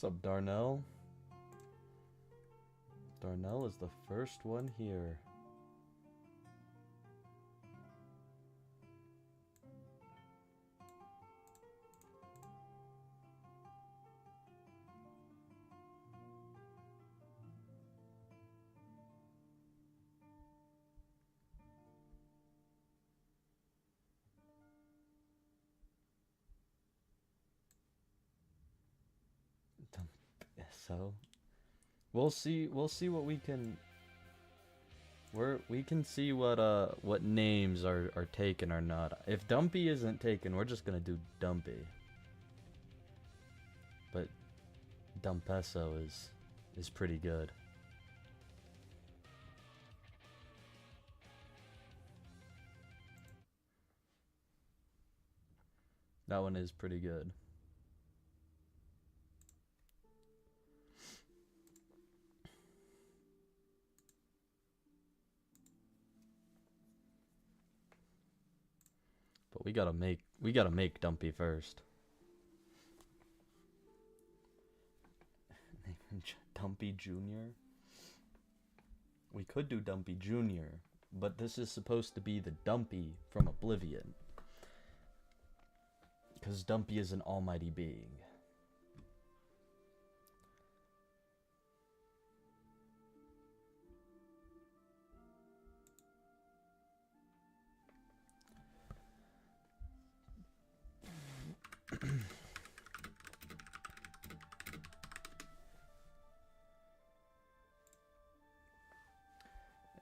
What's up, Darnell? Darnell is the first one here. So we'll see what we can we can see what names are taken or not. If Dumpy isn't taken, we're just gonna do Dumpy. But Dumpesso is pretty good. That one is pretty good. But we gotta make Dumpy first. Dumpy Jr. We could do Dumpy Jr., but this is supposed to be the Dumpy from Oblivion. Because Dumpy is an almighty being.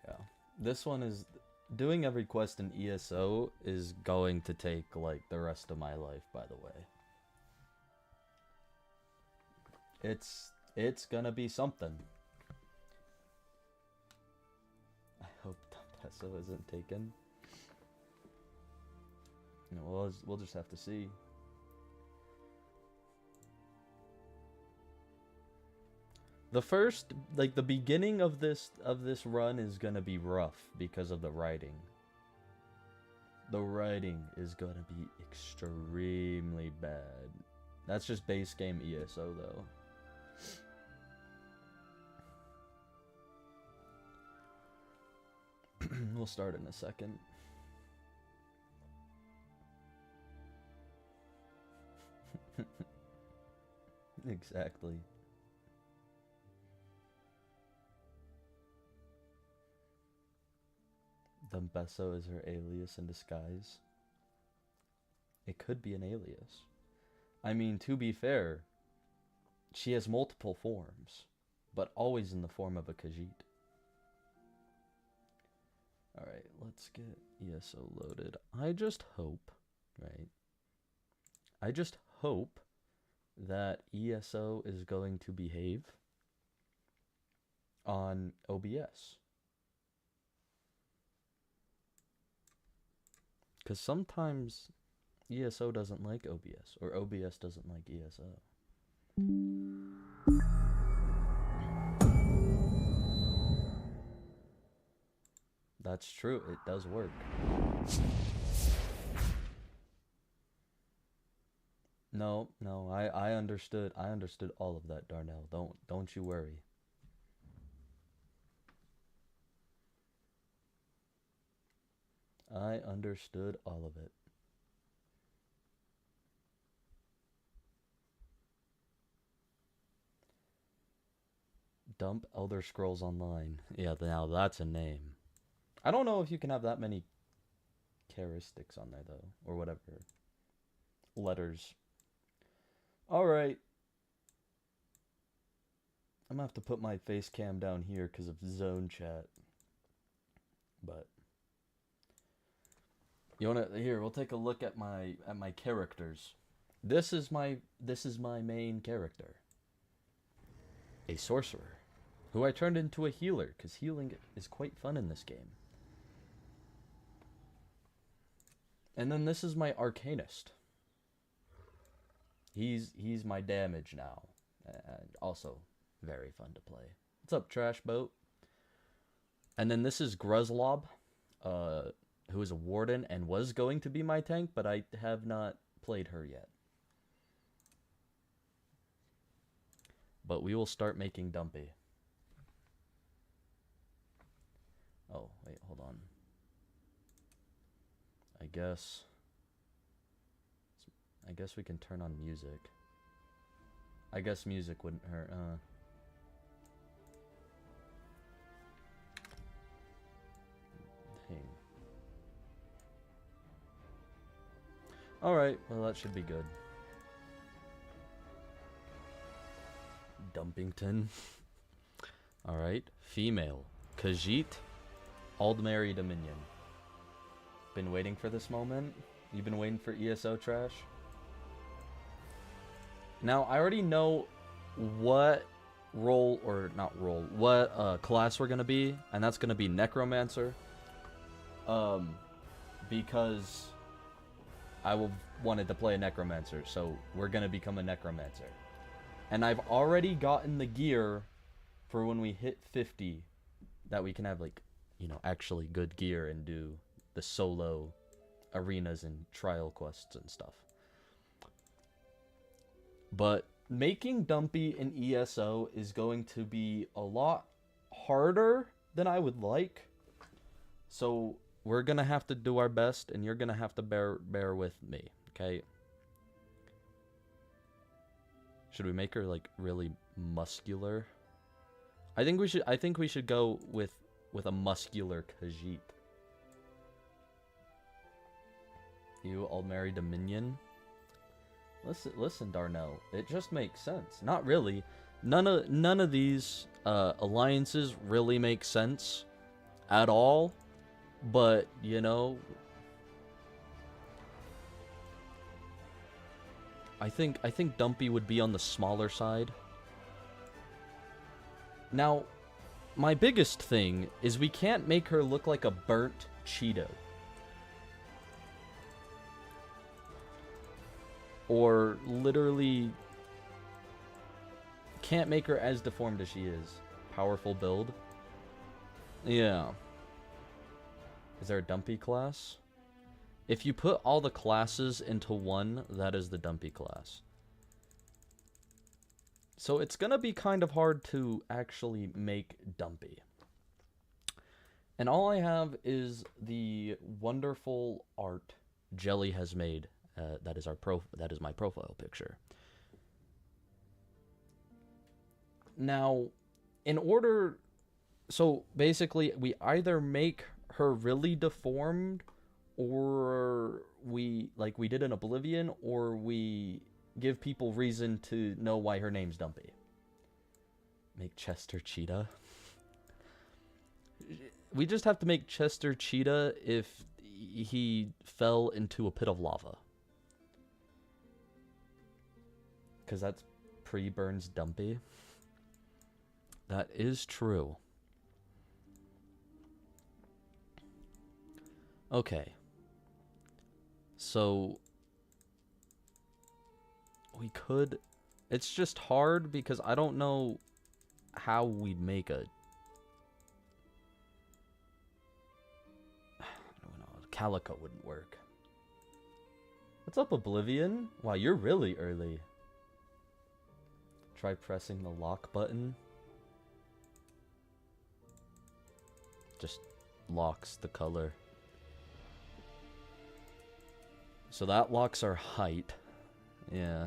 Yeah. This one is... Doing every quest in ESO is going to take, like, the rest of my life, by the way. It's gonna be something. I hope Dumpesso isn't taken. You know, we'll just have to see. The first, like, the beginning of this run is gonna be rough because of the writing. The writing is gonna be extremely bad. That's just base game ESO, though. We'll start in a second. Exactly. Dumpesso is her alias in disguise. It could be an alias. I mean, to be fair, she has multiple forms, but always in the form of a Khajiit. Alright, let's get ESO loaded. I just hope, right? I just hope that ESO is going to behave on OBS. Because sometimes ESO doesn't like OBS, or OBS doesn't like ESO. That's true, it does work. No, I understood all of that, Darnell. Don't you worry. I understood all of it. Dump Elder Scrolls Online. Yeah, now that's a name. I don't know if you can have that many characteristics on there, though. Or whatever. Letters. Alright. I'm gonna have to put my face cam down here because of zone chat. But... You wanna... Here, we'll take a look at my characters. This is my main character. A sorcerer. Who I turned into a healer, because healing is quite fun in this game. And then this is my arcanist. He's my damage now. Also very fun to play. What's up, Trash Boat? And then this is Gruzlob, who is a warden and was going to be my tank, but I have not played her yet. But we will start making Dumpy. Oh, wait, hold on. I guess we can turn on music. I guess music wouldn't hurt, Dang. Alright, well that should be good. Dumpington. Alright, female. Khajiit, Aldmeri Dominion. Been waiting for this moment? You've been waiting for ESO trash? Now, I already know what role, or not role, what class we're gonna be, and that's gonna be Necromancer. Because I wanted to play a Necromancer, so we're gonna become a Necromancer. And I've already gotten the gear for when we hit 50, that we can have, like, you know, actually good gear and do the solo arenas and trial quests and stuff. But making Dumpy in ESO is going to be a lot harder than I would like. So we're going to have to do our best, and you're going to have to bear with me, okay? Should we make her, like, really muscular? I think we should go with a muscular Khajiit. You Aldmeri Dominion. Listen, Darnell. It just makes sense. Not really. None of these alliances really make sense at all. But you know, I think Dumpy would be on the smaller side. Now, my biggest thing is we can't make her look like a burnt Cheeto. Or literally can't make her as deformed as she is. Powerful build. Yeah. Is there a Dumpy class? If you put all the classes into one, that is the Dumpy class. So it's gonna be kind of hard to actually make Dumpy. And all I have is the wonderful art Jelly has made. That is my profile picture. Now, so basically we either make her really deformed, or we did in Oblivion, or we give people reason to know why her name's Dumpy. Make Chester Cheetah. We just have to make Chester Cheetah if he fell into a pit of lava. Because that's pre-Burns Dumpy. That is true. Okay. So we could... It's just hard because I don't know how we'd make a... I don't know. Calico wouldn't work. What's up, Oblivion? Wow, you're really early. Try pressing the lock button. Just locks the color. So that locks our height. Yeah.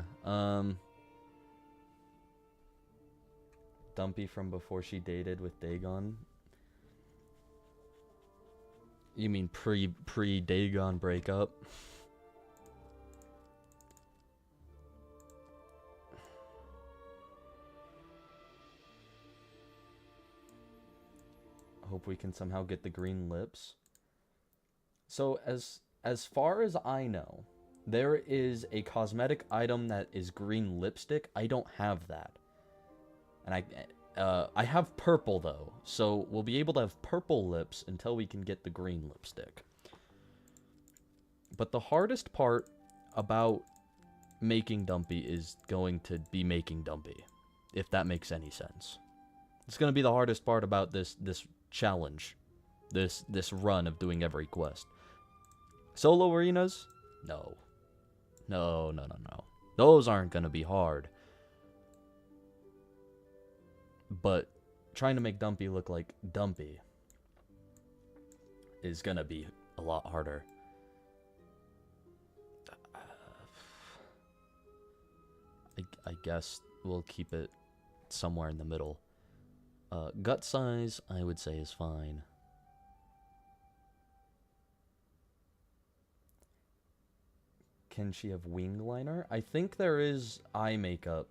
Dumpy from before she dated with Dagon. You mean pre-Dagon breakup? Hope we can somehow get the green lips. So as far as I know, there is a cosmetic item that is green lipstick. I don't have that. And I have purple though. So we'll be able to have purple lips until we can get the green lipstick. But the hardest part about making Dumpy is going to be making Dumpy, if that makes any sense. It's going to be the hardest part about this challenge, this run of doing every quest. Solo arenas? No. No. Those aren't gonna be hard. But trying to make Dumpy look like Dumpy is gonna be a lot harder. I guess we'll keep it somewhere in the middle. Gut size, I would say, is fine. Can she have wing liner? I think there is eye makeup.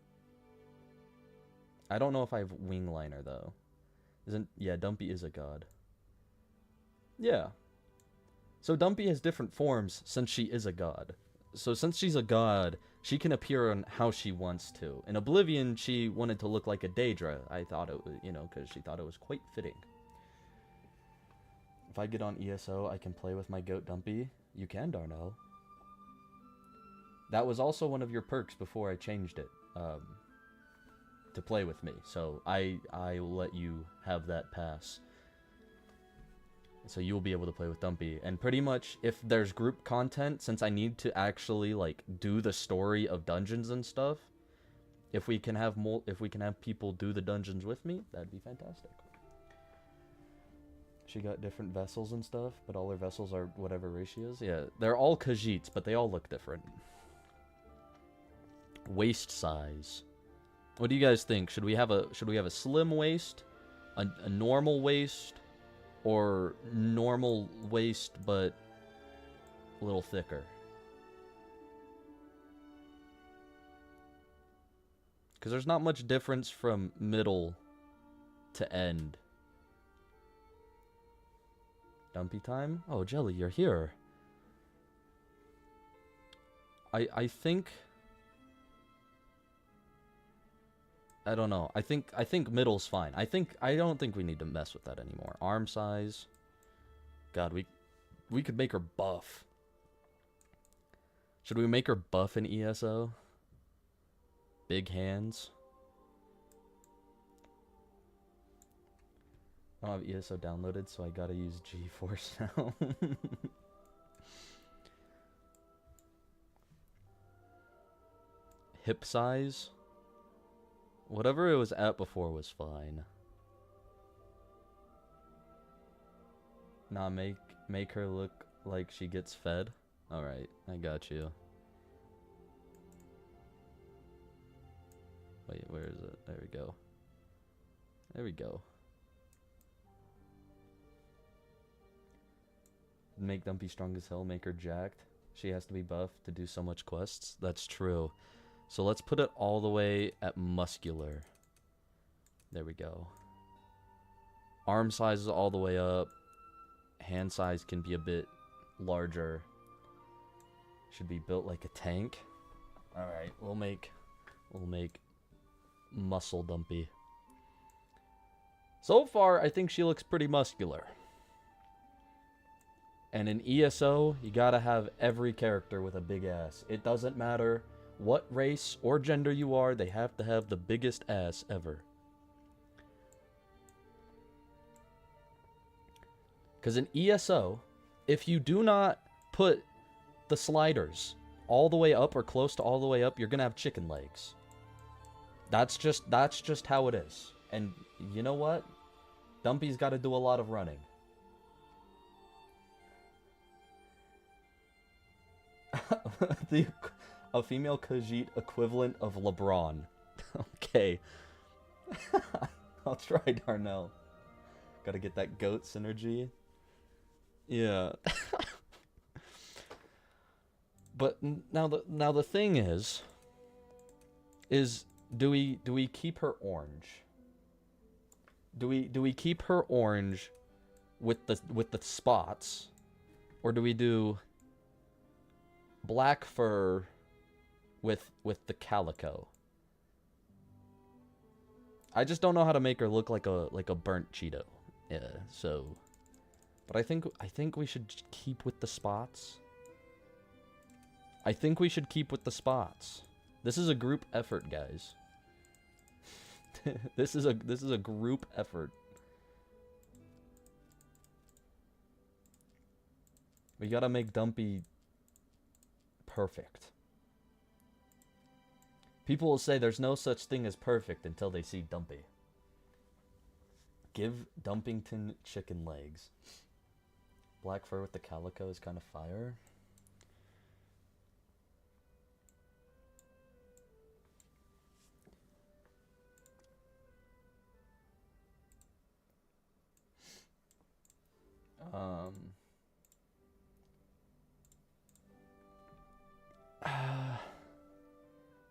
I don't know if I have wing liner, though. Yeah, Dumpy is a god. Yeah. So Dumpy has different forms since she is a god. So since she's a god, she can appear on how she wants to. In Oblivion, she wanted to look like a Daedra. I thought it was, because she thought it was quite fitting. If I get on ESO, I can play with my goat Dumpy. You can, Darnell. That was also one of your perks before I changed it. To play with me. So I will let you have that pass. So you'll be able to play with Dumpy. And pretty much, if there's group content, since I need to actually, like, do the story of dungeons and stuff, if we can have people do the dungeons with me, that'd be fantastic. She got different vessels and stuff, but all her vessels are whatever ratios. Yeah, they're all Khajiits, but they all look different. Waist size. What do you guys think? Should we have a slim waist, a normal waist, or normal waist but a little thicker? Because there's not much difference from middle to end. Dumpy time? Oh, Jelly, you're here. I think... I don't know. I think middle's fine. I don't think we need to mess with that anymore. Arm size. God, we could make her buff. Should we make her buff in ESO? Big hands. I don't have ESO downloaded, so I gotta use GeForce now. Hip size. Whatever it was at before was fine. Nah, make her look like she gets fed. Alright, I got you. Wait, where is it? There we go. There we go. Make Dumpy strong as hell, make her jacked. She has to be buffed to do so much quests. That's true. So let's put it all the way at muscular. There we go. Arm size is all the way up. Hand size can be a bit larger. Should be built like a tank. Alright, we'll make muscle Dumpy. So far, I think she looks pretty muscular. And in ESO, you gotta have every character with a big ass. It doesn't matter what race or gender you are, they have to have the biggest ass ever. Because in ESO, if you do not put the sliders all the way up or close to all the way up, you're gonna have chicken legs. That's just how it is. And you know what? Dumpy's got to do a lot of running. A female Khajiit equivalent of LeBron. Okay. I'll try, Darnell. Gotta get that goat synergy. Yeah. But now the thing is do we keep her orange? Do we keep her orange with the spots, or do we do black fur with the calico? I just don't know how to make her look like a burnt Cheeto. Yeah, so, but I think we should keep with the spots. I think we should keep with the spots. This is a group effort, guys. This is a group effort. We gotta make Dumpy perfect. People will say there's no such thing as perfect until they see Dumpy. Give Dumpington chicken legs. Black fur with the calico is kind of fire.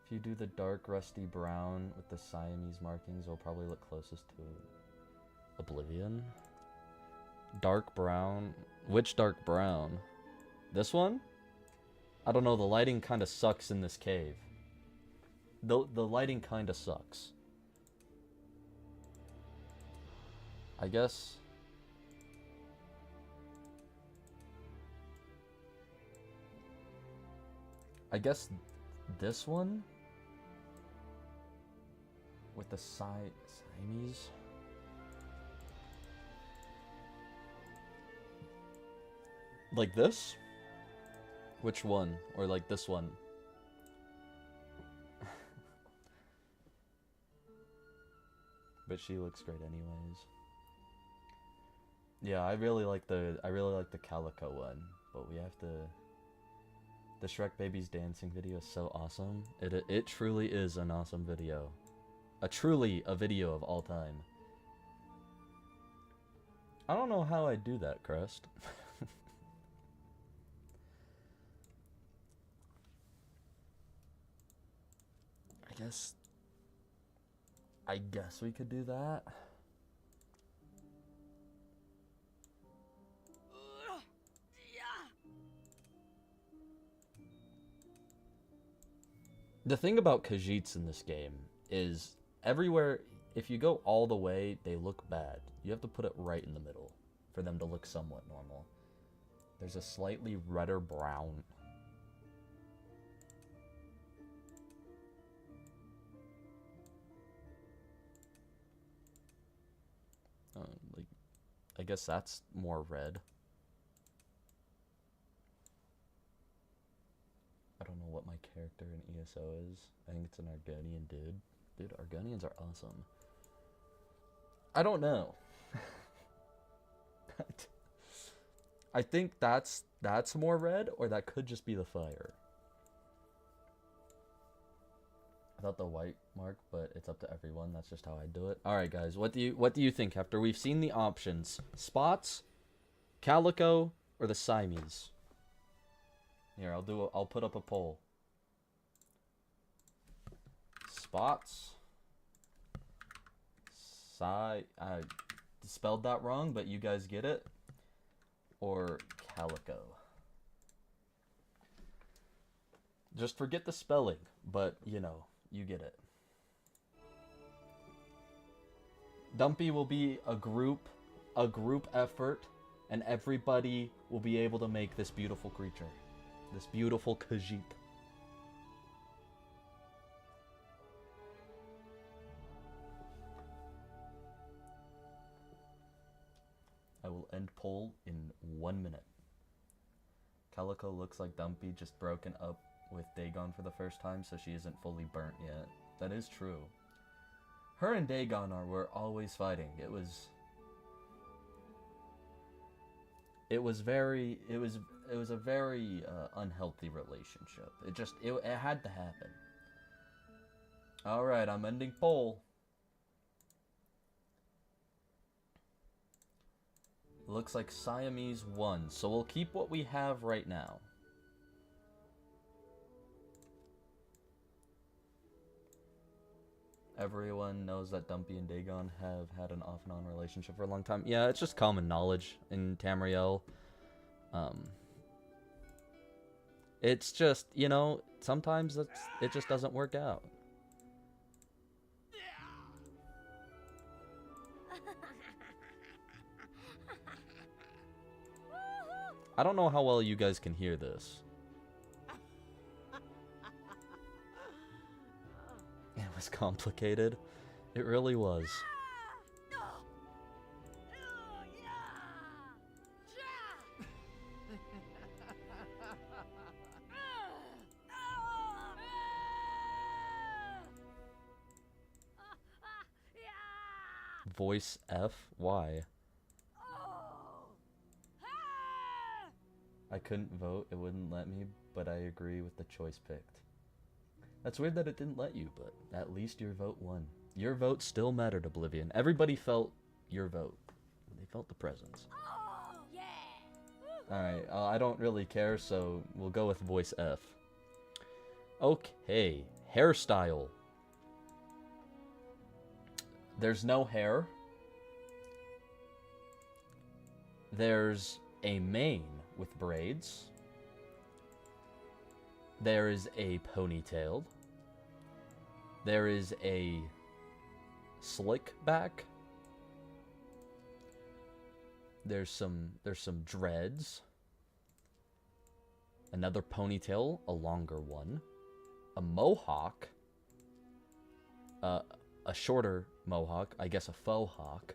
If you do the dark rusty brown with the Siamese markings, it'll probably look closest to Oblivion. Dark brown. Which dark brown? This one? I don't know, the lighting kind of sucks in this cave. The lighting kind of sucks. I guess... this one? With the Siamese? Like this? Which one? Or like this one? But she looks great anyways. Yeah, I really like the calico one, but we have to... The Shrek Babies dancing video is so awesome. It truly is an awesome video. Truly a video of all time. I don't know how I do that, Crest. I guess we could do that. The thing about Khajiits in this game is everywhere, if you go all the way, they look bad. You have to put it right in the middle for them to look somewhat normal. There's a slightly redder brown. Like, I guess that's more red. I don't know what my character in ESO is. I think it's an Argonian dude. Dude, Argonians are awesome. I don't know. I think that's more red, or that could just be the fire. I thought the white mark, but it's up to everyone. That's just how I do it. All right, guys, what do you think after we've seen the options? Spots, calico, or the Siamese? Here, I'll put up a poll. Spots. I spelled that wrong, but you guys get it. Or calico. Just forget the spelling, but you know, you get it. Dumpy will be a group effort, and everybody will be able to make this beautiful creature. This beautiful Khajiit. I will end poll in 1 minute. Calico looks like Dumpy just broken up with Dagon for the first time, so she isn't fully burnt yet. That is true. Her and Dagon were always fighting. It was a very unhealthy relationship. It had to happen. All right, I'm ending poll. Looks like Siamese won, so we'll keep what we have right now. Everyone knows that Dumpy and Dagon have had an off and on relationship for a long time. Yeah, it's just common knowledge in Tamriel. It's just, you know, sometimes it just doesn't work out. I don't know how well you guys can hear this. It was complicated. It really was. Voice F? Why? I couldn't vote, it wouldn't let me, but I agree with the choice picked. That's weird that it didn't let you, but at least your vote won. Your vote still mattered, Oblivion. Everybody felt your vote. They felt the presence. Alright, I don't really care, so we'll go with voice F. Okay, hairstyle. There's no hair. There's a mane with braids. There is a ponytail. There is a slick back. There's some dreads. Another ponytail, a longer one. A mohawk. A shorter mohawk, I guess a faux hawk.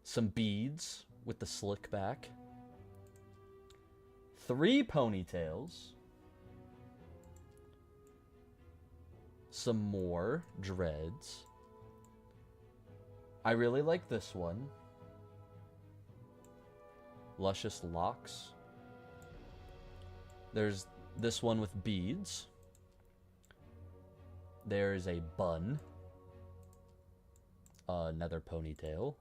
Some beads with the slick back. 3 ponytails. Some more dreads. I really like this one. Luscious locks. There's this one with beads. There's a bun. Another ponytail.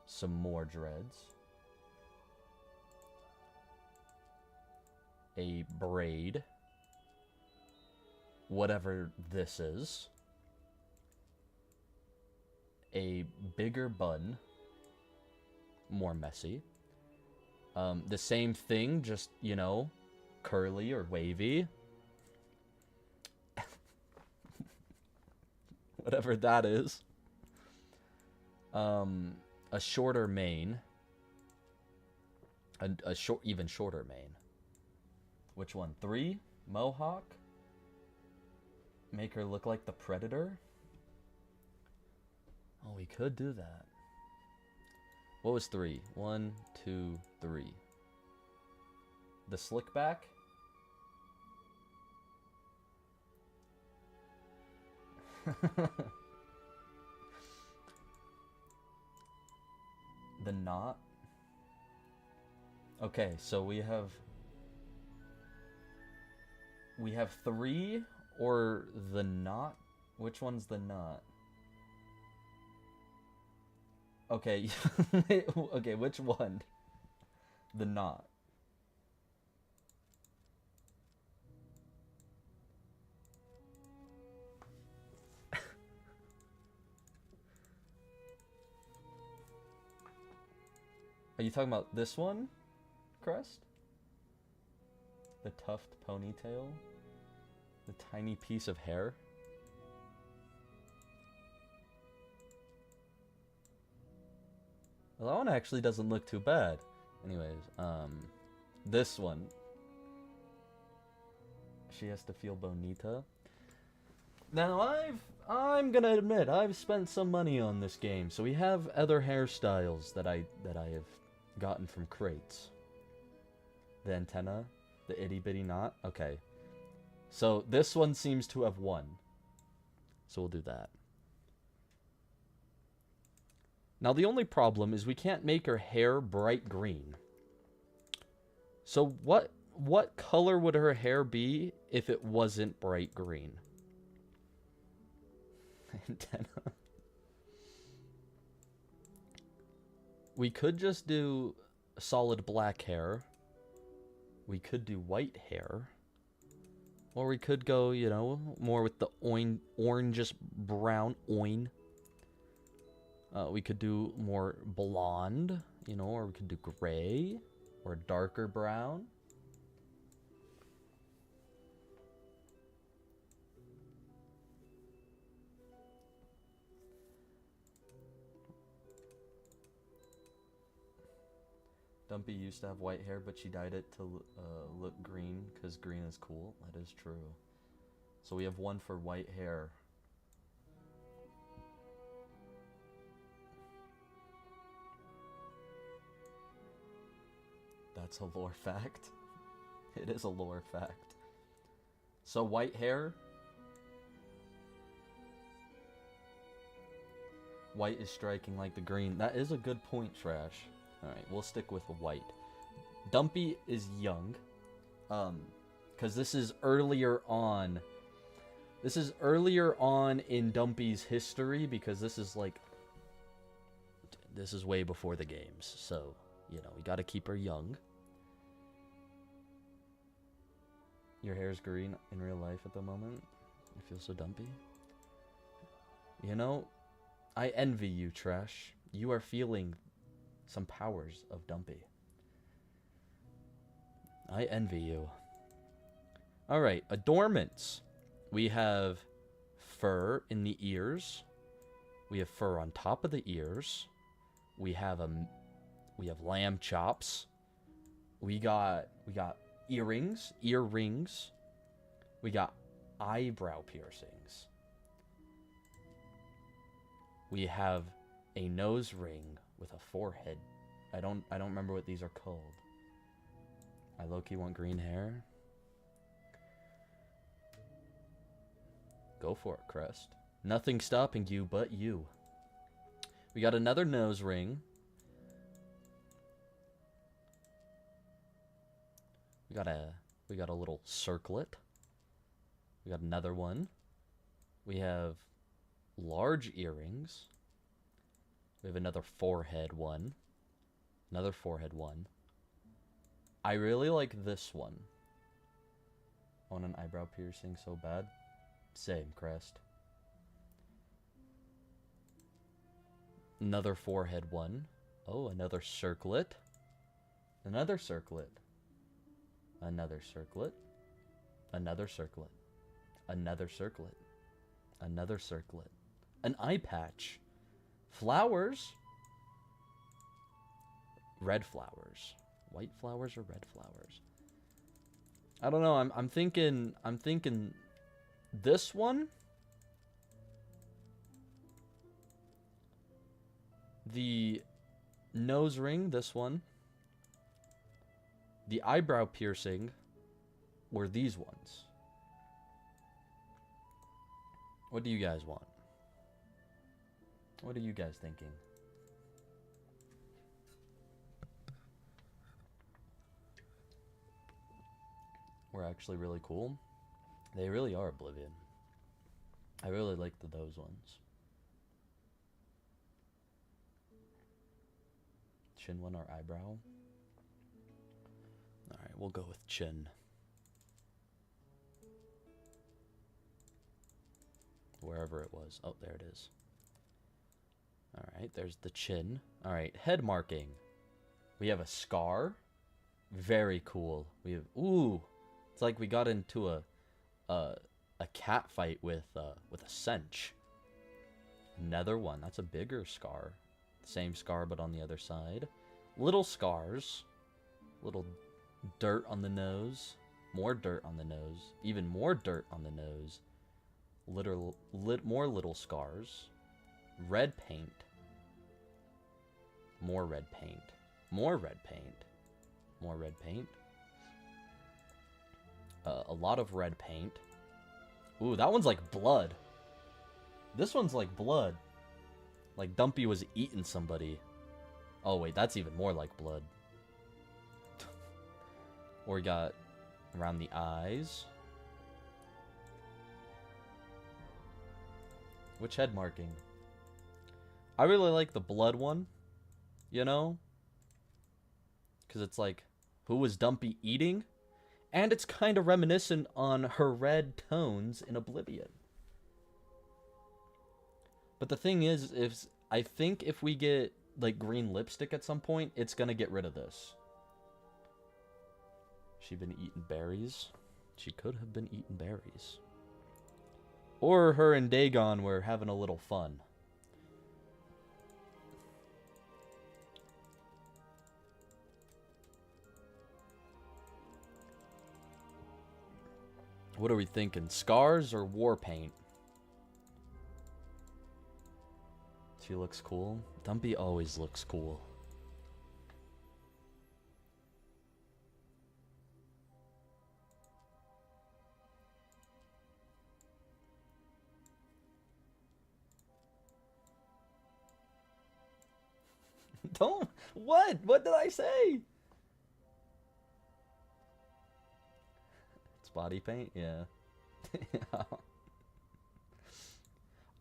Some more dreads. A braid. Whatever this is. A bigger bun. More messy. The same thing, just, you know, curly or wavy. Whatever that is. A shorter mane. A even shorter mane. Which one? 3? Mohawk? Make her look like the Predator? Oh, we could do that. What was 3? 1, 2, 3. The slick back? The knot? Okay, so we have 3 or the knot? Which one's the knot? Okay, okay, which one? The knot. Are you talking about this one, Crest? The tuft ponytail? The tiny piece of hair? Well, that one actually doesn't look too bad. Anyways, this one. She has to feel bonita. Now, I'm gonna admit, I've spent some money on this game, so we have other hairstyles that I have gotten from crates. The antenna, the itty bitty knot. Okay, so this one seems to have won, so we'll do that. Now the only problem is we can't make her hair bright green. So what color would her hair be if it wasn't bright green? Antenna. We could just do solid black hair. We could do white hair. Or we could go, you know, more with the orangish brown oin. We could do more blonde, you know, or we could do gray or darker brown. Dumpy used to have white hair, but she dyed it to look green because green is cool. That is true. So we have one for white hair. That's a lore fact. It is a lore fact. So white hair. White is striking like the green. That is a good point, Trash. Alright, we'll stick with white. Dumpy is young. Because this is earlier on. This is earlier on in Dumpy's history, because this is like... This is way before the games, so, you know, we gotta keep her young. Your hair's green in real life at the moment. You feel so dumpy. You know, I envy you, Trash. You are feeling some powers of Dumpy. I envy you. Alright, adornments. We have fur in the ears. We have fur on top of the ears. We have lamb chops. We got earrings, ear rings. We got eyebrow piercings. We have a nose ring with a forehead. I don't remember what these are called. I low-key want green hair. Go for it, Crest. Nothing stopping you but you. We got another nose ring. We got a little circlet. We got another one. We have large earrings. We have another forehead one. Another forehead one. I really like this one. I want an eyebrow piercing so bad. Same, Crest. Another forehead one. Oh, another circlet. Another circlet. Another circlet. Another circlet. Another circlet. Another circlet. An eye patch. Flowers. Red flowers. White flowers or red flowers? I don't know. I'm thinking this one. The nose ring, this one. The eyebrow piercing were these ones. What do you guys want? What are you guys thinking? Were actually really cool. They really are Oblivion. I really like those ones. Chin one or eyebrow? Alright, we'll go with chin. Wherever it was. Oh, there it is. Alright, there's the chin. Alright, head marking. We have a scar. Very cool. We have... Ooh! It's like we got into a cat fight with a cinch. Another one. That's a bigger scar. Same scar, but on the other side. Little scars. Little dirt on the nose. More dirt on the nose. Even more dirt on the nose. More little scars. Red paint. More red paint. More red paint. More red paint. A lot of red paint. Ooh, that one's like blood. This one's like blood. Like Dumpy was eating somebody. Oh wait, that's even more like blood. Or we got around the eyes. Which head marking? I really like the blood one. You know? Because it's like, who was Dumpy eating? And it's kind of reminiscent on her red tones in Oblivion. But the thing is, I think if we get like green lipstick at some point, it's gonna get rid of this. She been eating berries? She could have been eating berries. Or her and Dagon were having a little fun. What are we thinking? Scars or war paint? She looks cool. Dumpy always looks cool. Don't. What? What did I say? It's body paint? Yeah. Yeah.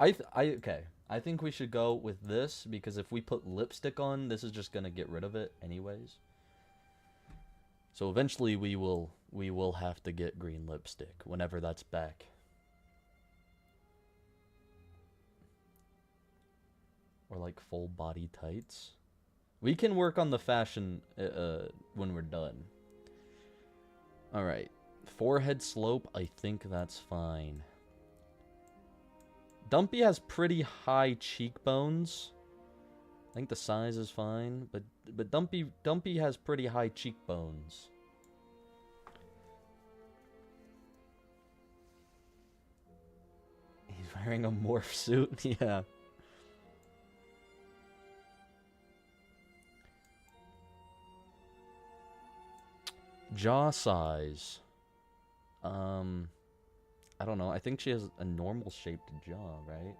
Okay. I think we should go with this because if we put lipstick on, this is just gonna get rid of it anyways. So eventually we will have to get green lipstick whenever that's back. Or like full body tights. We can work on the fashion when we're done. Alright. Forehead slope, I think that's fine. Dumpy has pretty high cheekbones. I think the size is fine, but Dumpy has pretty high cheekbones. He's wearing a morph suit, yeah. Jaw size. I don't know. I think she has a normal shaped jaw, right?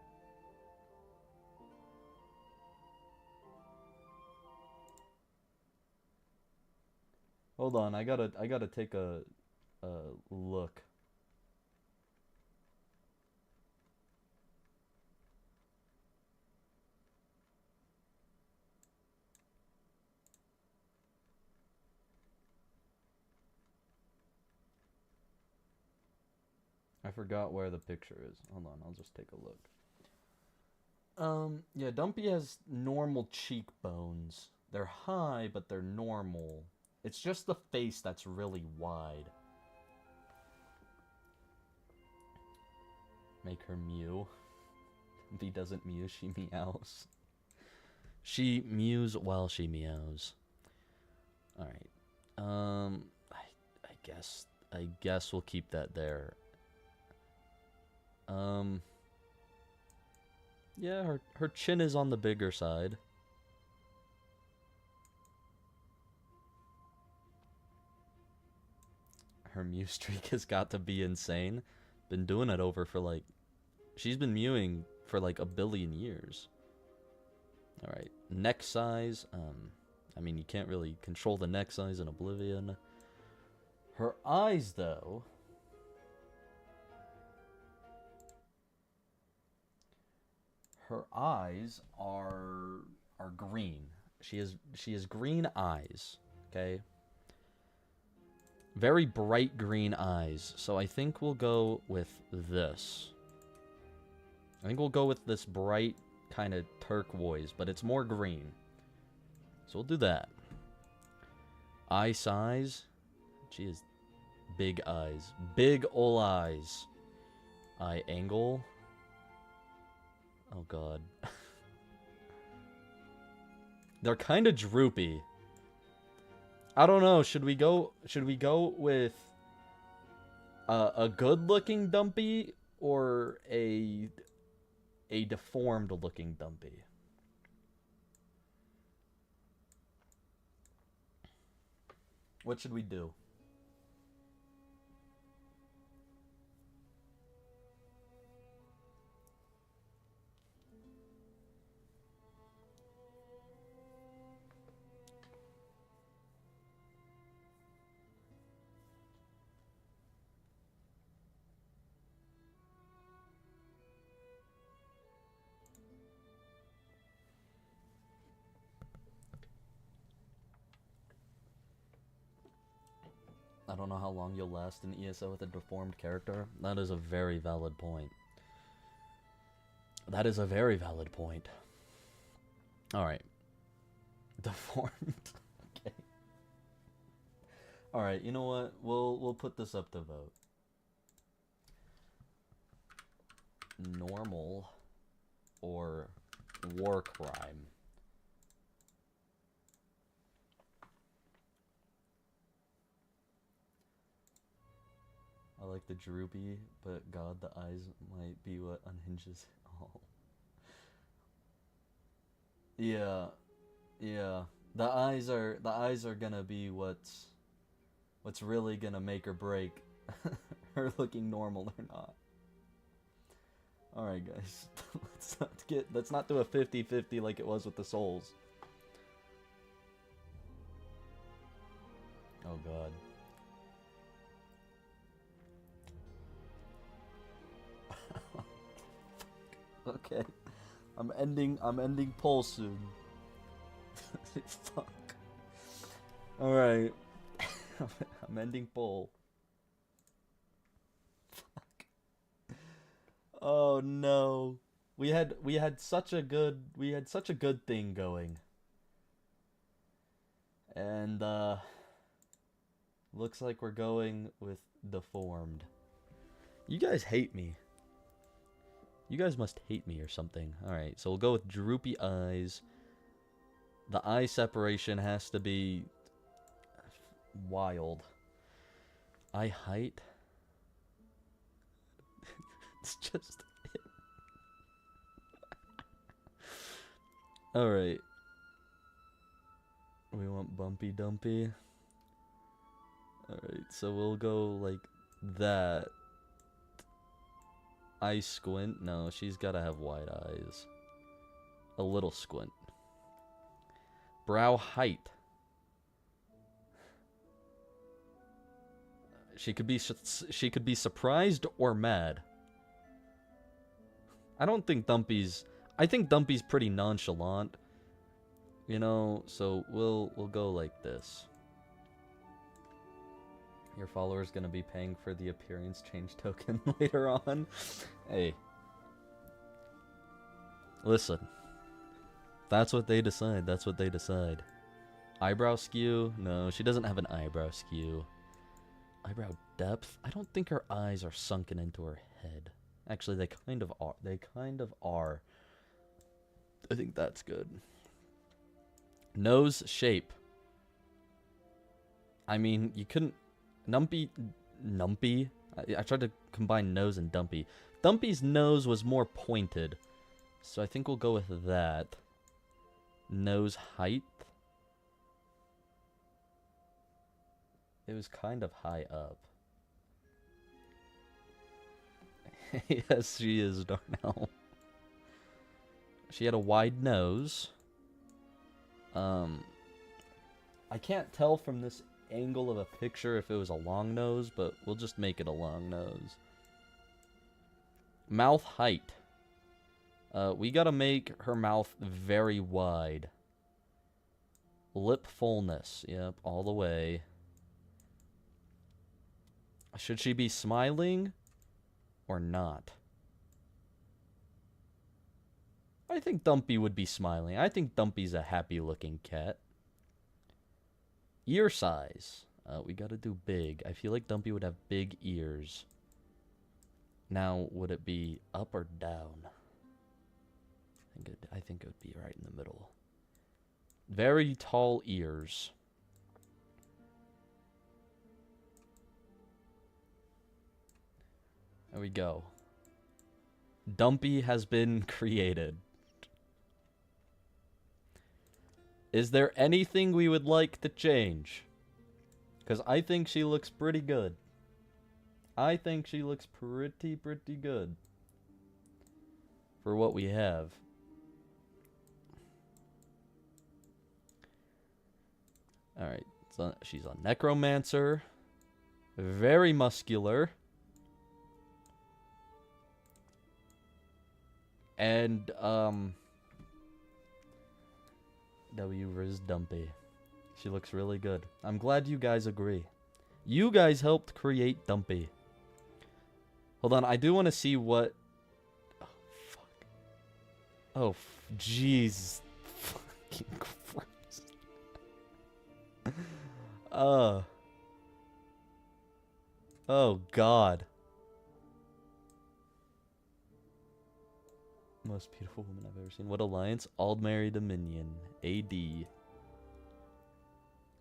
Hold on, I gotta take a look. I forgot where the picture is. Hold on, I'll just take a look. Yeah, Dumpy has normal cheekbones. They're high, but they're normal. It's just the face that's really wide. Make her mew. If he doesn't mew, she meows. She mews while she meows. Alright. I guess we'll keep that there. Yeah, her chin is on the bigger side. Her mew streak has got to be insane. Been doing it over for like... She's been mewing for like 1 billion years. Alright, neck size. I mean, you can't really control the neck size in Oblivion. Her eyes, though... Her eyes are green. She has green eyes, okay? Very bright green eyes. So I think we'll go with this. I think we'll go with this bright kind of turquoise, but it's more green. So we'll do that. Eye size. She has big eyes. Big ol' eyes. Eye angle. Oh god. They're kind of droopy. I don't know, should we go with a good-looking Dumpy or a deformed-looking Dumpy? What should we do? I don't know how long you'll last in ESO with a deformed character. That is a very valid point. That is a very valid point. Alright. Deformed. Okay. Alright, you know what? We'll put this up to vote. Normal or war crime? I like the droopy, but god, the eyes might be what unhinges it all. Yeah, yeah. The eyes are gonna be what's really gonna make or break her looking normal or not. Alright guys, let's not do a 50-50 like it was with the souls. Oh god. Okay. I'm ending poll soon. Fuck. Alright. I'm ending poll. Fuck. Oh no. We had such a good thing going. And looks like we're going with deformed. You guys hate me. You guys must hate me or something. Alright, so we'll go with droopy eyes. The eye separation has to be wild. Eye height? It's just it. Alright. We want bumpy dumpy. Alright, so we'll go like that. Eye squint? No, she's gotta have wide eyes. A little squint. Brow height. She could be surprised or mad. I think Dumpy's pretty nonchalant. You know, so we'll go like this. Your follower's gonna be paying for the appearance change token later on. Hey. Listen. That's what they decide. That's what they decide. Eyebrow skew? No, she doesn't have an eyebrow skew. Eyebrow depth? I don't think her eyes are sunken into her head. Actually, they kind of are. They kind of are. I think that's good. Nose shape. I mean, you couldn't... Numpy? I tried to combine nose and Dumpy. Dumpy's nose was more pointed. So I think we'll go with that. Nose height. It was kind of high up. Yes, she is, Darnell. She had a wide nose. I can't tell from this angle of a picture if it was a long nose, but we'll just make it a long nose. Mouth height. We gotta make her mouth very wide. Lip fullness. Yep, all the way. Should she be smiling or not? I think Dumpy would be smiling. I think Dumpy's a happy-looking cat. Ear size. We gotta do big. I feel like Dumpy would have big ears. Now, would it be up or down? I think it would be right in the middle. Very tall ears. There we go. Dumpy has been created. Is there anything we would like to change? Because I think she looks pretty good. I think she looks pretty good. For what we have. Alright, so she's a necromancer. Very muscular. And, W Riz Dumpy. She looks really good. I'm glad you guys agree. You guys helped create Dumpy. Hold on, I do want to see what... Oh, fuck. Oh, jeez. Fucking Christ. Oh, God. Most beautiful woman I've ever seen. What alliance? Aldmary Dominion. AD.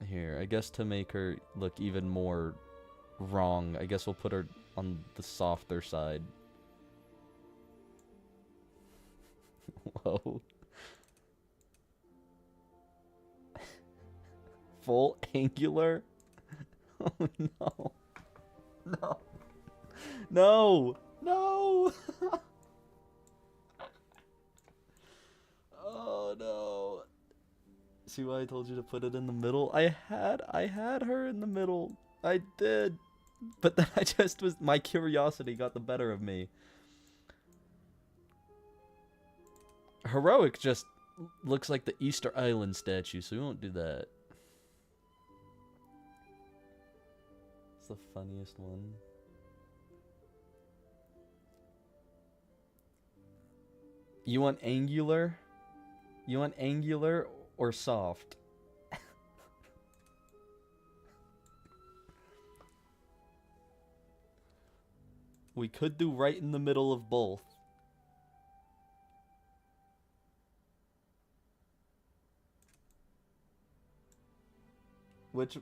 Here, I guess to make her look even more wrong, I guess we'll put her on the softer side. Whoa. Full angular? Oh no. No. No. No. Oh no. see why I told you to put it in the middle? I had her in the middle. I did. But then my curiosity got the better of me. Heroic just looks like the Easter Island statue, so we won't do that. It's the funniest one. You want angular? You want angular or soft? We could do right in the middle of both. Which...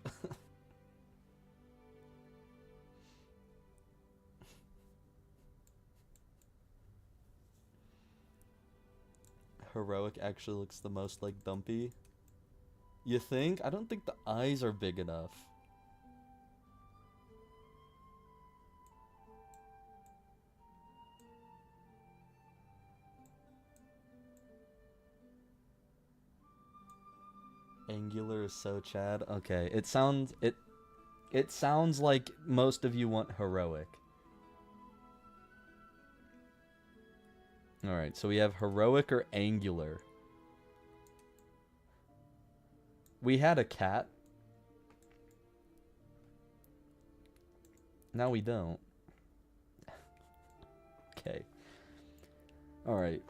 Heroic actually looks the most like Dumpy. You think? I don't think the eyes are big enough. Angular is so Chad. Okay, it sounds like most of you want heroic. Alright, so we have heroic or angular. We had a cat. Now we don't. Okay. Alright.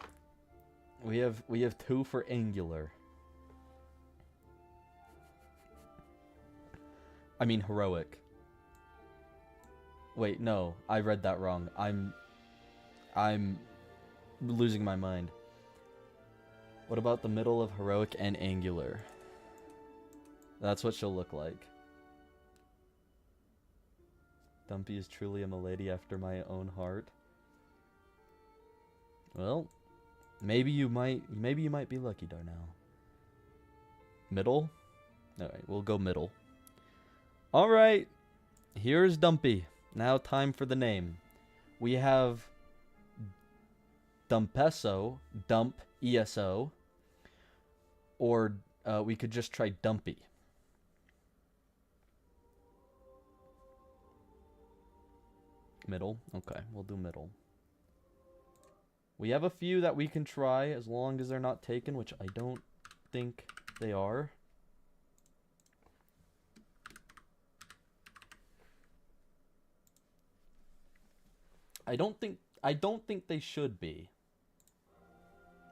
We have 2 for angular. I mean heroic. Wait, no, I read that wrong. I'm losing my mind. What about the middle of heroic and angular? That's what she'll look like. Dumpy is truly a milady after my own heart. Well, maybe you might be lucky, Darnell. Middle? Alright, we'll go middle. Alright, here's Dumpy. Now time for the name. We have Dumpeso, Dump, ESO, or we could just try Dumpy. Middle? Okay, we'll do middle. We have a few that we can try as long as they're not taken, which I don't think they are. I don't think they should be.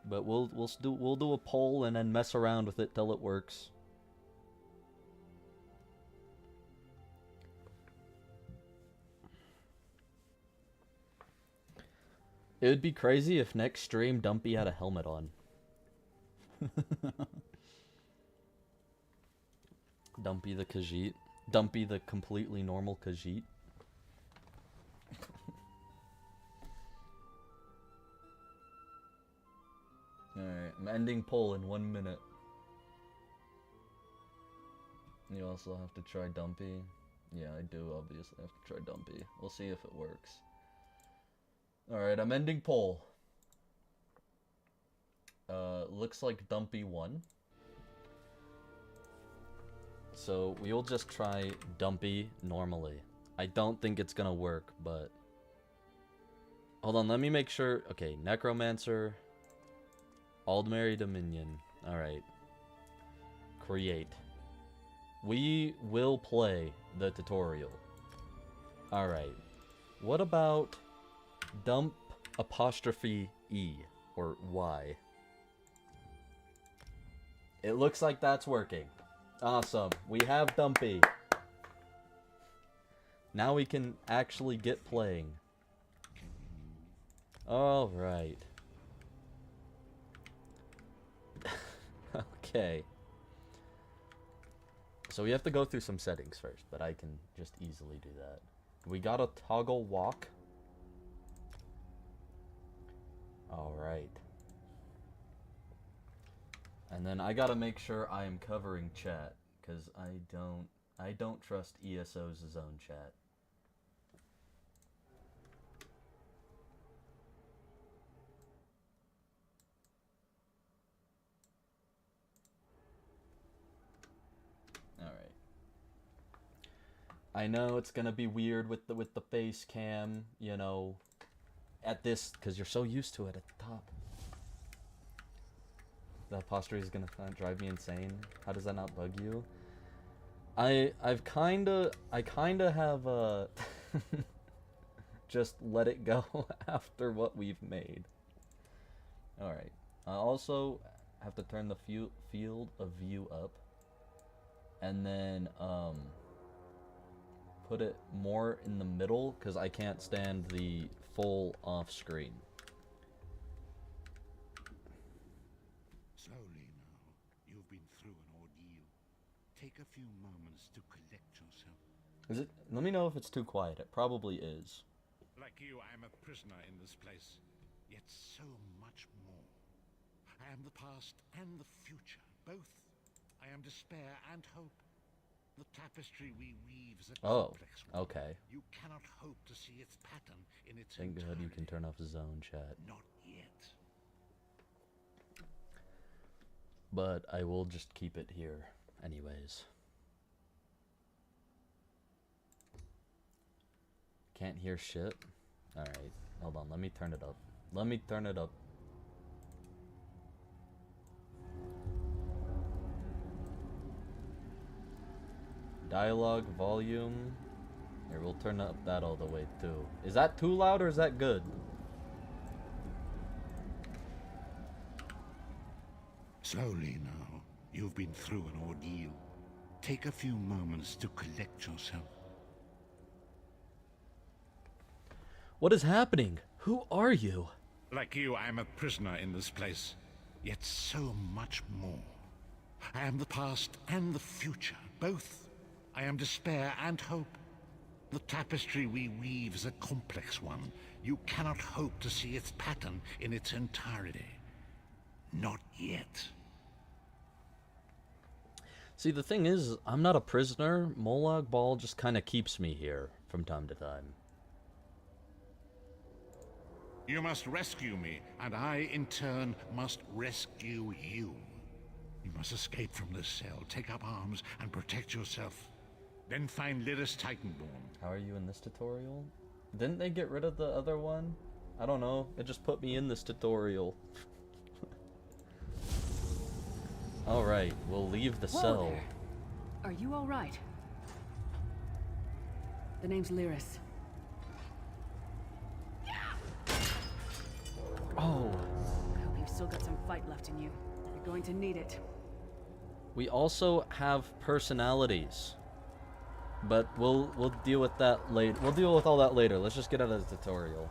But we'll do a poll and then mess around with it till it works. It would be crazy if next stream Dumpy had a helmet on. Dumpy the Khajiit. Dumpy the completely normal Khajiit. Alright, I'm ending poll in 1 minute. You also have to try Dumpy. Yeah, I do obviously have to try Dumpy. We'll see if it works. Alright, I'm ending poll. Looks like Dumpy won. So we'll just try Dumpy normally. I don't think it's gonna work, but... Hold on, let me make sure... Okay, Necromancer... Aldmeri Dominion. Alright. Create. We will play the tutorial. Alright. What about Dump apostrophe E or Y? It looks like that's working. Awesome. We have Dumpy. Now we can actually get playing. Alright. Okay. So we have to go through some settings first, but I can just easily do that. We gotta toggle walk. Alright. And then I gotta make sure I am covering chat, because I don't trust ESO's zone chat. I know it's gonna be weird with the face cam, you know, at this, because you're so used to it at the top. The apostrophe is gonna drive me insane. How does that not bug you? I kinda have just let it go after what we've made. Alright. I also have to turn the field of view up. And then, put it more in the middle, because I can't stand the full off screen. Slowly now. You've been through an ordeal. Take a few moments to collect yourself. Is it? Let me know if it's too quiet. It probably is. Like you, I am a prisoner in this place. Yet so much more. I am the past and the future, both. I am despair and hope. The tapestry we weave is a complex one. Okay. You cannot hope to see its pattern in its Thank entirety. God you can turn off zone chat. Not yet. But I will just keep it here, anyways. Can't hear shit? Alright, hold on, let me turn it up. Let me turn it up. Dialogue, volume. Here, we'll turn up that all the way too. Is that too loud or is that good? Slowly now. You've been through an ordeal. Take a few moments to collect yourself. What is happening? Who are you? Like you, I am a prisoner in this place. Yet so much more. I am the past and the future, both. I am despair and hope. The tapestry we weave is a complex one. You cannot hope to see its pattern in its entirety. Not yet. See, the thing is, I'm not a prisoner. Molag Bal just kind of keeps me here from time to time. You must rescue me, and I, in turn, must rescue you. You must escape from this cell, take up arms, and protect yourself. Then find Lyris Titanborn. How are you in this tutorial? Didn't they get rid of the other one? I don't know. It just put me in this tutorial. Alright, we'll leave the cell. There. Are you alright? The name's Lyris. Oh. I hope you've still got some fight left in you. You're going to need it. We also have personalities. But we'll deal with that later. We'll deal with all that later. Let's just get out of the tutorial.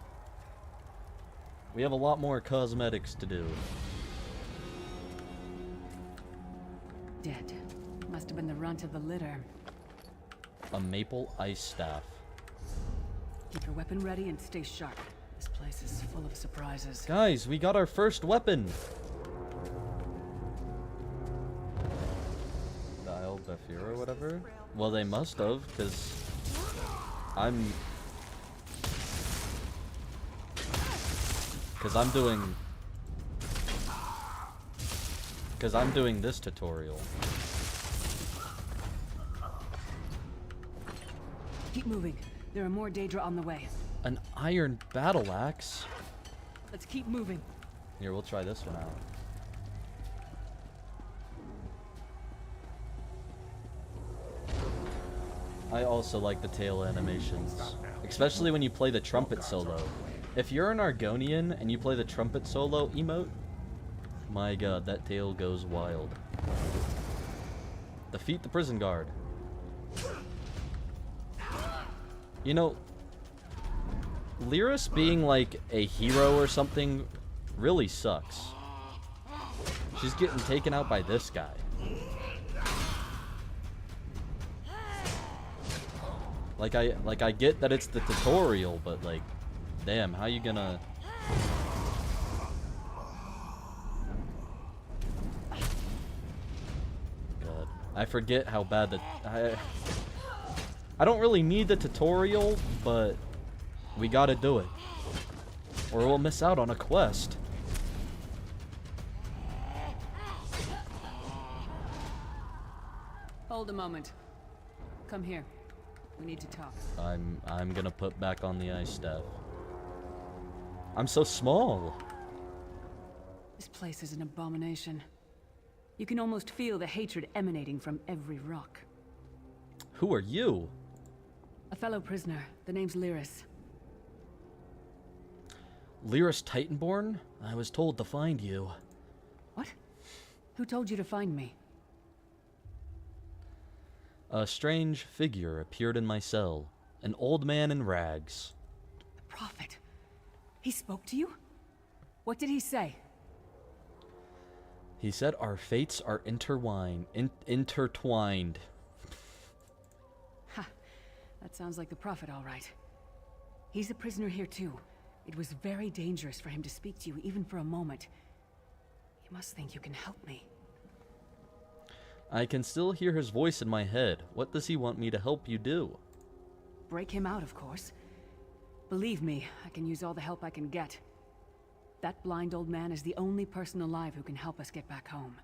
We have a lot more cosmetics to do. Dead. Must have been the runt of the litter. A maple ice staff. Keep your weapon ready and stay sharp. This place is full of surprises. Guys, we got our first weapon. The Isle Bafir or whatever. Well, they must have, because I'm doing this tutorial. Keep moving. There are more Daedra on the way. An iron battle axe. Let's keep moving. Here, we'll try this one out. I also like the tail animations, especially when you play the trumpet solo. If you're an Argonian and you play the trumpet solo emote, my god, that tail goes wild. Defeat the prison guard. You know, Lyris being like a hero or something really sucks. She's getting taken out by this guy. Like I get that it's the tutorial, but like, damn, how you gonna? God, I forget how bad the I don't really need the tutorial, but we gotta do it, or we'll miss out on a quest. Hold a moment. Come here. We need to talk. I'm gonna put back on the ice staff. I'm so small. This place is an abomination. You can almost feel the hatred emanating from every rock. Who are you? A fellow prisoner. The name's Lyris. Lyris Titanborn? I was told to find you. What? Who told you to find me? A strange figure appeared in my cell. An old man in rags. The Prophet. He spoke to you? What did he say? He said our fates are intertwined. Ha. That sounds like the Prophet, all right. He's a prisoner here too. It was very dangerous for him to speak to you, even for a moment. You must think you can help me. I can still hear his voice in my head. What does he want me to help you do? Break him out, of course. Believe me, I can use all the help I can get. That blind old man is the only person alive who can help us get back home.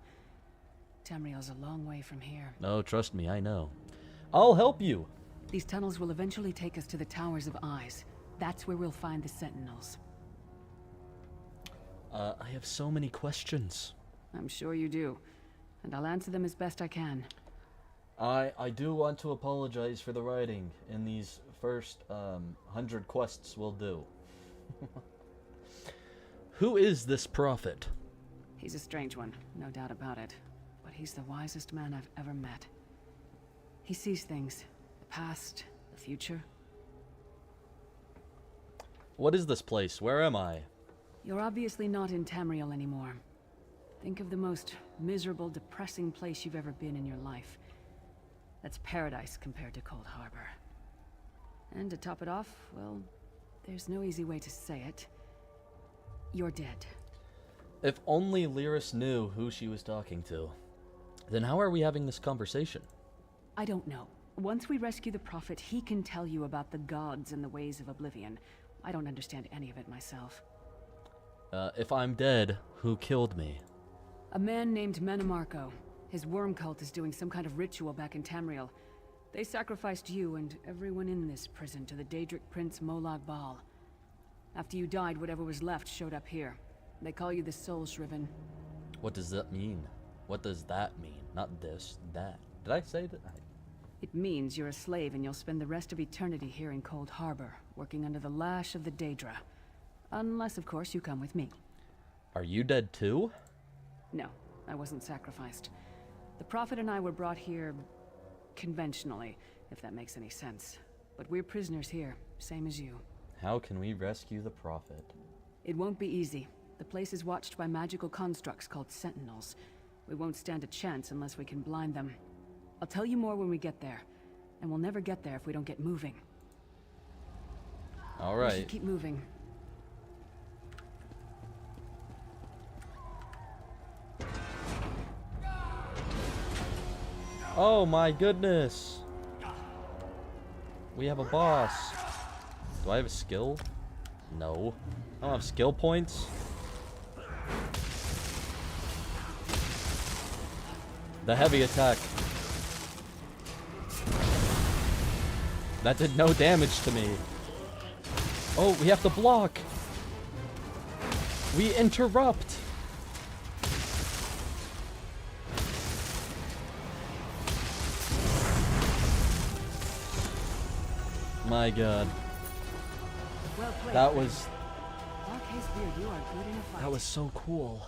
Tamriel's a long way from here. Oh, trust me, I know. I'll help you. These tunnels will eventually take us to the Towers of Eyes. That's where we'll find the Sentinels. I have so many questions. I'm sure you do. And I'll answer them as best I can. I do want to apologize for the writing in these first 100 quests we'll do. Who is this prophet? He's a strange one, no doubt about it. But he's the wisest man I've ever met. He sees things. The past, the future. What is this place? Where am I? You're obviously not in Tamriel anymore. Think of the most miserable, depressing place you've ever been in your life. That's paradise compared to Cold Harbor. And to top it off, well, there's no easy way to say it. You're dead. If only Lyris knew who she was talking to. Then how are we having this conversation? I don't know. Once we rescue the Prophet, he can tell you about the gods and the ways of oblivion. I don't understand any of it myself. If I'm dead, who killed me? A man named Menemarco. His worm cult is doing some kind of ritual back in Tamriel. They sacrificed you and everyone in this prison to the Daedric Prince Molag Bal. After you died, whatever was left showed up here. They call you the Soul Shriven. What does that mean? What does that mean? Not this, that. Did I say that? It means you're a slave and you'll spend the rest of eternity here in Cold Harbor, working under the lash of the Daedra. Unless, of course, you come with me. Are you dead too? No, I wasn't sacrificed. The Prophet and I were brought here conventionally, if that makes any sense. But we're prisoners here, same as you. How can we rescue the Prophet? It won't be easy. The place is watched by magical constructs called Sentinels. We won't stand a chance unless we can blind them. I'll tell you more when we get there. And we'll never get there if we don't get moving. All We right. should keep moving. Oh my goodness. We have a boss. Do I have a skill? No. I don't have skill points. The heavy attack. That did no damage to me. Oh, we have to block. We interrupt. My god. Well played. That was Beard, you are good in a fight. that was so cool.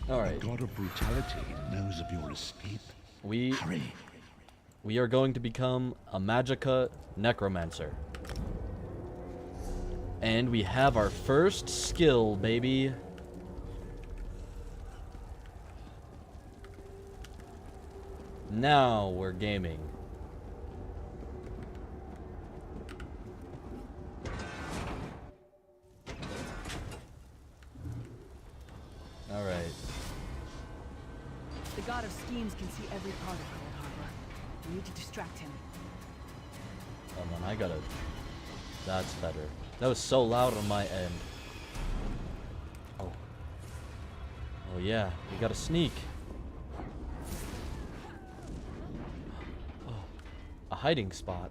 All right. The god of brutality knows of your escape. Hurry. We are going to become a Magica Necromancer. And we have our first skill, baby. Now we're gaming. Alright. The god of schemes can see every part of Cold Harbor. We need to distract him. Oh man, I gotta... That's better. That was so loud on my end. Oh. Oh yeah, we gotta sneak. Oh. A hiding spot.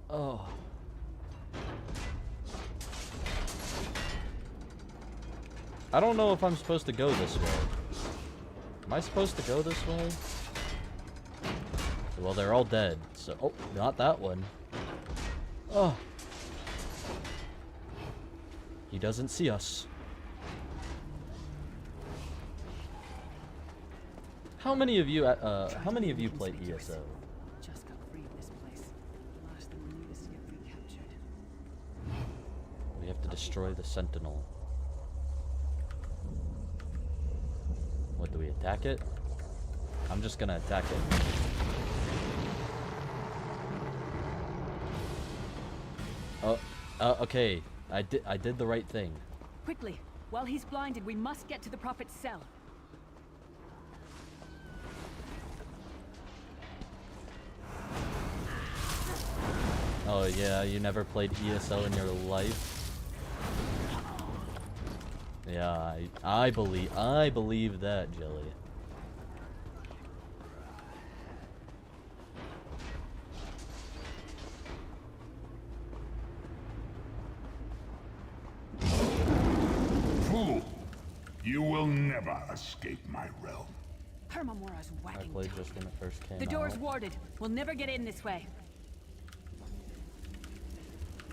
Oh. I don't know if I'm supposed to go this way. Am I supposed to go this way? Well, they're all dead, so... Oh, not that one. Oh. He doesn't see us. How many of you played ESO? Just got free of this place. The last thing we need is to get recaptured. We have to destroy the Sentinel. What, do we attack it? I'm just gonna attack it. Okay. I did the right thing. Quickly! While he's blinded, we must get to the Prophet's cell. Oh yeah, you never played ESO in your life? Yeah, I believe that, Jelly. Fool! You will never escape my realm. Hermamora's I wagging played tongue. just when it first came The door's out. warded. We'll never get in this way.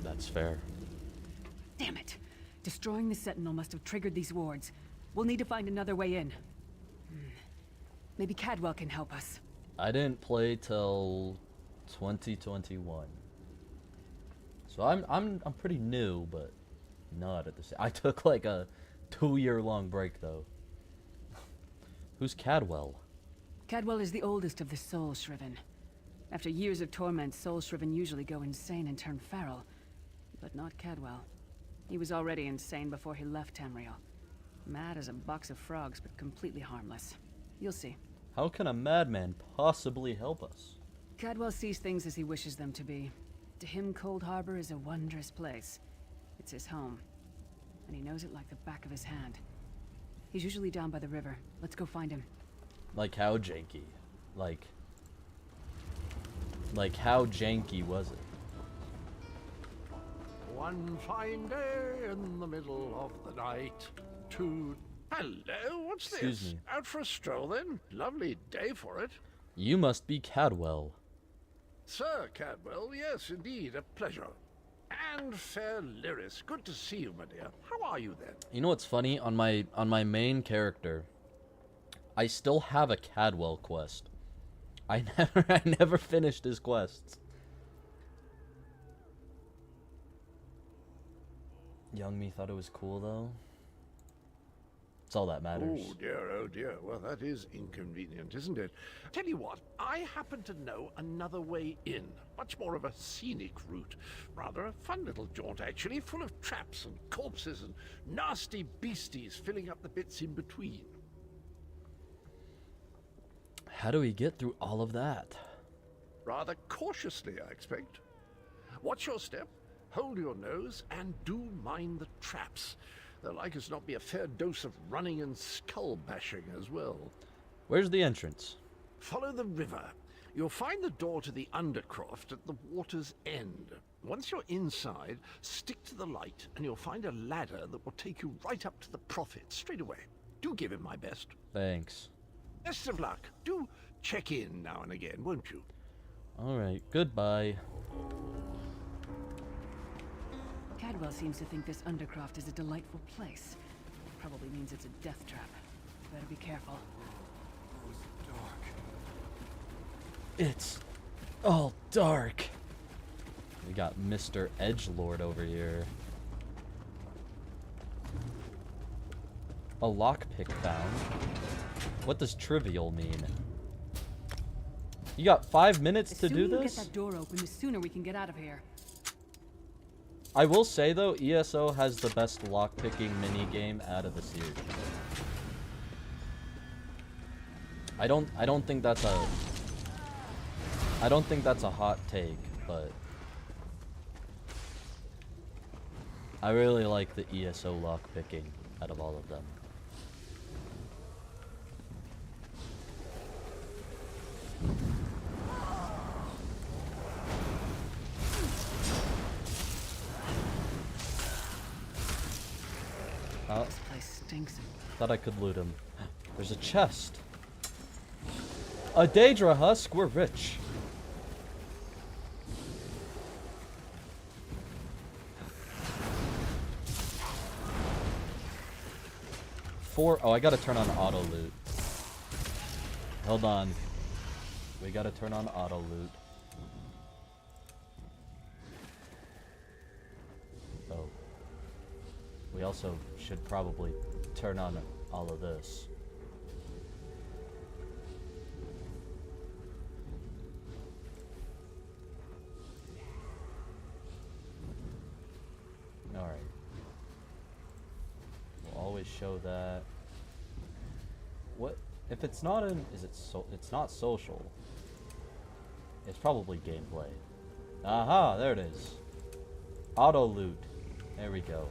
That's fair. Damn it! Destroying the Sentinel must have triggered these wards. We'll need to find another way in. Maybe Cadwell can help us. I didn't play till 2021. So I'm pretty new, but not at the same. I took like a 2-year-long break though. Who's Cadwell? Cadwell is the oldest of the Soul Shriven. After years of torment, Soul Shriven usually go insane and turn feral. But not Cadwell. He was already insane before he left Tamriel. Mad as a box of frogs, but completely harmless. You'll see. How can a madman possibly help us? Cadwell sees things as he wishes them to be. To him, Cold Harbor is a wondrous place. It's his home. And he knows it like the back of his hand. He's usually down by the river. Let's go find him. Like how janky? Like how janky was it? One fine day in the middle of the night, two... Hello, what's Excuse this? me. Out for a stroll then? Lovely day for it. You must be Cadwell. Sir Cadwell, yes, indeed, a pleasure. And fair Lyris, good to see you, my dear. How are you then? You know what's funny? On my main character, I still have a Cadwell quest. I never finished his quests. Young me thought it was cool though. It's all that matters. Oh dear. Well, that is inconvenient, isn't it? Tell you what, I happen to know another way in. Much more of a scenic route. Rather a fun little jaunt, actually, full of traps and corpses and nasty beasties filling up the bits in between. How do we get through all of that? Rather cautiously, I expect. Watch your step, hold your nose, and do mind the traps. There'll like as not be a fair dose of running and skull bashing as well. Where's the entrance? Follow the river. You'll find the door to the Undercroft at the water's end. Once you're inside, stick to the light, and you'll find a ladder that will take you right up to the Prophet straight away. Do give him my best. Thanks. Best of luck. Do check in now and again, won't you? Alright, goodbye. Cadwell seems to think this Undercroft is a delightful place. Probably means it's a death trap. Better be careful. It's all dark. We got Mr. Edgelord over here. A lockpick found. What does trivial mean? You got 5 minutes to do The sooner you this? get that door open, the sooner we can get out of here. I will say though, ESO has the best lockpicking minigame out of the series. I don't think that's a hot take, but I really like the ESO lockpicking out of all of them. stinks of... Thought I could loot him. There's a chest. A Daedra husk. We're rich. Oh, I gotta turn on auto loot. Hold on. We gotta turn on auto loot. Oh. We also should probably turn on all of this. Alright. We'll always show that. What? If it's not in... it's not social. It's probably gameplay. Aha! There it is. Auto loot. There we go.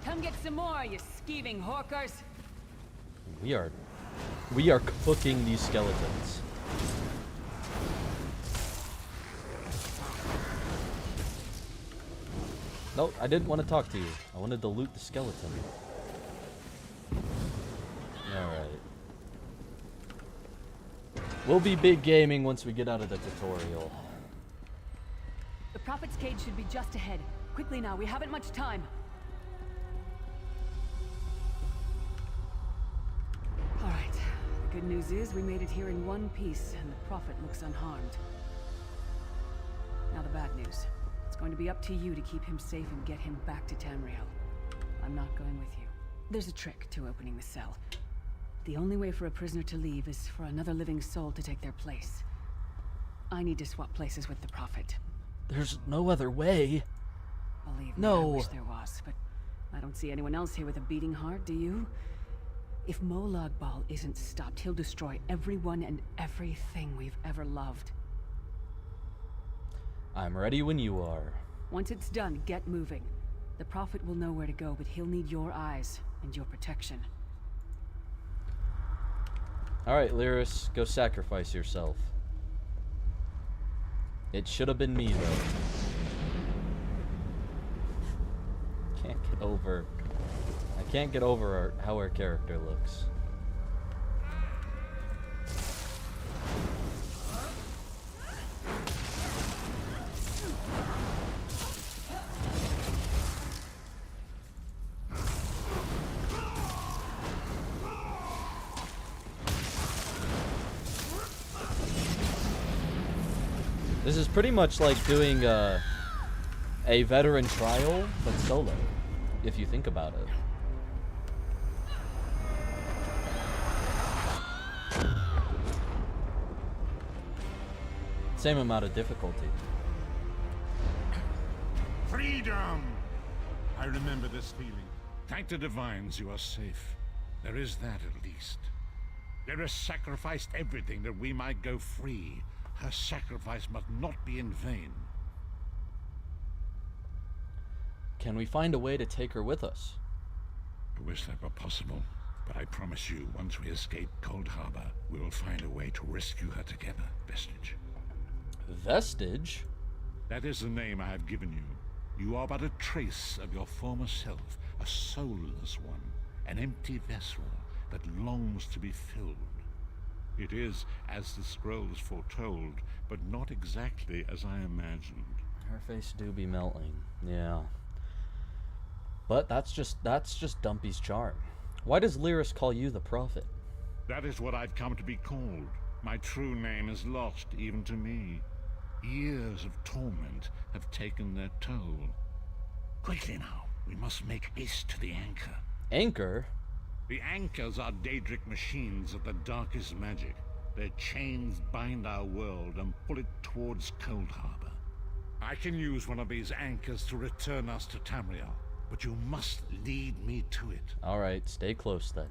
Come get some more, you skeeving hawkers. We are cooking these skeletons. No, I didn't want to talk to you. I wanted to loot the skeleton. Alright. We'll be big gaming once we get out of the tutorial. The Prophet's cage should be just ahead. Quickly now, we haven't much time. Alright. The good news is we made it here in one piece, and the Prophet looks unharmed. Now the bad news. It's going to be up to you to keep him safe and get him back to Tamriel. I'm not going with you. There's a trick to opening the cell. The only way for a prisoner to leave is for another living soul to take their place. I need to swap places with the Prophet. There's no other way. Believe me, No. I wish there was, but I don't see anyone else here with a beating heart, do you? If Molag Bal isn't stopped, he'll destroy everyone and everything we've ever loved. I'm ready when you are. Once it's done, get moving. The Prophet will know where to go, but he'll need your eyes and your protection. Alright, Lyris, go sacrifice yourself. It should have been me, though. I can't get over how our character looks. This is pretty much like doing a veteran trial, but solo, if you think about it. Same amount of difficulty. Freedom! I remember this feeling. Thank the divines you are safe. There is that at least. Lyris sacrificed everything that we might go free. Her sacrifice must not be in vain. Can we find a way to take her with us? I wish that were possible, but I promise you, once we escape Cold Harbor, we will find a way to rescue her together, Vestige. Vestige? That is the name I have given you. You are but a trace of your former self, a soulless one, an empty vessel that longs to be filled. It is as the scrolls foretold, but not exactly as I imagined. Her face do be melting, yeah. But that's just Dumpy's charm. Why does Lyris call you the Prophet? That is what I've come to be called. My true name is lost even to me. Years of torment have taken their toll. Quickly now, we must make haste to the anchor. Anchor? The anchors are Daedric machines of the darkest magic. Their chains bind our world and pull it towards Cold Harbor. I can use one of these anchors to return us to Tamriel, but you must lead me to it. Alright, stay close then.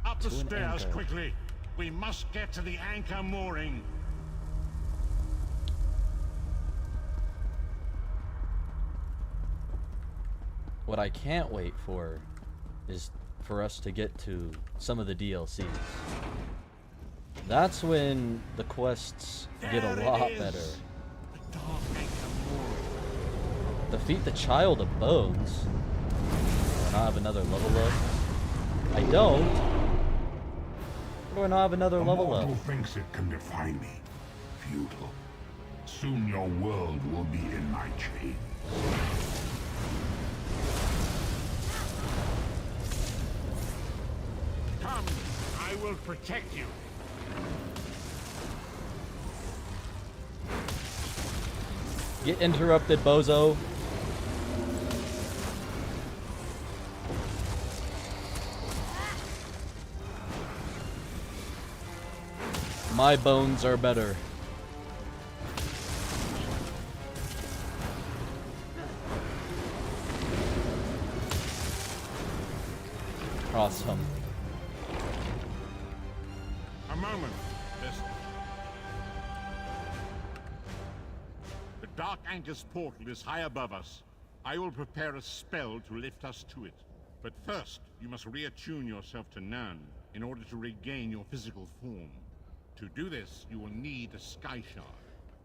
Up the To an stairs anchor. quickly. We must get to the anchor mooring. What I can't wait for is for us to get to some of the DLCs. That's when the quests get a lot better. Defeat the Child of Bones. Do I not have another level up? I don't. Why do I not have another level up? Mortal thinks it can defy me. Futile. Soon your world will be in my chains. Come, I will protect you. Get interrupted, bozo. My bones are better. Awesome. A moment. The Dark Anchor's portal is high above us. I will prepare a spell to lift us to it. But first, you must reattune yourself to Nan in order to regain your physical form. To do this, you will need a Sky Shard.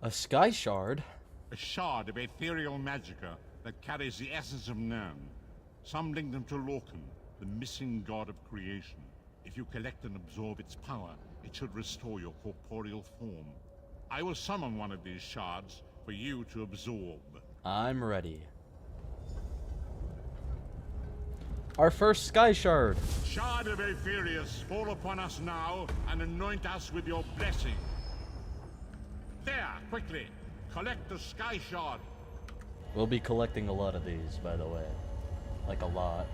A Sky Shard? A shard of ethereal magicka that carries the essence of Nan. Some link them to Lorcan, the missing god of creation. If you collect and absorb its power, it should restore your corporeal form. I will summon one of these shards for you to absorb. I'm ready. Our first Sky Shard. Shard of Aetherius, fall upon us now and anoint us with your blessing. There, quickly, collect the Sky Shard. We'll be collecting a lot of these, by the way. Like a lot.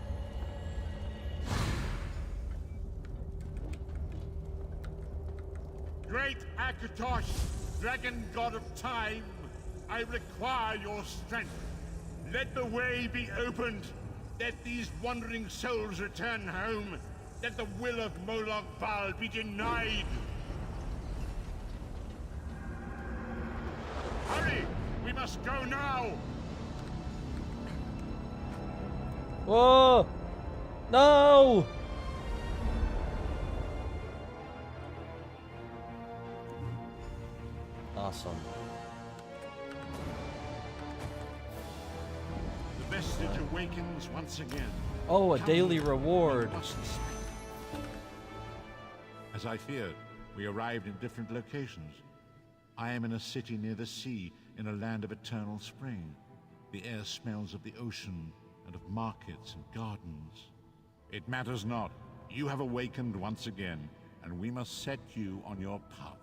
Great Akatosh, dragon god of time, I require your strength. Let the way be opened. Let these wandering souls return home. Let the will of Moloch Baal be denied. Hurry! We must go now! Whoa! No! Awesome. The vestige awakens once again. Oh, a Come, daily we reward. must speak. As I feared, we arrived in different locations. I am in a city near the sea, in a land of eternal spring. The air smells of the ocean and of markets and gardens. It matters not. You have awakened once again, and we must set you on your path.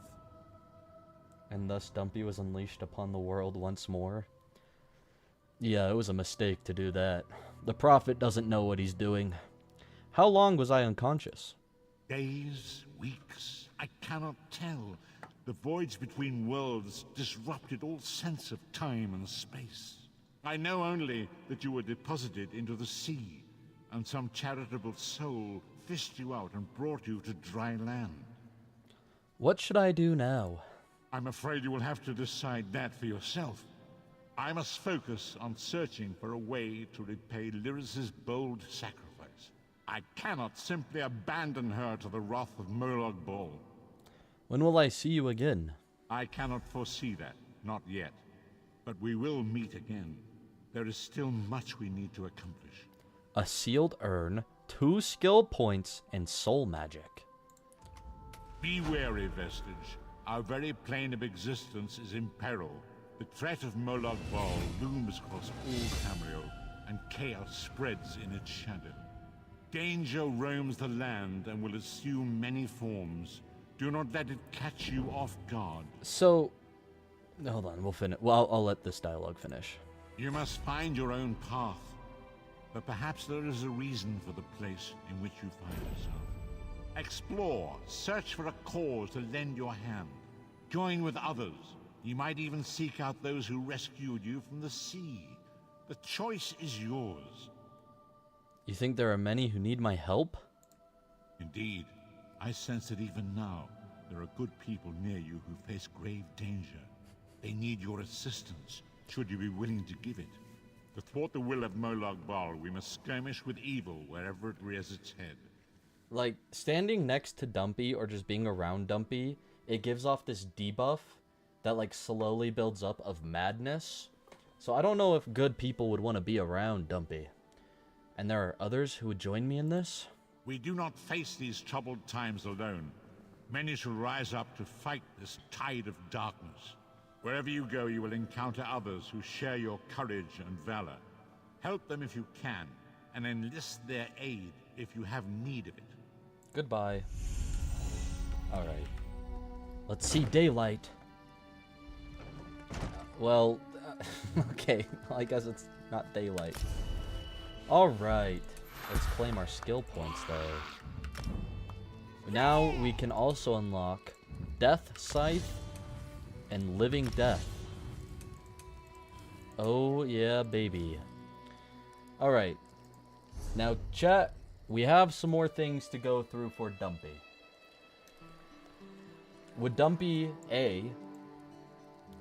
And thus Dumpy was unleashed upon the world once more. Yeah, it was a mistake to do that. The Prophet doesn't know what he's doing. How long was I unconscious? Days, weeks, I cannot tell. The voids between worlds disrupted all sense of time and space. I know only that you were deposited into the sea, and some charitable soul fished you out and brought you to dry land. What should I do now? I'm afraid you will have to decide that for yourself. I must focus on searching for a way to repay Lyris's bold sacrifice. I cannot simply abandon her to the wrath of Moloch Baal. When will I see you again? I cannot foresee that, not yet. But we will meet again. There is still much we need to accomplish. A sealed urn, 2 skill points, and soul magic. Be wary, Vestige. Our very plane of existence is in peril. The threat of Moloch Baal looms across all Tamriel, and chaos spreads in its shadow. Danger roams the land and will assume many forms. Do not let it catch you off guard. So, hold on, we'll finish. Well, I'll let this dialogue finish. You must find your own path. But perhaps there is a reason for the place in which you find yourself. Explore, search for a cause to lend your hand. Join with others. You might even seek out those who rescued you from the sea. The choice is yours. You think there are many who need my help? Indeed, I sense that even now, there are good people near you who face grave danger. They need your assistance, should you be willing to give it. To thwart the will of Molag Bal, we must skirmish with evil wherever it rears its head. Like, standing next to Dumpy or just being around Dumpy, it gives off this debuff that, like, slowly builds up of madness. So I don't know if good people would want to be around Dumpy. And there are others who would join me in this? We do not face these troubled times alone. Many shall rise up to fight this tide of darkness. Wherever you go, you will encounter others who share your courage and valor. Help them if you can, and enlist their aid if you have need of it. Goodbye. Alright. Let's see daylight. Well, okay. I guess it's not daylight. Alright. Let's claim our skill points, though. Now we can also unlock Death Scythe and Living Death. Oh, yeah, baby. Alright. Now, chat, we have some more things to go through for Dumpy. Would Dumpy, A,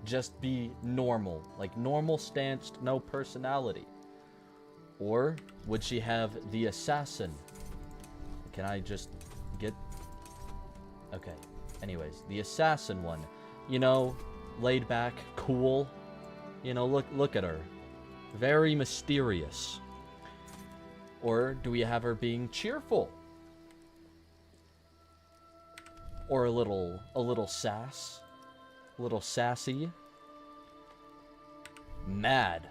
just be normal? Like, normal stanced, no personality? Or would she have the assassin? Can I just get... Okay. Anyways, the assassin one. You know, laid back, cool. You know, look at her. Very mysterious. Or do we have her being cheerful? Or a little sass? A little sassy? Mad.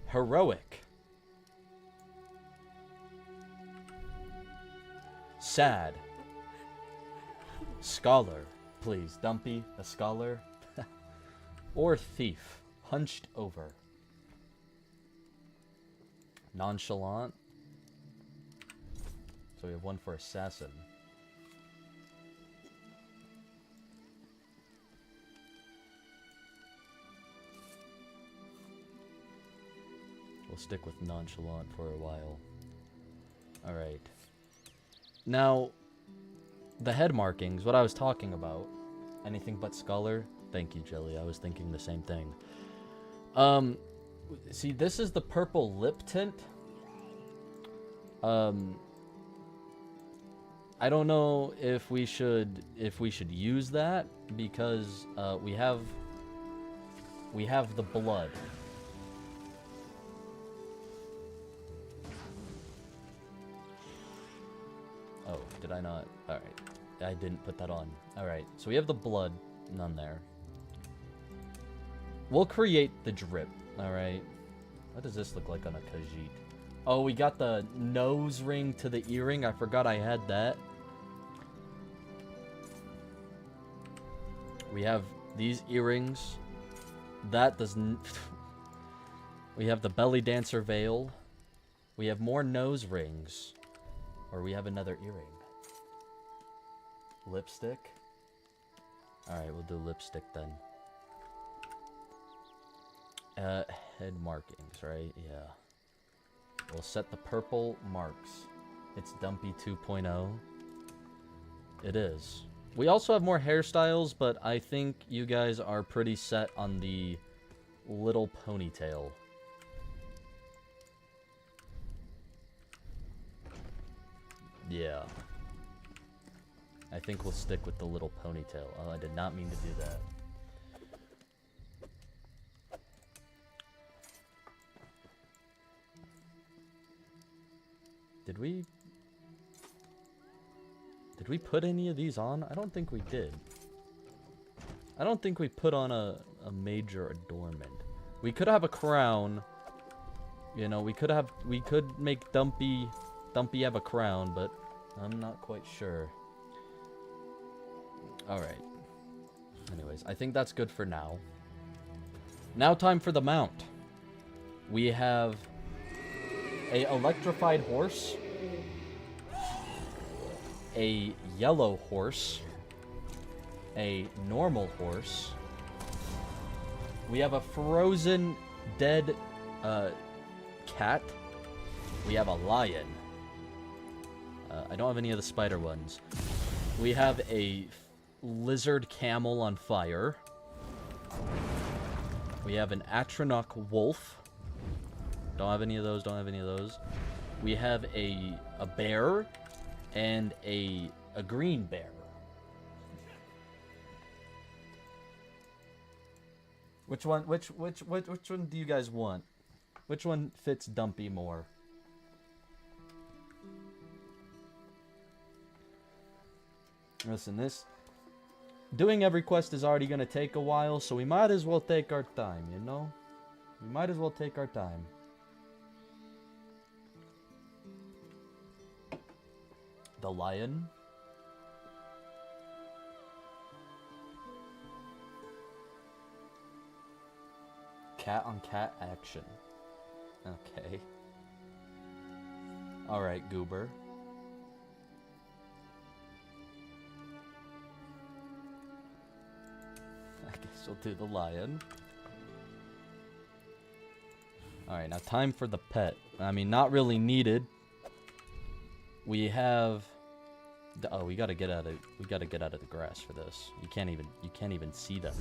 Heroic. Sad. Scholar. Please, Dumpy, a scholar. Or thief. Hunched over. Nonchalant. So we have one for assassin. We'll stick with nonchalant for a while. Alright. Now, the head markings, what I was talking about. Anything but scholar? Thank you, Jelly. I was thinking the same thing. See, this is the purple lip tint. I don't know if we should use that because we have the blood. Oh, did I not? Alright. I didn't put that on. Alright, so we have the blood. None there. We'll create the drip. Alright. What does this look like on a Khajiit? Oh, we got the nose ring to the earring. I forgot I had that. We have these earrings. That doesn't... We have the belly dancer veil. We have more nose rings. Or we have another earring. Lipstick. Alright, we'll do lipstick then. Head markings, right? Yeah. We'll set the purple marks. It's Dumpy 2.0. It is. We also have more hairstyles, but I think you guys are pretty set on the little ponytail. Yeah. I think we'll stick with the little ponytail. Oh, I did not mean to do that. Did we put any of these on? I don't think we did. I don't think we put on a major adornment. We could have a crown. You know, we could make Dumpy have a crown, but I'm not quite sure. Alright. Anyways, I think that's good for now. Now time for the mount. We have a electrified horse, a yellow horse, a normal horse. We have a frozen dead cat. We have a lion. I don't have any of the spider ones. We have a lizard camel on fire. We have an Atronach wolf. Don't have any of those, don't have any of those. We have a bear and a green bear. Which one do you guys want? Which one fits Dumpy more? Listen, this doing every quest is already gonna take a while, so we might as well take our time, you know? We might as well take our time. The lion. Cat on cat action. Okay. Alright, Goober. I guess we'll do the lion. Alright, now time for the pet. I mean, not really needed. We have... Oh, we gotta get out of the grass for this. You can't even see them.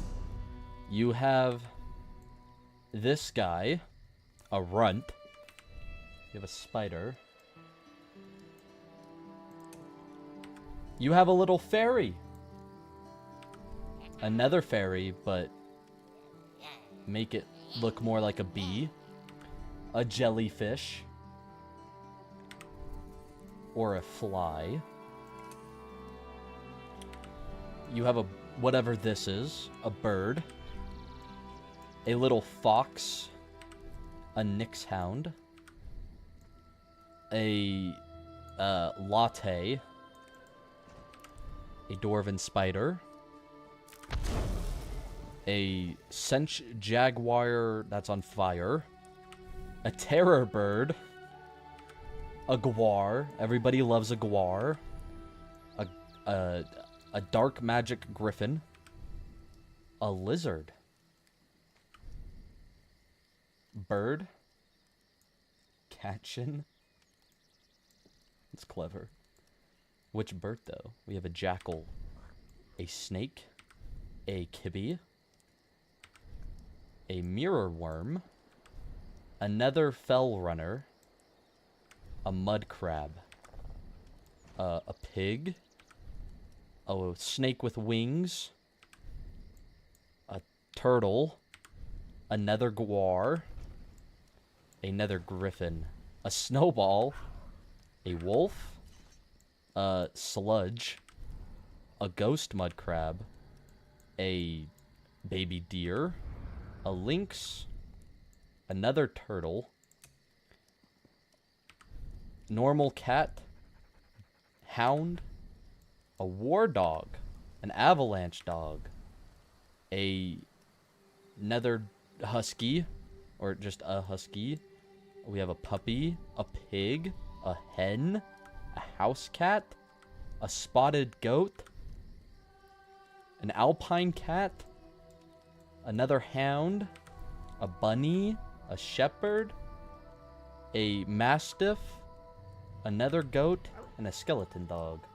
You have this guy, a runt. You have a spider. You have a little fairy. Another fairy, but make it look more like a bee. A jellyfish. Or a fly. You have a, whatever this is, a bird. A little fox. A Nyx hound. A latte. A dwarven spider. A cinch jaguar that's on fire. A terror bird. A guar. Everybody loves a guar. A dark magic griffin. A lizard. Bird. Catchin. It's clever. Which bird, though? We have a jackal. A snake. A kibbe. A mirror worm. Another fell runner. A mud crab. A pig. A snake with wings. A turtle. Another guar. Another griffin. A snowball. A wolf. A sludge. A ghost mud crab. A baby deer. A lynx. Another turtle. Normal cat. Hound. A war dog. An avalanche dog. Another husky. Or just a husky. We have a puppy. A pig. A hen. A house cat. A spotted goat. An alpine cat. Another hound. A bunny. A shepherd. A mastiff. Another goat. And a skeleton dog.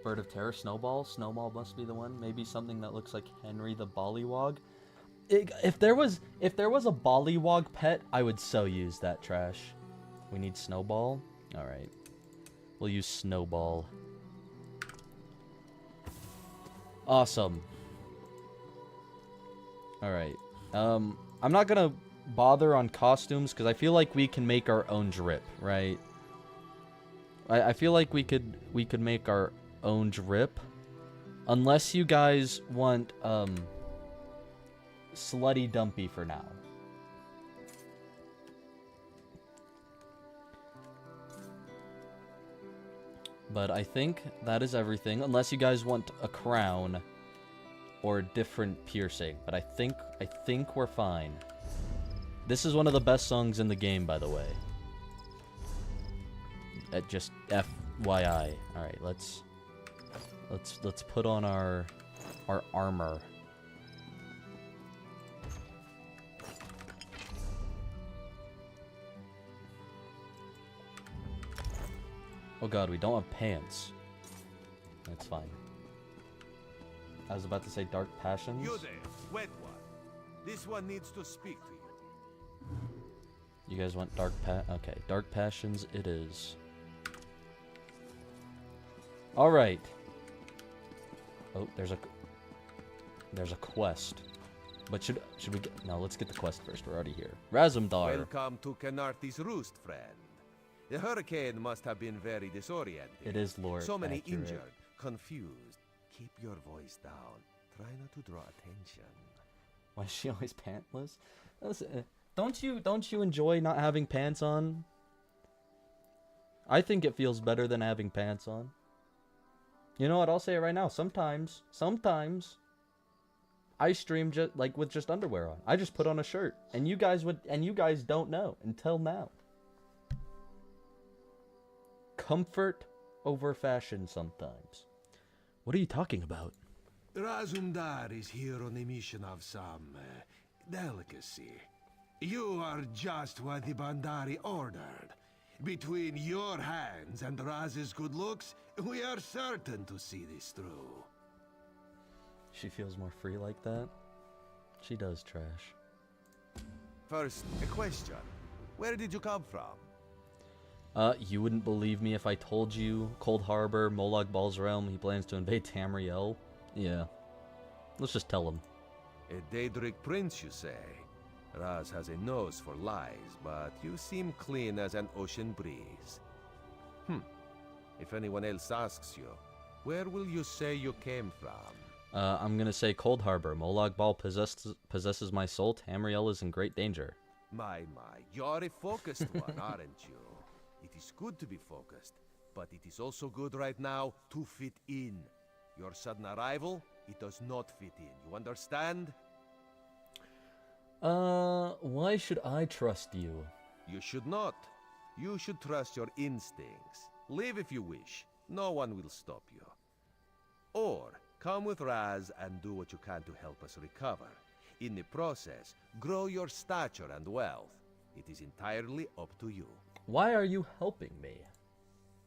Bird of Terror, Snowball. Snowball must be the one. Maybe something that looks like Henry the Bollywog. If there was a Bollywog pet, I would so use that trash. We need Snowball. All right, we'll use Snowball. Awesome. All right. I'm not gonna bother on costumes because I feel like we can make our own drip, right? I feel like we could make our own drip, unless you guys want Slutty Dumpy for now. But I think that is everything, unless you guys want a crown or a different piercing. But I think we're fine. This is one of the best songs in the game, by the way. Just FYI. All right, let's put on our armor. Oh god, we don't have pants. That's fine. I was about to say Dark Passions. You there, wet one. This one needs to speak to you. You guys want okay, Dark Passions it is. Alright. Oh, there's a quest. But should we get... No, let's get the quest first. We're already here. Razumdar. Welcome to Canarthi's roost, friend. The hurricane must have been very disorienting. It is, Lord. So many accurate. injured, confused. Keep your voice down. Try not to draw attention. Why is she always pantless? Listen, don't you enjoy not having pants on? I think it feels better than having pants on. You know what? I'll say it right now. Sometimes I stream just with just underwear on. I just put on a shirt, and you guys don't know until now. Comfort over fashion sometimes. What are you talking about? Razumdar is here on a mission of some delicacy. You are just what the Bandari ordered. Between your hands and Raz's good looks, we are certain to see this through. She feels more free like that. She does, trash. First, a question. Where did you come from? You wouldn't believe me if I told you Cold Harbor, Molag Bal's realm, he plans to invade Tamriel. Yeah. Let's just tell him. A Daedric prince, you say? Raz has a nose for lies, but you seem clean as an ocean breeze. If anyone else asks you, where will you say you came from? I'm gonna say Cold Harbor. Molag Bal possesses my soul. Tamriel is in great danger. My, you're a focused one, aren't you? It is good to be focused, but it is also good right now to fit in. Your sudden arrival, it does not fit in. You understand? Why should I trust you? You should not. You should trust your instincts. Leave if you wish. No one will stop you. Or come with Raz and do what you can to help us recover. In the process, grow your stature and wealth. It is entirely up to you. Why are you helping me?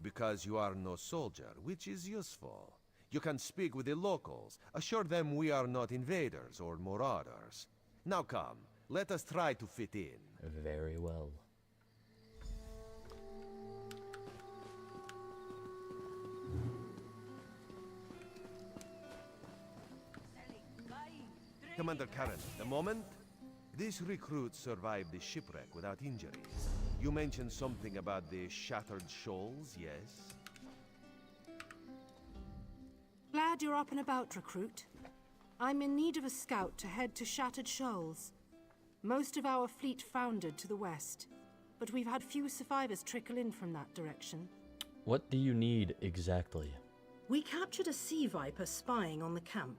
Because you are no soldier, which is useful. You can speak with the locals, assure them we are not invaders or marauders. Now come, let us try to fit in. Very well. Commander Karen, a moment. This recruit survived the shipwreck without injuries. You mentioned something about the Shattered Shoals, yes? Glad you're up and about, recruit. I'm in need of a scout to head to Shattered Shoals. Most of our fleet foundered to the west, but we've had few survivors trickle in from that direction. What do you need exactly? We captured a sea viper spying on the camp.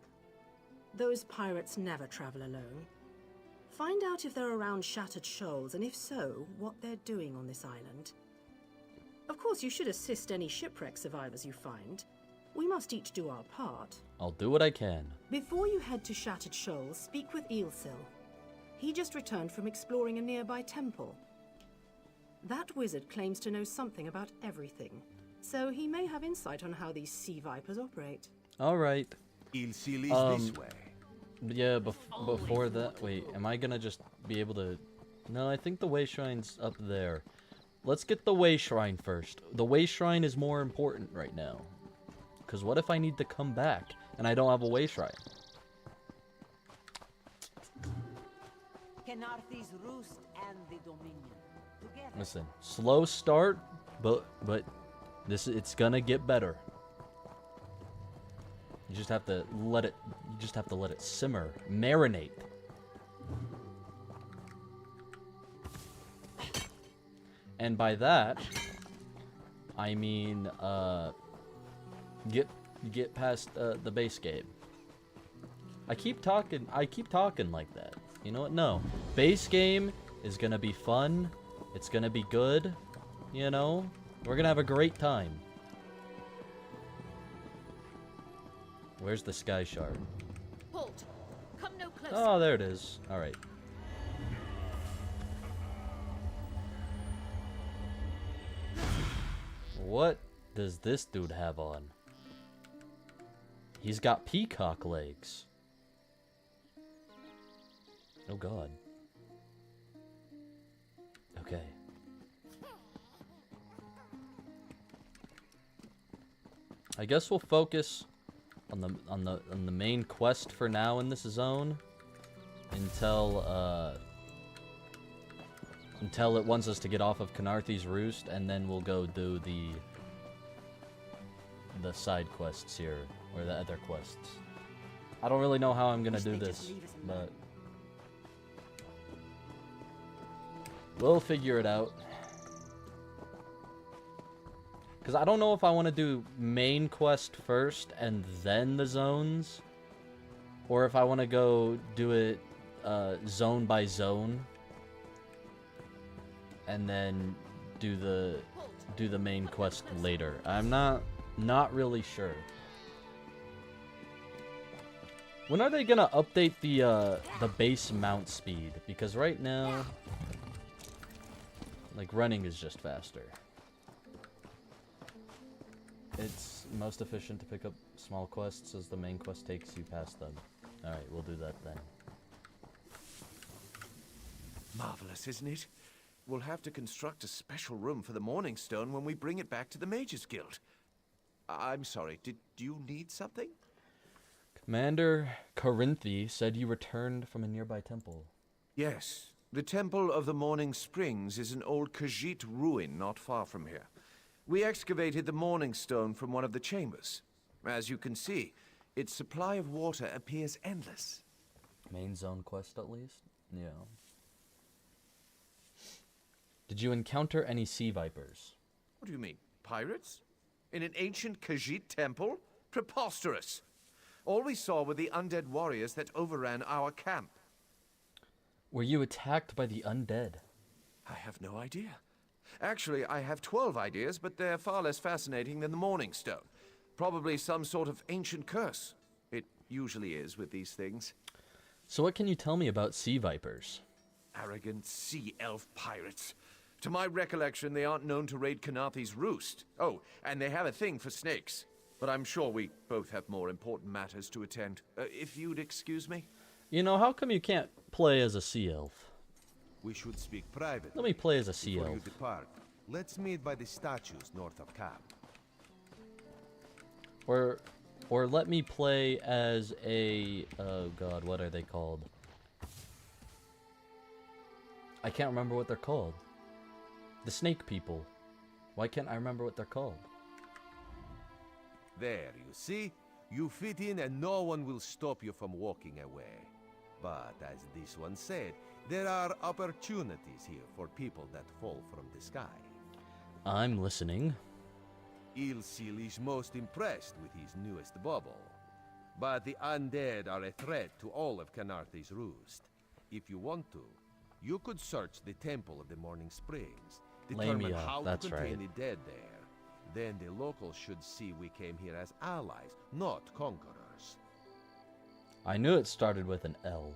Those pirates never travel alone. Find out if they're around Shattered Shoals, and if so, what they're doing on this island. Of course, you should assist any shipwreck survivors you find. We must each do our part. I'll do what I can. Before you head to Shattered Shoals, speak with Eelsil. He just returned from exploring a nearby temple. That wizard claims to know something about everything, so he may have insight on how these sea vipers operate. Alright. Eelsil is this way. Yeah, before that... Wait, am I gonna just be able to... No, I think the Way Shrine's up there. Let's get the Way Shrine first. The Way Shrine is more important right now. Because what if I need to come back and I don't have a Way Shrine? Canarthi's roost and the Dominion. Together. Listen, slow start, but it's gonna get better. You just have to let it simmer, marinate. And by that, I mean get past the base game. I keep talking like that. You know what? No. Base game is gonna be fun. It's gonna be good. You know? We're gonna have a great time. Where's the sky shard? Halt! Come no closer. Oh, there it is. Alright. What does this dude have on? He's got peacock legs. Oh god. Okay. I guess we'll focus on the main quest for now in this zone until it wants us to get off of Canarthy's Roost, and then we'll go do the side quests here, or the other quests. I don't really know how I'm gonna do this, but we'll figure it out. Because I don't know if I want to do main quest first and then the zones, or if I want to go do it zone by zone and then do the main quest later. I'm not really sure. When are they gonna update the base mount speed? Because right now, like, running is just faster. It's most efficient to pick up small quests as the main quest takes you past them. Alright, we'll do that then. Marvelous, isn't it? We'll have to construct a special room for the Morning Stone when we bring it back to the Mages Guild. I'm sorry, did you need something? Commander Corinthi said you returned from a nearby temple. Yes. The Temple of the Morning Springs is an old Khajiit ruin not far from here. We excavated the Morning Stone from one of the chambers. As you can see, its supply of water appears endless. Main zone quest, at least? Yeah. Did you encounter any sea vipers? What do you mean, pirates? In an ancient Khajiit temple? Preposterous! All we saw were the undead warriors that overran our camp. Were you attacked by the undead? I have no idea. Actually, I have 12 ideas, but they're far less fascinating than the Morning Stone. Probably some sort of ancient curse. It usually is with these things. So what can you tell me about sea vipers? Arrogant sea elf pirates. To my recollection, they aren't known to raid Canarthy's Roost. Oh, and they have a thing for snakes. But I'm sure we both have more important matters to attend. If you'd excuse me? You know, how come you can't play as a sea elf? We should speak privately. Let me play as a sea Before elf. you depart, let's meet by the statues north of camp. Or let me play as a... Oh god, what are they called? I can't remember what they're called. The snake people. Why can't I remember what they're called? There, you see? You fit in and no one will stop you from walking away. But as this one said, there are opportunities here for people that fall from the sky. I'm listening. Ilsil is most impressed with his newest bauble. But the undead are a threat to all of Canarthy's Roost. If you want to, you could search the Temple of the Morning Springs, determine Lamia, how that's to contain right. the dead there. Then the locals should see we came here as allies, not conquerors. I knew it started with an L,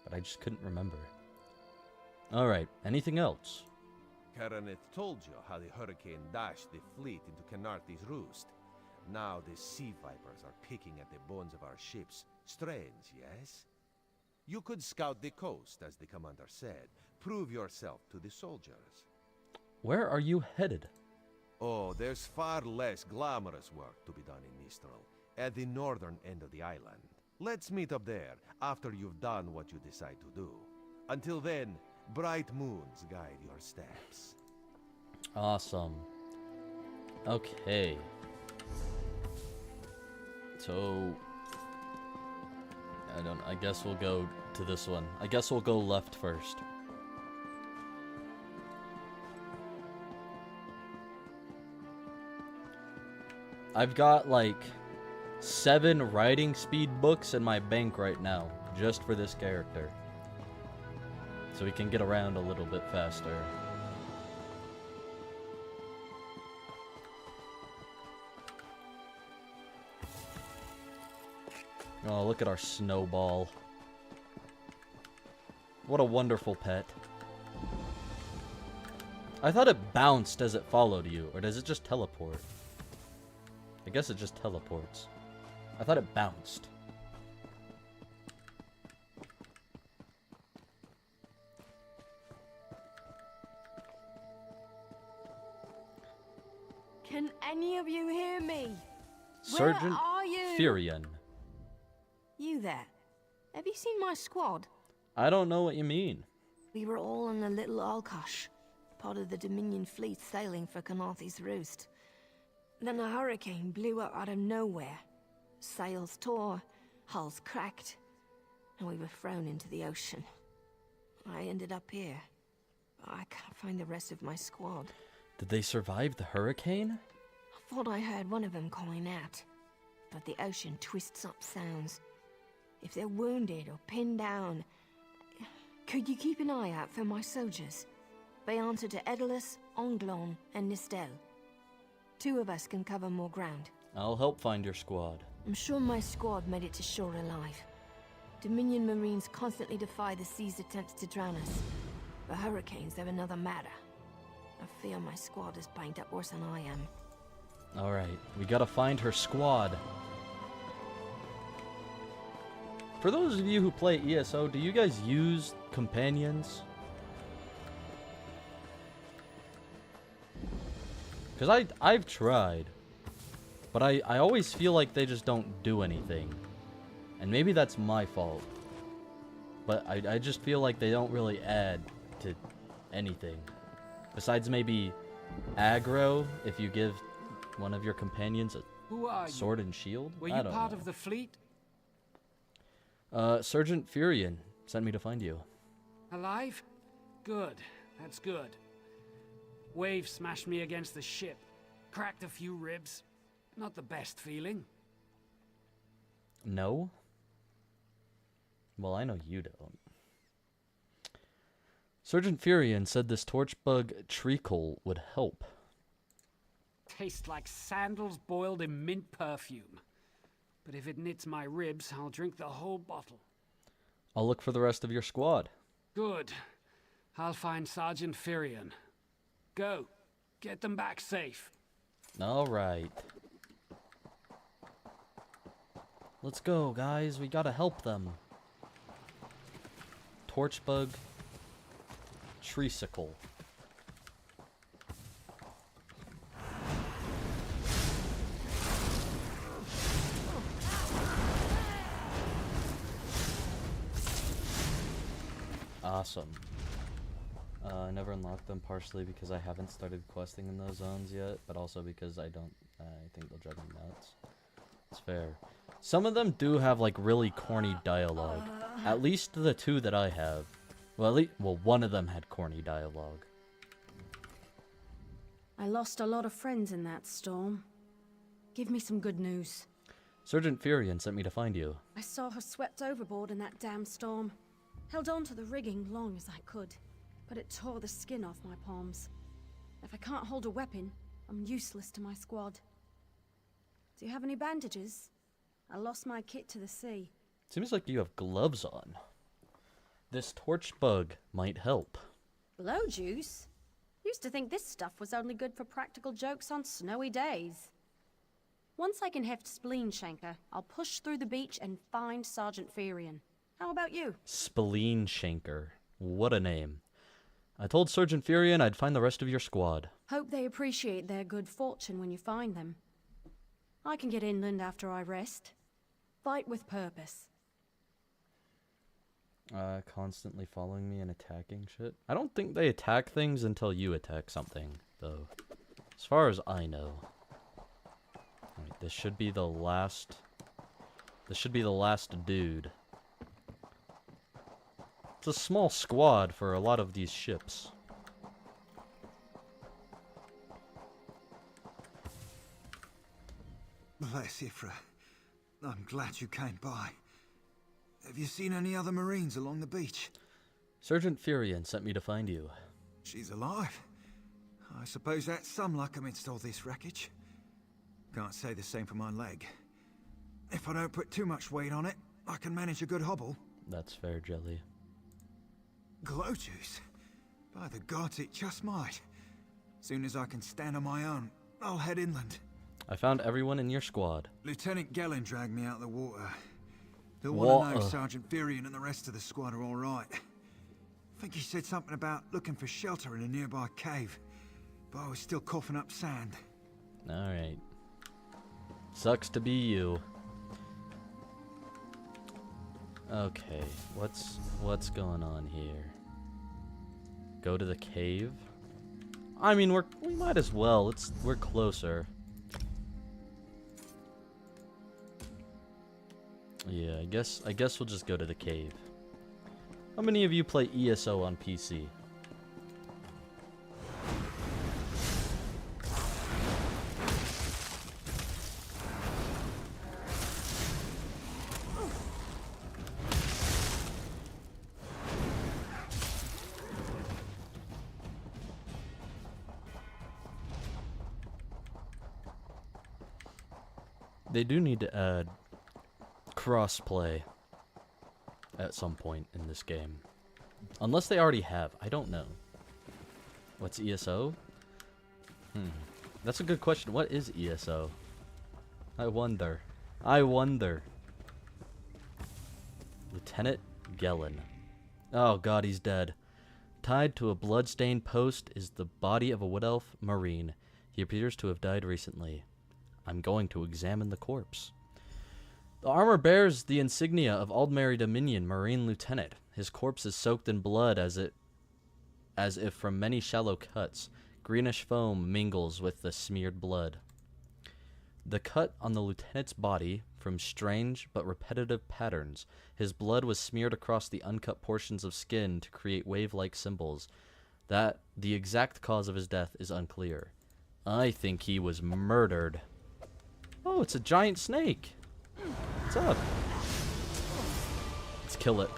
but I just couldn't remember. Alright, anything else? Karaneth told you how the hurricane dashed the fleet into Canarthy's Roost. Now the sea vipers are picking at the bones of our ships. Strange, yes? You could scout the coast, as the commander said. Prove yourself to the soldiers. Where are you headed? Oh, there's far less glamorous work to be done in Mistral, at the northern end of the island. Let's meet up there, after you've done what you decide to do. Until then, bright moons guide your steps. Awesome. Okay. So... I guess we'll go to this one. I guess we'll go left first. I've got like 7 writing speed books in my bank right now, just for this character. So we can get around a little bit faster. Oh, look at our snowball. What a wonderful pet. I thought it bounced as it followed you, or does it just teleport? I guess it just teleports. I thought it bounced. Can any of you hear me? Sergeant Where are you? Furion. You there? Have you seen my squad? I don't know what you mean. We were all on a little Alkosh, part of the Dominion fleet sailing for Canarthy's Roost. Then a hurricane blew up out of nowhere. Sails tore, hulls cracked, and we were thrown into the ocean. I ended up here. I can't find the rest of my squad. Did they survive the hurricane? I thought I heard one of them calling out, but the ocean twists up sounds. If they're wounded or pinned down, could you keep an eye out for my soldiers? They answer to Edalus, Onglon, and Nistel. 2 of us can cover more ground. I'll help find your squad. I'm sure my squad made it to shore alive. Dominion Marines constantly defy the sea's attempts to drown us. The hurricanes are another matter. I fear my squad is banged up worse than I am. Alright, we gotta find her squad. For those of you who play ESO, do you guys use companions? Because I've tried. But I always feel like they just don't do anything. And maybe that's my fault. But I just feel like they don't really add to anything. Besides maybe aggro, if you give one of your companions Who are a sword and shield. Were I you don't part know. of the fleet? Sergeant Furion sent me to find you. Alive? Good. That's good. Wave smashed me against the ship. Cracked a few ribs. Not the best feeling. No? Well, I know you don't. Sergeant Furion said this torchbug treacle would help. Tastes like sandals boiled in mint perfume. But if it knits my ribs, I'll drink the whole bottle. I'll look for the rest of your squad. Good. I'll find Sergeant Furion. Go. Get them back safe. Alright. Let's go, guys. We gotta help them. Torchbug. Treacicle. Awesome. I never unlocked them, partially because I haven't started questing in those zones yet, but also because I think they'll drive me nuts. It's fair. Some of them do have like really corny dialogue. At least the 2 that I have. Well, one of them had corny dialogue. I lost a lot of friends in that storm. Give me some good news. Sergeant Furion sent me to find you. I saw her swept overboard in that damn storm. Held on to the rigging long as I could, but it tore the skin off my palms. If I can't hold a weapon, I'm useless to my squad. Do you have any bandages? I lost my kit to the sea. Seems like you have gloves on. This torchbug might help. Blow juice? Used to think this stuff was only good for practical jokes on snowy days. Once I can heft Spleen Shanker, I'll push through the beach and find Sergeant Furion. How about you? Spleen Shanker. What a name. I told Sergeant Furion I'd find the rest of your squad. Hope they appreciate their good fortune when you find them. I can get inland after I rest. Fight with purpose. Constantly following me and attacking shit. I don't think they attack things until you attack something, though. As far as I know. Alright, this should be the last... This should be the last dude. It's a small squad for a lot of these ships. Bless Ifra. I'm glad you came by. Have you seen any other Marines along the beach? Sergeant Furion sent me to find you. She's alive. I suppose that's some luck amidst all this wreckage. Can't say the same for my leg. If I don't put too much weight on it, I can manage a good hobble. That's fair, Jelly. Glow juice? By the gods, it just might. Soon as I can stand on my own, I'll head inland. I found everyone in your squad. Lieutenant Gellin dragged me out of the water. He'll want to know Sergeant Furion and the rest of the squad are all right. I think he said something about looking for shelter in a nearby cave, but I was still coughing up sand. Alright. Sucks to be you. Okay, what's going on here? Go to the cave? I mean, we might as well. We're closer. Yeah, I guess we'll just go to the cave. How many of you play ESO on PC? They do need to add crossplay at some point in this game. Unless they already have. I don't know. What's ESO? That's a good question. What is ESO? I wonder. Lieutenant Gellin. Oh god, he's dead. Tied to a blood-stained post is the body of a wood elf marine. He appears to have died recently. I'm going to examine the corpse. The armor bears the insignia of Aldmeri Dominion Marine Lieutenant. His corpse is soaked in blood as if from many shallow cuts. Greenish foam mingles with the smeared blood. The cut on the lieutenant's body from strange but repetitive patterns. His blood was smeared across the uncut portions of skin to create wave-like symbols. That the exact cause of his death is unclear. I think he was murdered. Oh, it's a giant snake. What's up? Let's kill it.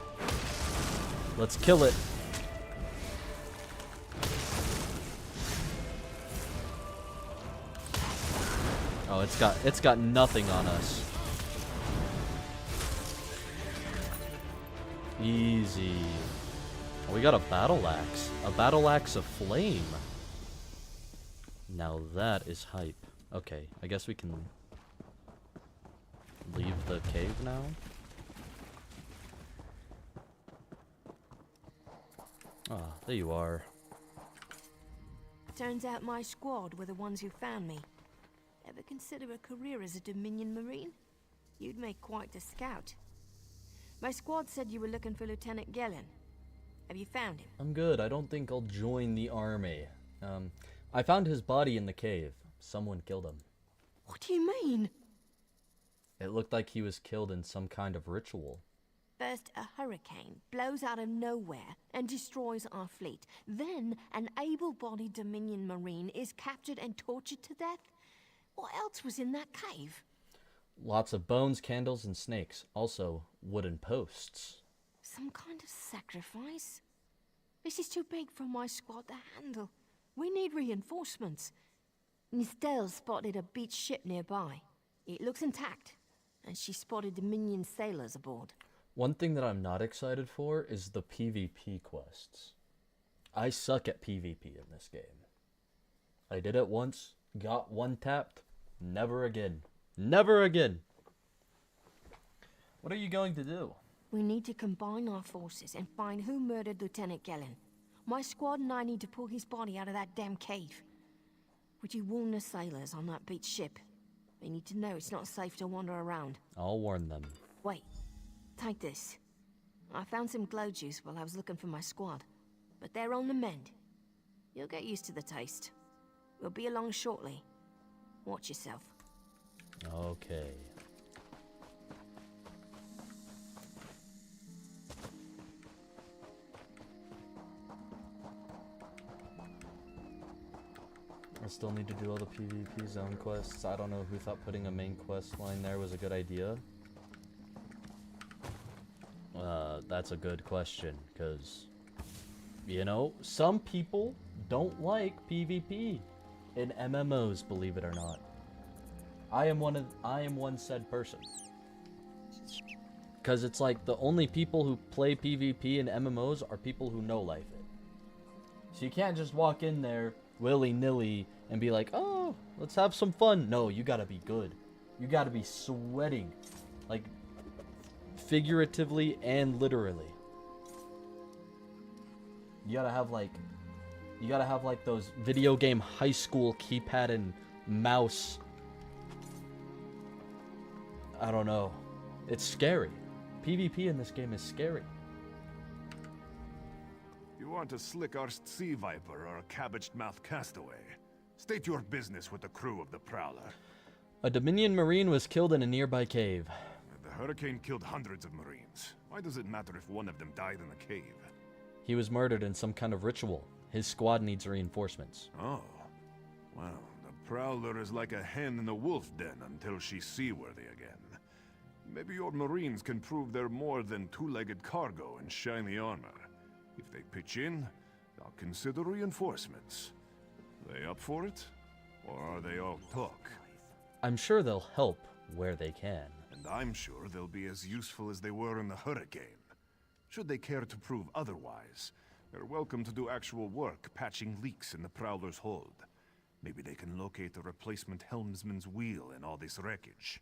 Let's kill it. Oh, it's got nothing on us. Easy. Oh, we got a battle axe. A battle axe of flame. Now that is hype. Okay, I guess we can leave the cave now. Ah, there you are. Turns out my squad were the ones who found me. Ever consider a career as a Dominion Marine? You'd make quite a scout. My squad said you were looking for Lieutenant Gellin. Have you found him? I'm good. I don't think I'll join the army. I found his body in the cave. Someone killed him. What do you mean? It looked like he was killed in some kind of ritual. First, a hurricane blows out of nowhere and destroys our fleet. Then, an able-bodied Dominion Marine is captured and tortured to death. What else was in that cave? Lots of bones, candles, and snakes. Also, wooden posts. Some kind of sacrifice? This is too big for my squad to handle. We need reinforcements. Nistel spotted a beached ship nearby. It looks intact, and she spotted Dominion sailors aboard. One thing that I'm not excited for is the PvP quests. I suck at PvP in this game. I did it once, got one-tapped, never again. Never again! What are you going to do? We need to combine our forces and find who murdered Lieutenant Gellin. My squad and I need to pull his body out of that damn cave. Would you warn the sailors on that beached ship? They need to know it's not safe to wander around. I'll warn them. Wait. Take this. I found some glow juice while I was looking for my squad. But they're on the mend. You'll get used to the taste. We'll be along shortly. Watch yourself. Okay. I still need to do all the PvP zone quests. I don't know who thought putting a main quest line there was a good idea. That's a good question, because, you know, some people don't like PvP in MMOs, believe it or not. I am one said person. Because it's like the only people who play PvP in MMOs are people who know life it. So you can't just walk in there willy-nilly and be like, oh, let's have some fun. No, you gotta be good. You gotta be sweating. Like, figuratively and literally. You gotta have like those video game high school keypad and mouse. I don't know. It's scary. PvP in this game is scary. You want a slick-arsed sea viper or a cabbage-mouthed castaway? State your business with the crew of the Prowler. A Dominion Marine was killed in a nearby cave. The hurricane killed hundreds of Marines. Why does it matter if one of them died in the cave? He was murdered in some kind of ritual. His squad needs reinforcements. Oh. Well, the Prowler is like a hen in a wolf den until she's seaworthy again. Maybe your Marines can prove they're more than two-legged cargo in shiny armor. If they pitch in, I'll consider reinforcements. They up for it? Or are they all talk? I'm sure they'll help where they can. And I'm sure they'll be as useful as they were in the hurricane. Should they care to prove otherwise, they're welcome to do actual work patching leaks in the Prowler's hold. Maybe they can locate a replacement helmsman's wheel in all this wreckage.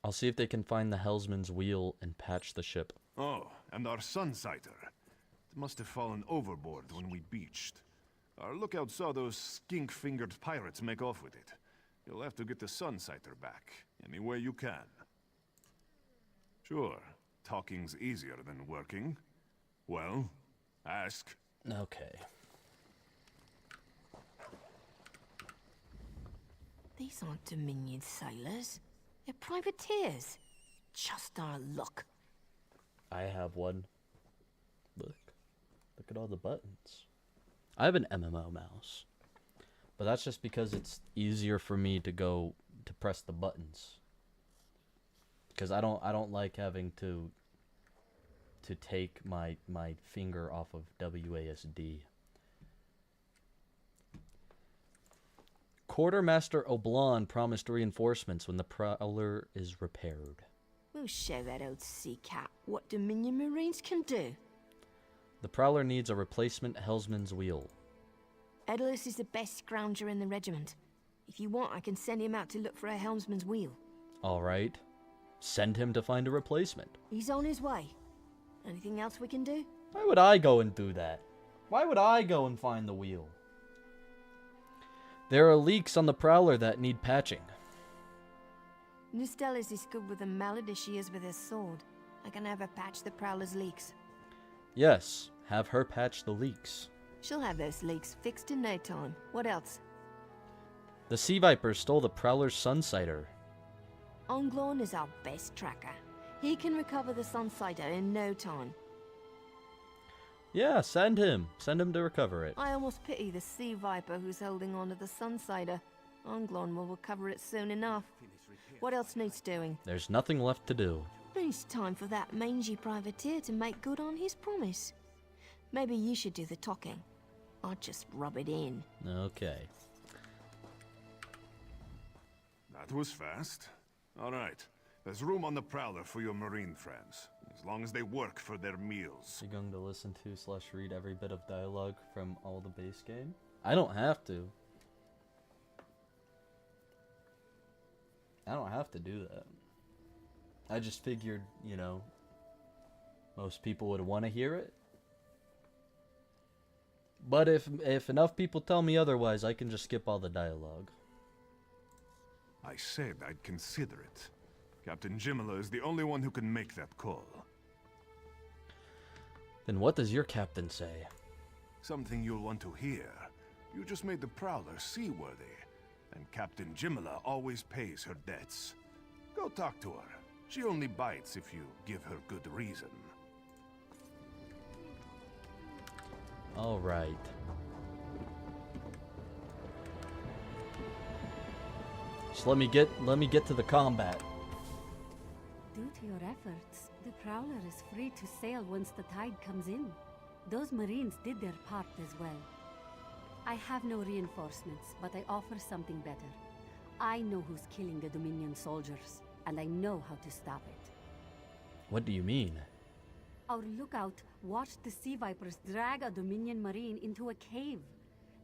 I'll see if they can find the helmsman's wheel and patch the ship. Oh, and our Sunsighter. It must have fallen overboard when we beached. Our lookout saw those skink-fingered pirates make off with it. You'll have to get the Sunsighter back, any way you can. Sure, talking's easier than working. Well, ask. Okay. These aren't Dominion sailors. They're privateers. Just our luck. I have one. Look at all the buttons. I have an MMO mouse. But that's just because it's easier for me to press the buttons. Because I don't like having to take my finger off of WASD. Quartermaster Oblon promised reinforcements when the Prowler is repaired. We'll show that old sea cat what Dominion Marines can do. The Prowler needs a replacement helmsman's wheel. Edalus is the best scrounger in the regiment. If you want, I can send him out to look for a helmsman's wheel. Alright. Send him to find a replacement. He's on his way. Anything else we can do? Why would I go and do that? Why would I go and find the wheel? There are leaks on the Prowler that need patching. Nustellis is good with a mallet as she is with her sword. I can have her patch the Prowler's leaks. Yes, have her patch the leaks. She'll have those leaks fixed in no time. What else? The Sea Viper stole the Prowler's Sunsighter. Onglorn is our best tracker. He can recover the Sunsighter in no time. Yeah, send him. Send him to recover it. I almost pity the Sea Viper who's holding on to the Sunsighter. Onglorn will recover it soon enough. What else needs doing? There's nothing left to do. It's time for that mangy privateer to make good on his promise. Maybe you should do the talking. I'll just rub it in. Okay. That was fast. All right. There's room on the Prowler for your Marine friends, as long as they work for their meals. You're going to listen to / read every bit of dialogue from all the base game? I don't have to. I don't have to do that. I just figured, you know, most people would want to hear it. But if enough people tell me otherwise, I can just skip all the dialogue. I said I'd consider it. Captain Jimala is the only one who can make that call. Then what does your captain say? Something you'll want to hear. You just made the Prowler seaworthy, and Captain Jimala always pays her debts. Go talk to her. She only bites if you give her good reason. All right. Just let me get to the combat. Due to your efforts, the Prowler is free to sail once the tide comes in. Those Marines did their part as well. I have no reinforcements, but I offer something better. I know who's killing the Dominion soldiers, and I know how to stop it. What do you mean? Our lookout watched the Sea Vipers drag a Dominion Marine into a cave.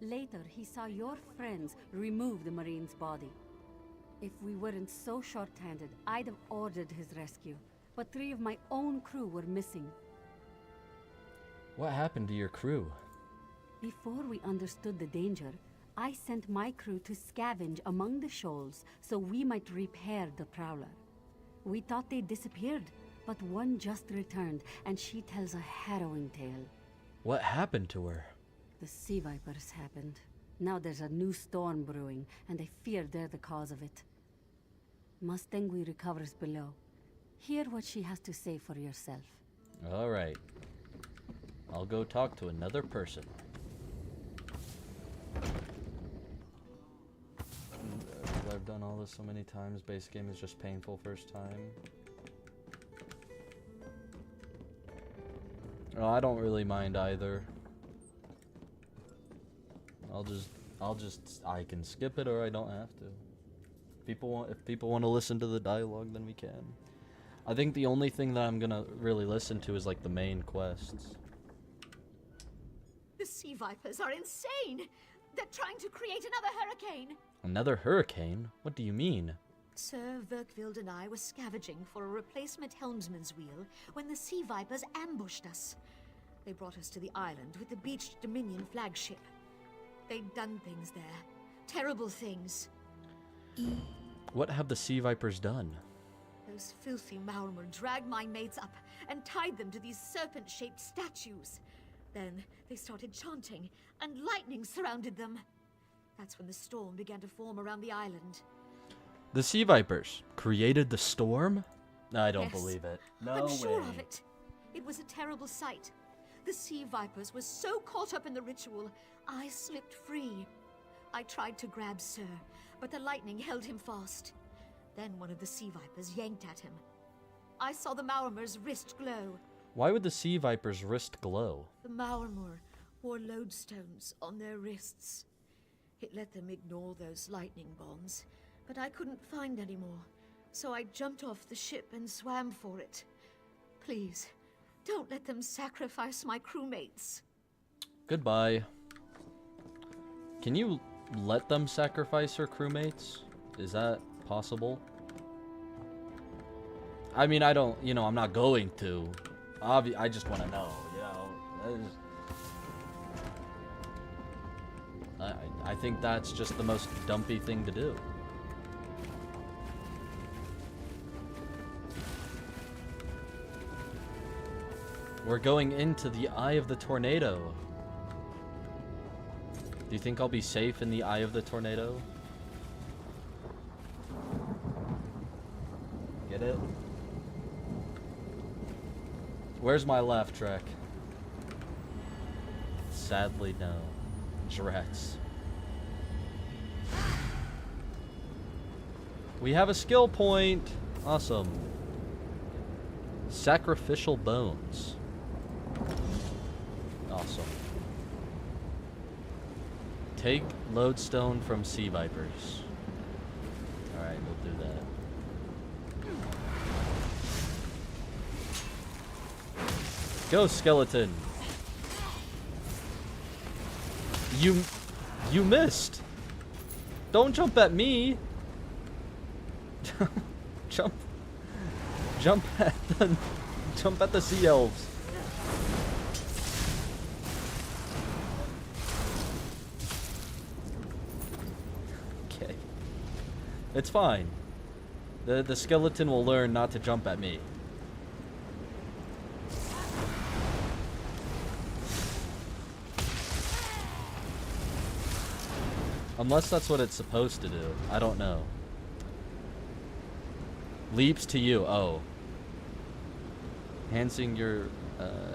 Later, he saw your friends remove the Marine's body. If we weren't so short-handed, I'd have ordered his rescue. But 3 of my own crew were missing. What happened to your crew? Before we understood the danger, I sent my crew to scavenge among the shoals so we might repair the Prowler. We thought they disappeared, but one just returned, and she tells a harrowing tale. What happened to her? The Sea Vipers happened. Now there's a new storm brewing, and I fear they're the cause of it. Mustangui recovers below. Hear what she has to say for yourself. Alright. I'll go talk to another person. I've done all this so many times. Base game is just painful first time. Oh, I don't really mind either. I can skip it or I don't have to. If people want to listen to the dialogue, then we can. I think the only thing that I'm gonna really listen to is like the main quests. The Sea Vipers are insane! They're trying to create another hurricane! Another hurricane? What do you mean? Sir Verkvild and I were scavenging for a replacement helmsman's wheel when the Sea Vipers ambushed us. They brought us to the island with the beached Dominion flagship. They'd done things there. Terrible things. What have the Sea Vipers done? Those filthy Maormer dragged my mates up and tied them to these serpent-shaped statues. Then they started chanting, and lightning surrounded them. That's when the storm began to form around the island. The Sea Vipers created the storm? I don't Yes, believe it. No I'm way. sure of it. It was a terrible sight. The Sea Vipers were so caught up in the ritual, I slipped free. I tried to grab Sir, but the lightning held him fast. Then one of the Sea Vipers yanked at him. I saw the Maormer's wrist glow. Why would the Sea Viper's wrist glow? The Maormer wore lodestones on their wrists. It let them ignore those lightning bombs, but I couldn't find any more, so I jumped off the ship and swam for it. Please, don't let them sacrifice my crewmates. Goodbye. Can you let them sacrifice her crewmates? Is that possible? I mean, I don't, I'm not going to. I just want to know, I think that's just the most dumpy thing to do. We're going into the eye of the tornado. Do you think I'll be safe in the eye of the tornado? Get it? Where's my laugh track? Sadly, no. Drats. We have a skill point. Awesome. Sacrificial bones. Awesome. Take lodestone from Sea Vipers. Alright, we'll do that. Go, skeleton. You missed. Don't jump at me. jump at the sea elves. Okay. It's fine. The skeleton will learn not to jump at me. Unless that's what it's supposed to do. I don't know. Leaps to you. Oh. Enhancing your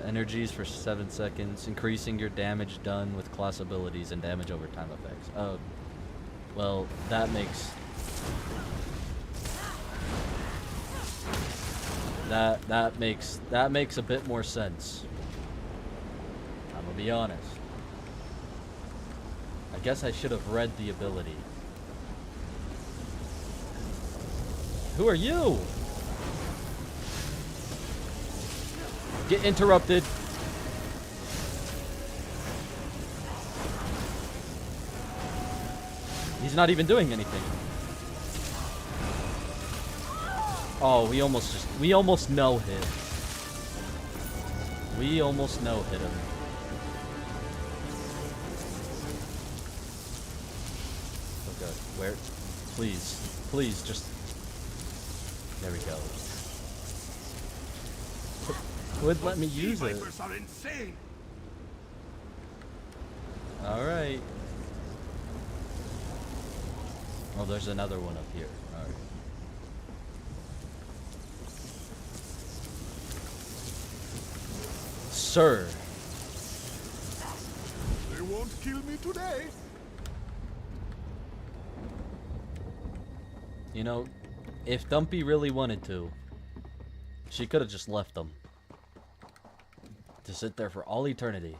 energies for 7 seconds. Increasing your damage done with class abilities and damage over time effects. Oh. Well, that makes... That makes a bit more sense. I'm gonna be honest. I guess I should have read the ability. Who are you? Get interrupted. He's not even doing anything. Oh, we almost no hit. We almost no hit him. Good. Where? Please. Please, just... There we go. Would let me use it. Are insane. Alright. Oh, there's another one up here. Alright. Sir. They won't kill me today. You know, if Dumpy really wanted to, she could have just left them. To sit there for all eternity.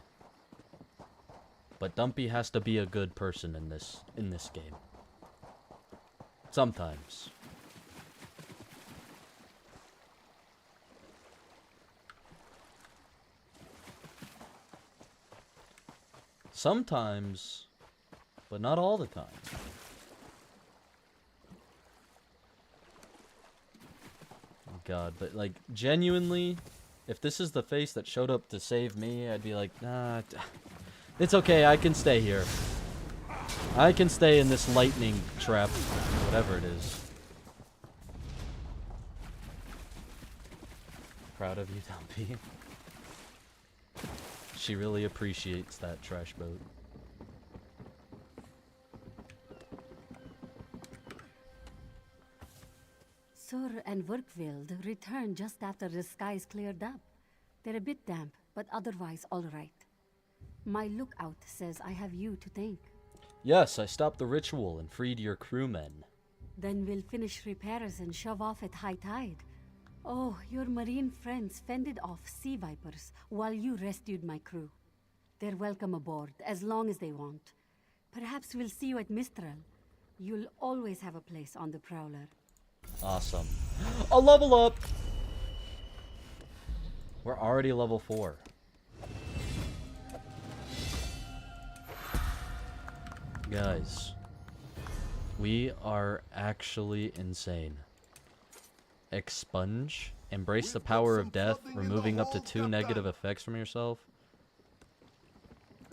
But Dumpy has to be a good person in this game. Sometimes. Sometimes, but not all the time. Oh God, but like genuinely, if this is the face that showed up to save me, I'd be like, nah, it's okay, I can stay here. I can stay in this lightning trap, whatever it is. Proud of you, Dumpy. She really appreciates that trash boat. Sur and Werkwild returned just after the skies cleared up. They're a bit damp, but otherwise all right. My lookout says I have you to thank. Yes, I stopped the ritual and freed your crewmen. Then we'll finish repairs and shove off at high tide. Oh, your marine friends fended off sea vipers while you rescued my crew. They're welcome aboard, as long as they want. Perhaps we'll see you at Mistral. You'll always have a place on the Prowler. Awesome. A level up! We're already level 4. Guys, we are actually insane. Expunge. Embrace the power of death, removing up to 2 negative effects from yourself.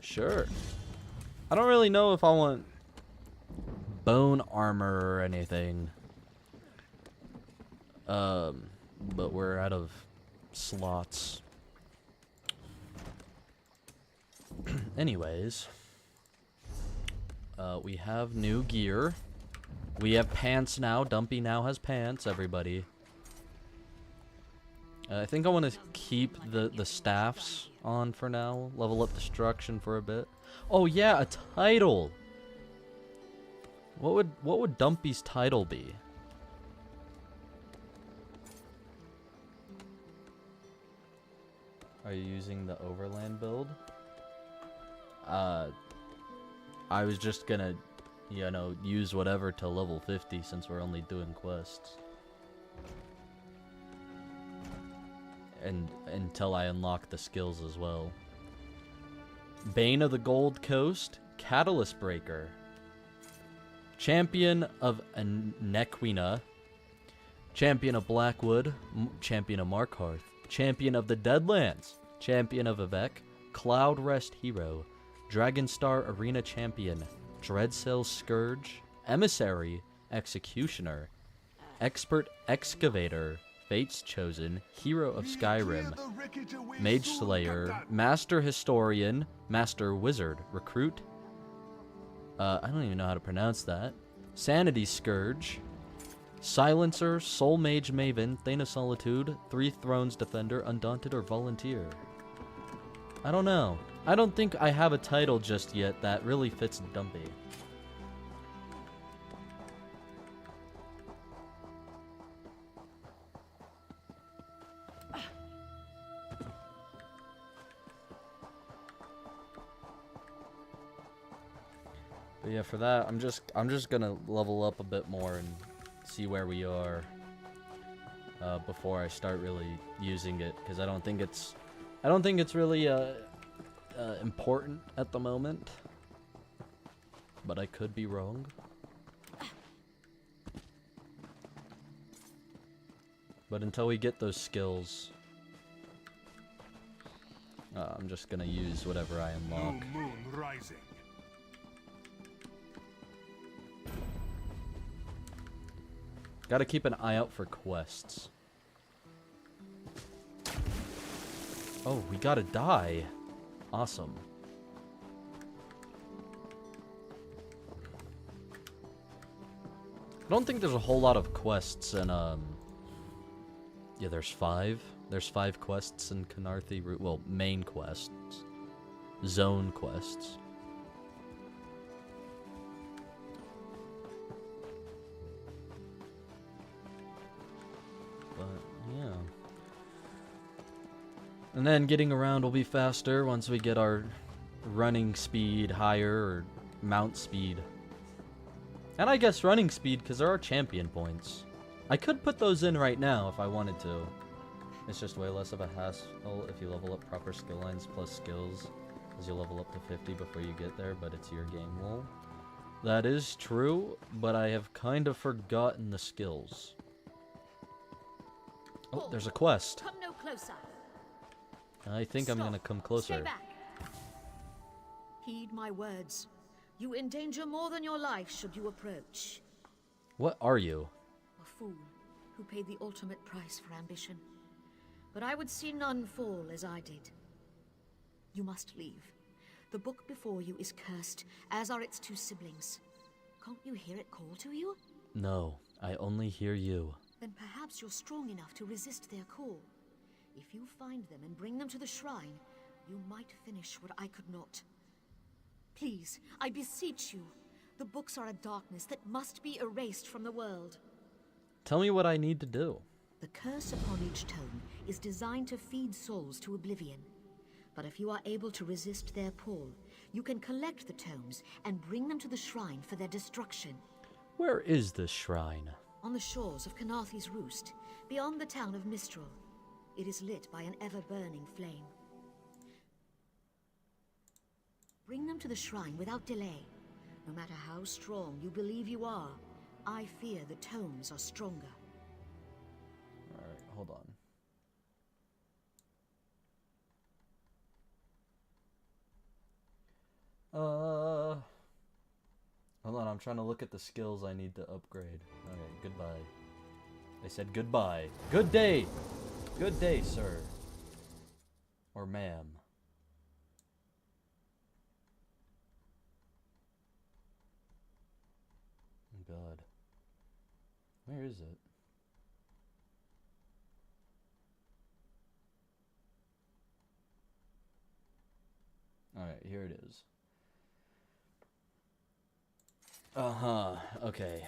Sure. I don't really know if I want bone armor or anything. But we're out of slots. Anyways. We have new gear. We have pants now. Dumpy now has pants, everybody. I think I want to keep the staffs on for now. Level up destruction for a bit. Oh yeah, a title. What would Dumpy's title be? Are you using the overland build? I was just gonna, you know, use whatever to level 50 since we're only doing quests. And until I unlock the skills as well. Bane of the Gold Coast, Catalyst Breaker. Champion of Nequina. Champion of Blackwood. Champion of Markarth. Champion of the Deadlands. Champion of Avec. Cloud Rest Hero. Dragonstar Arena Champion. Dreadcell Scourge. Emissary. Executioner. Expert Excavator. Fate's Chosen. Hero of Skyrim. Mage Slayer. Master Historian. Master Wizard. Recruit. I don't even know how to pronounce that. Sanity Scourge. Silencer. Soul Mage Maven. Thane of Solitude. Three Thrones Defender. Undaunted or Volunteer. I don't know. I don't think I have a title just yet that really fits Dumpy. But yeah, for that, I'm just gonna level up a bit more and see where we are before I start really using it, because I don't think it's really important at the moment, but I could be wrong. But until we get those skills, I'm just gonna use whatever I unlock. New moon rising. Gotta keep an eye out for quests. Oh, we gotta die. Awesome. I don't think there's a whole lot of quests in, yeah, there's 5. There's 5 quests in Canarthi Route. Well, main quests. Zone quests. But, yeah. And then getting around will be faster once we get our running speed higher, or mount speed. And I guess running speed, because there are champion points. I could put those in right now if I wanted to. It's just way less of a hassle if you level up proper skill lines plus skills, as you level up to 50 before you get there, but it's your game rule. That is true, but I have kind of forgotten the skills. Oh, there's a quest. Come no closer. I think I'm gonna come closer. Stay back. Heed my words. You endanger more than your life should you approach. What are you? A fool who paid the ultimate price for ambition. But I would see none fall as I did. You must leave. The book before you is cursed, as are its 2 siblings. Can't you hear it call to you? No, I only hear you. Then perhaps you're strong enough to resist their call. If you find them and bring them to the shrine, you might finish what I could not. Please, I beseech you. The books are a darkness that must be erased from the world. Tell me what I need to do. The curse upon each tome is designed to feed souls to oblivion. But if you are able to resist their pull, you can collect the tomes and bring them to the shrine for their destruction. Where is this shrine? On the shores of Canarthi's Roost, beyond the town of Mistral. It is lit by an ever-burning flame. Bring them to the shrine without delay. No matter how strong you believe you are, I fear the tomes are stronger. Alright, hold on. Hold on, I'm trying to look at the skills I need to upgrade. Okay, goodbye. They said goodbye. Good day! Good day, sir. Or ma'am. Oh god. Where is it? Alright, here it is. Uh-huh, okay.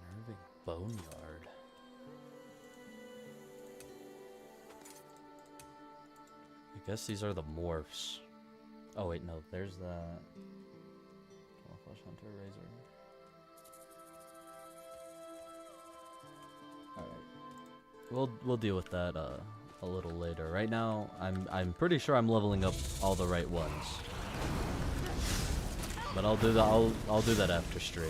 Nerving Boneyard. I guess these are the morphs. Oh wait, no, there's that. Flesh Hunter Razor. Alright. We'll deal with that a little later. Right now, I'm pretty sure I'm leveling up all the right ones. But I'll do that I'll do that after stream.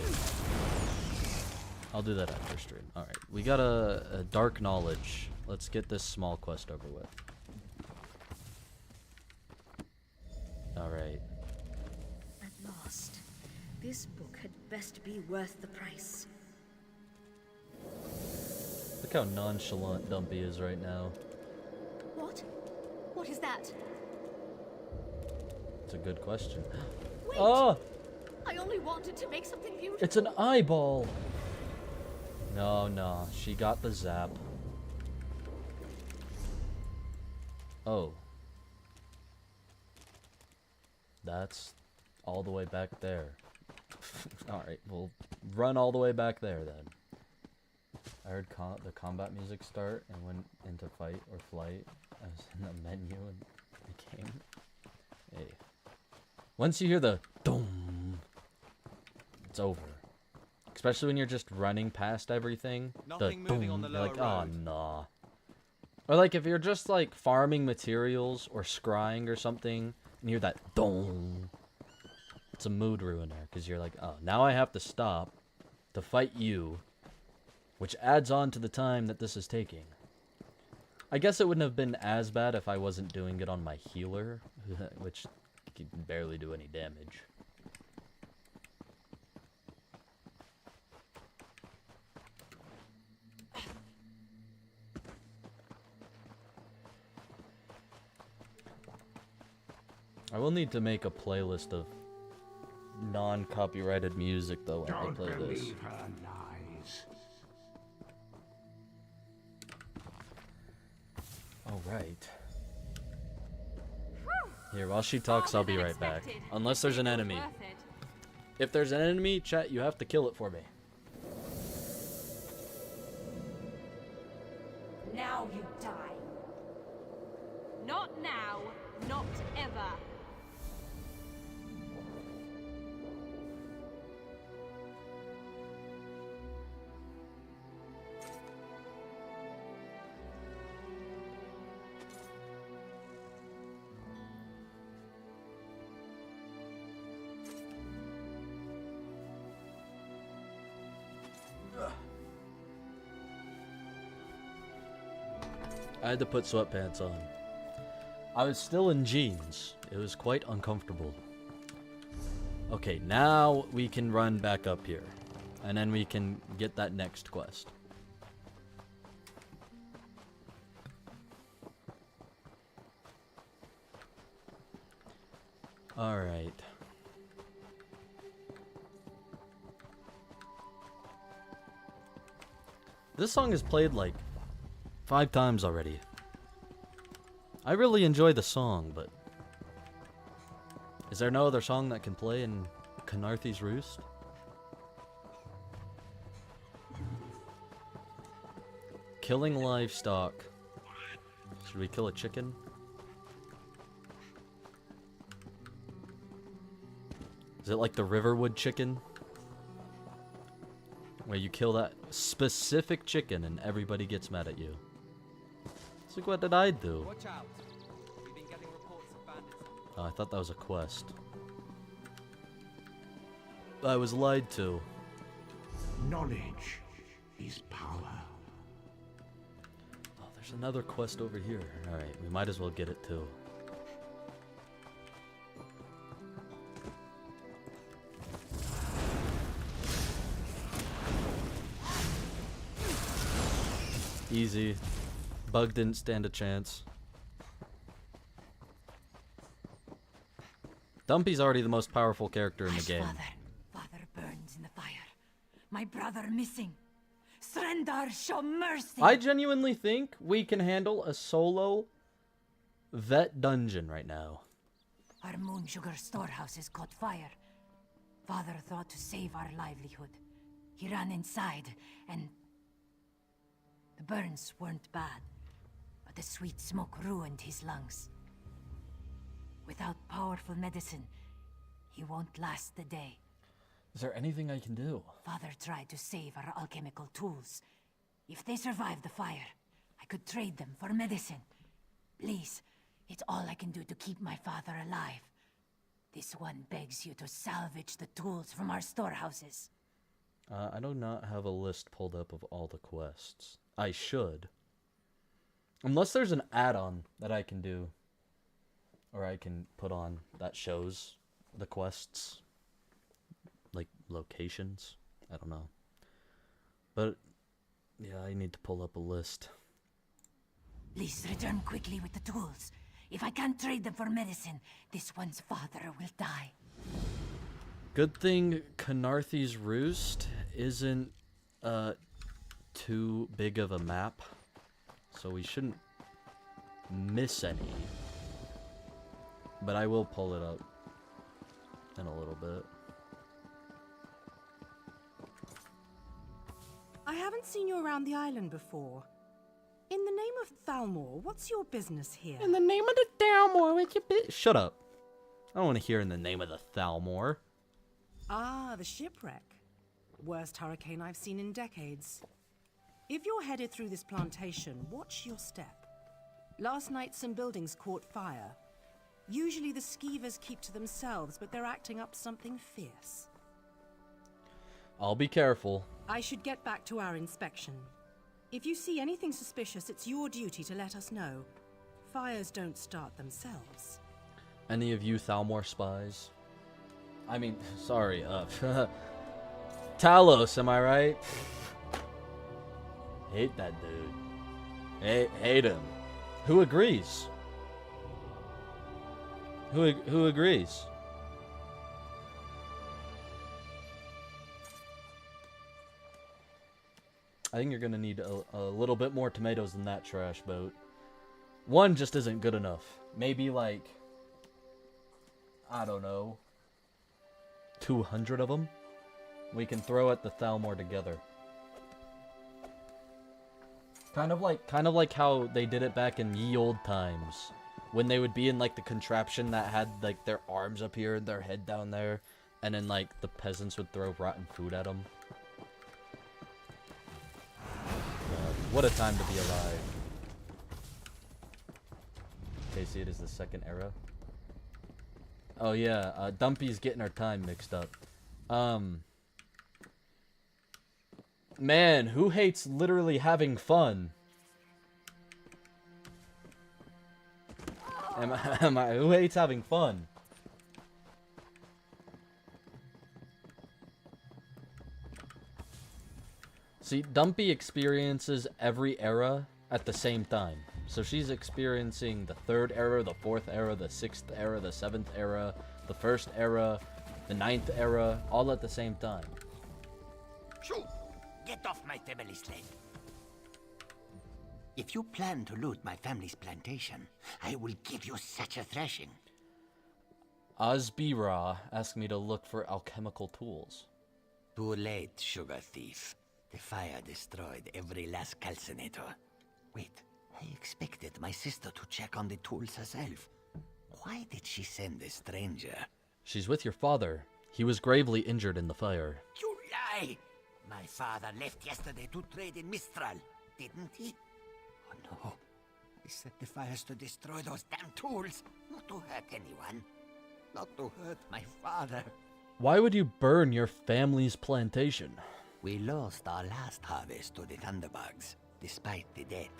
I'll do that after stream. Alright. We got a dark knowledge. Let's get this small quest over with. Alright. At last. This book had best be worth the price. Look how nonchalant Dumpy is right now. What? What is that? It's a good question. Wait! Oh! I only wanted to make something beautiful. It's an eyeball! No, she got the zap. Oh. That's all the way back there. Alright, we'll run all the way back there then. I heard the combat music start and went into fight or flight. I was in the menu and the game. Hey. Once you hear the doom, it's over. Especially when you're just running past everything. Nothing the moving doom, on the you're like, lower oh road. nah. Or like if you're just like farming materials or scrying or something and you hear that doom. It's a mood ruiner because you're like, oh, now I have to stop to fight you, which adds on to the time that this is taking. I guess it wouldn't have been as bad if I wasn't doing it on my healer, which can barely do any damage. I will need to make a playlist of non-copyrighted music though when I Don't play this. believe her lies. All right. Here, while she talks, I'll be right back. Unless there's an enemy. If there's an enemy, chat, you have to kill it for me. Now you die. Not now, not ever. I had to put sweatpants on. I was still in jeans. It was quite uncomfortable. Okay, now we can run back up here. And then we can get that next quest. Alright. This song is played like 5 times already. I really enjoy the song, but is there no other song that can play in Khenarthi's Roost? Killing livestock. Should we kill a chicken? Is it like the Riverwood chicken? Where you kill that specific chicken and everybody gets mad at you. It's like, what did I do? Watch out. We've been getting reports of bandits. Oh, I thought that was a quest. I was lied to. Knowledge is power. Oh, there's another quest over here. Alright, we might as well get it too. Easy. Bug didn't stand a chance. Dumpy's already the most powerful character in the game. Father burns in the fire. My brother missing. Surrender, show mercy. I genuinely think we can handle a solo vet dungeon right now. Our moon sugar storehouses caught fire. Father thought to save our livelihood. He ran inside and the burns weren't bad, but the sweet smoke ruined his lungs. Without powerful medicine, he won't last the day. Is there anything I can do? Father tried to save our alchemical tools. If they survive the fire, I could trade them for medicine. Please, it's all I can do to keep my father alive. This one begs you to salvage the tools from our storehouses. I do not have a list pulled up of all the quests. I should. Unless there's an add-on that I can do. Or I can put on that shows the quests. Like, locations. I don't know. But, yeah, I need to pull up a list. Please return quickly with the tools. If I can't trade them for medicine, this one's father will die. Good thing Khenarthi's Roost isn't, too big of a map. So we shouldn't miss any. But I will pull it up in a little bit. I haven't seen you around the island before. In the name of Thalmor, what's your business here? In the name of the Thalmor, what's your bit? Shut up. I don't want to hear in the name of the Thalmor. Ah, the shipwreck. Worst hurricane I've seen in decades. If you're headed through this plantation, watch your step. Last night some buildings caught fire. Usually the skeevers keep to themselves, but they're acting up something fierce. I'll be careful. I should get back to our inspection. If you see anything suspicious, it's your duty to let us know. Fires don't start themselves. Any of you Thalmor spies? I mean, sorry, Talos, am I right? Hate that dude. Hate him. Who agrees? Who agrees? I think you're gonna need a little bit more tomatoes than that, trash boat. One just isn't good enough. Maybe like, I don't know, 200 of them? We can throw at the Thalmor together. Kind of like how they did it back in ye old times. When they would be in like the contraption that had like their arms up here and their head down there. And then like the peasants would throw rotten food at them. What a time to be alive. Okay, see, it is the second era. Oh yeah, Dumpy's getting our time mixed up. Man, who hates literally having fun? Who hates having fun? See, Dumpy experiences every era at the same time. So she's experiencing the 3rd era, the 4th era, the 6th era, the 7th era, the 1st era, the 9th era, all at the same time. Shoo! Get off my family slave. If you plan to loot my family's plantation, I will give you such a thrashing. Asbira asked me to look for alchemical tools. Too late, sugar thief. The fire destroyed every last calcinator. Wait, I expected my sister to check on the tools herself. Why did she send a stranger? She's with your father. He was gravely injured in the fire. You lie! My father left yesterday to trade in Mistral, didn't he? Oh no. He set the fires to destroy those damn tools, not to hurt anyone. Not to hurt my father. Why would you burn your family's plantation? We lost our last harvest to the Thunderbugs, despite the debt.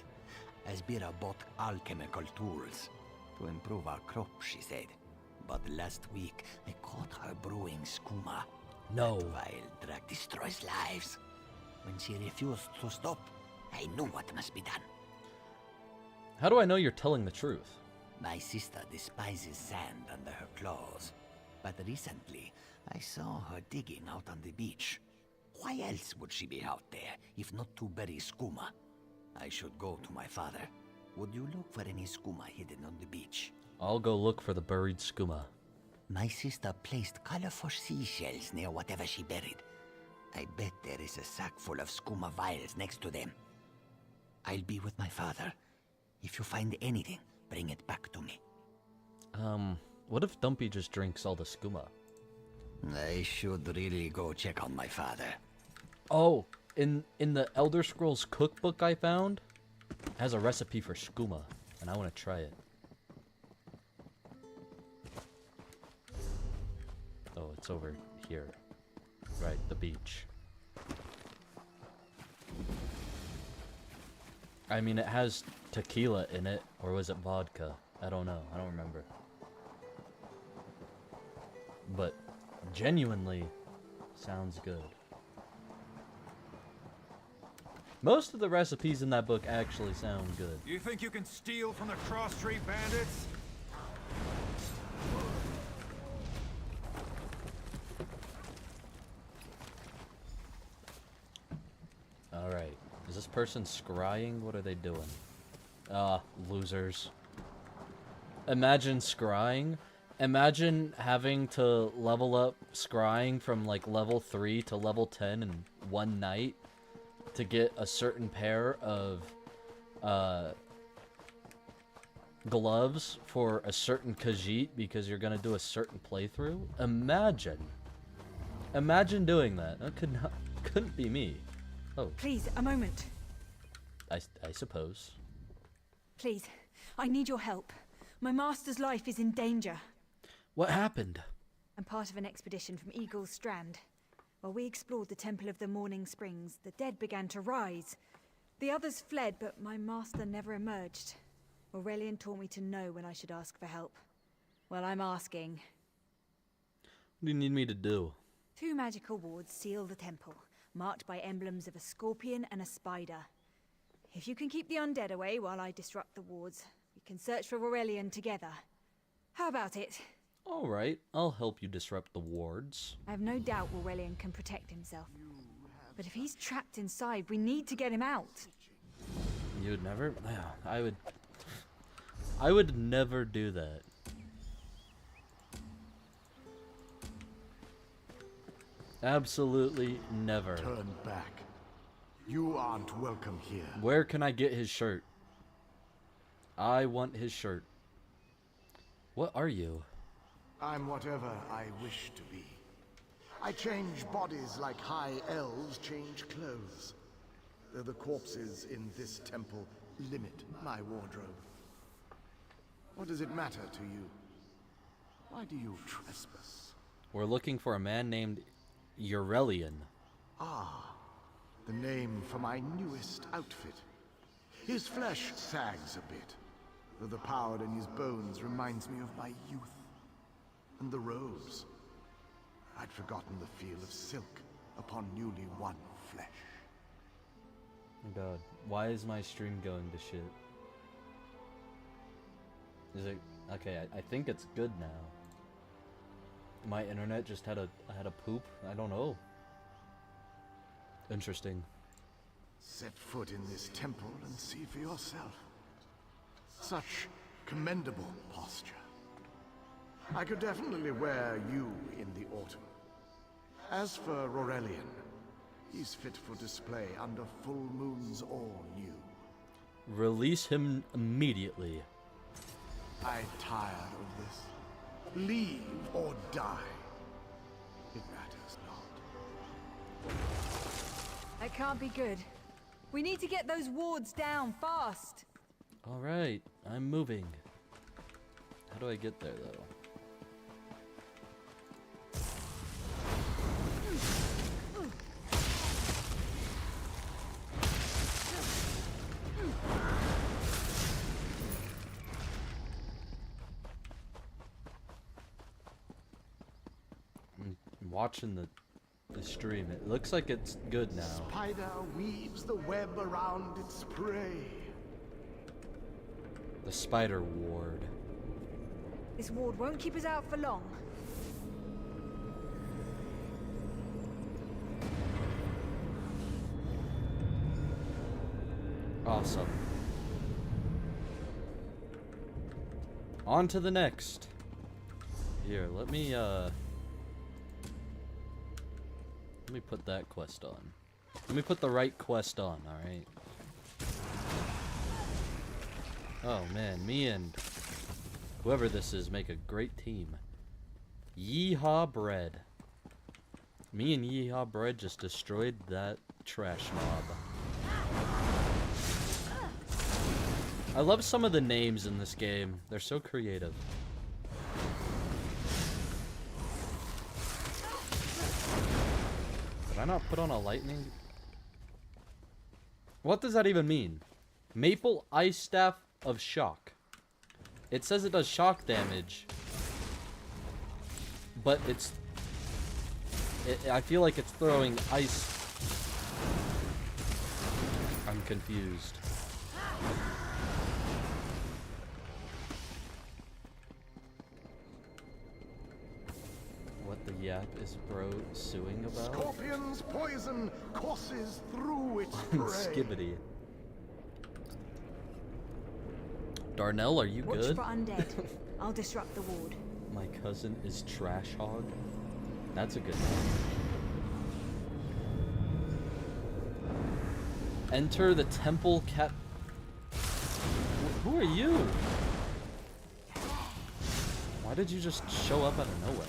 Asbira bought alchemical tools to improve our crop, she said. But last week, I caught her brewing skooma. No. That vile drug destroys lives. When she refused to stop, I knew what must be done. How do I know you're telling the truth? My sister despises sand under her claws. But recently, I saw her digging out on the beach. Why else would she be out there, if not to bury skooma? I should go to my father. Would you look for any skooma hidden on the beach? I'll go look for the buried skooma. My sister placed colorful seashells near whatever she buried. I bet there is a sack full of skooma vials next to them. I'll be with my father. If you find anything, bring it back to me. What if Dumpy just drinks all the skooma? I should really go check on my father. Oh, in the Elder Scrolls cookbook I found, it has a recipe for skooma, and I want to try it. Oh, it's over here. Right, the beach. I mean, it has tequila in it, or was it vodka? I don't know. I don't remember. But genuinely sounds good. Most of the recipes in that book actually sound good. You think you can steal from the Cross Street Bandits? Alright. Is this person scrying? What are they doing? Ah, losers. Imagine scrying. Imagine having to level up scrying from like level 3 to level 10 in one night to get a certain pair of gloves for a certain Khajiit because you're gonna do a certain playthrough. Imagine doing that. That couldn't be me. Oh. Please, a moment. I suppose. Please, I need your help. My master's life is in danger. What happened? I'm part of an expedition from Eagle's Strand. While we explored the Temple of the Morning Springs, the dead began to rise. The others fled, but my master never emerged. Aurelian taught me to know when I should ask for help. Well, I'm asking. What do you need me to do? 2 magical wards seal the temple, marked by emblems of a scorpion and a spider. If you can keep the undead away while I disrupt the wards, we can search for Aurelian together. How about it? Alright, I'll help you disrupt the wards. I have no doubt Aurelian can protect himself. But if he's trapped inside, we need to get him out. You'd never? I would never do that. Absolutely never. Turn back. You aren't welcome here. Where can I get his shirt? I want his shirt. What are you? I'm whatever I wish to be. I change bodies like high elves change clothes. Though the corpses in this temple limit my wardrobe. What does it matter to you? Why do you trespass? We're looking for a man named Aurelian. Ah, the name for my newest outfit. His flesh sags a bit, though the power in his bones reminds me of my youth. And the robes. I'd forgotten the feel of silk upon newly won flesh. Oh god, why is my stream going to shit? Is it okay? I think it's good now. My internet just had a poop. I don't know. Interesting. Set foot in this temple and see for yourself. Such commendable posture. I could definitely wear you in the autumn. As for Aurelian, he's fit for display under full moons or new. Release him immediately. I'm tired of this. Leave or die. It matters not. That can't be good. We need to get those wards down fast. Alright, I'm moving. How do I get there though? I'm watching the stream. It looks like it's good now. Spider weaves the web around its prey. The spider ward. This ward won't keep us out for long. Awesome. On to the next. Here, let me put that quest on. Let me put the right quest on, alright? Oh man, me and whoever this is make a great team. Yeehaw Bread. Me and Yeehaw Bread just destroyed that trash mob. I love some of the names in this game. They're so creative. Did I not put on a lightning? What does that even mean? Maple Ice Staff of Shock. It says it does shock damage. But I feel like it's throwing ice. I'm confused. What the yap is bro suing about? Scorpion's poison courses through its prey. Skibbity. Darnell, are you Watch good? for undead. I'll disrupt the ward. My cousin is Trash Hog. That's a good name. Enter the temple cat. Who are you? Why did you just show up out of nowhere?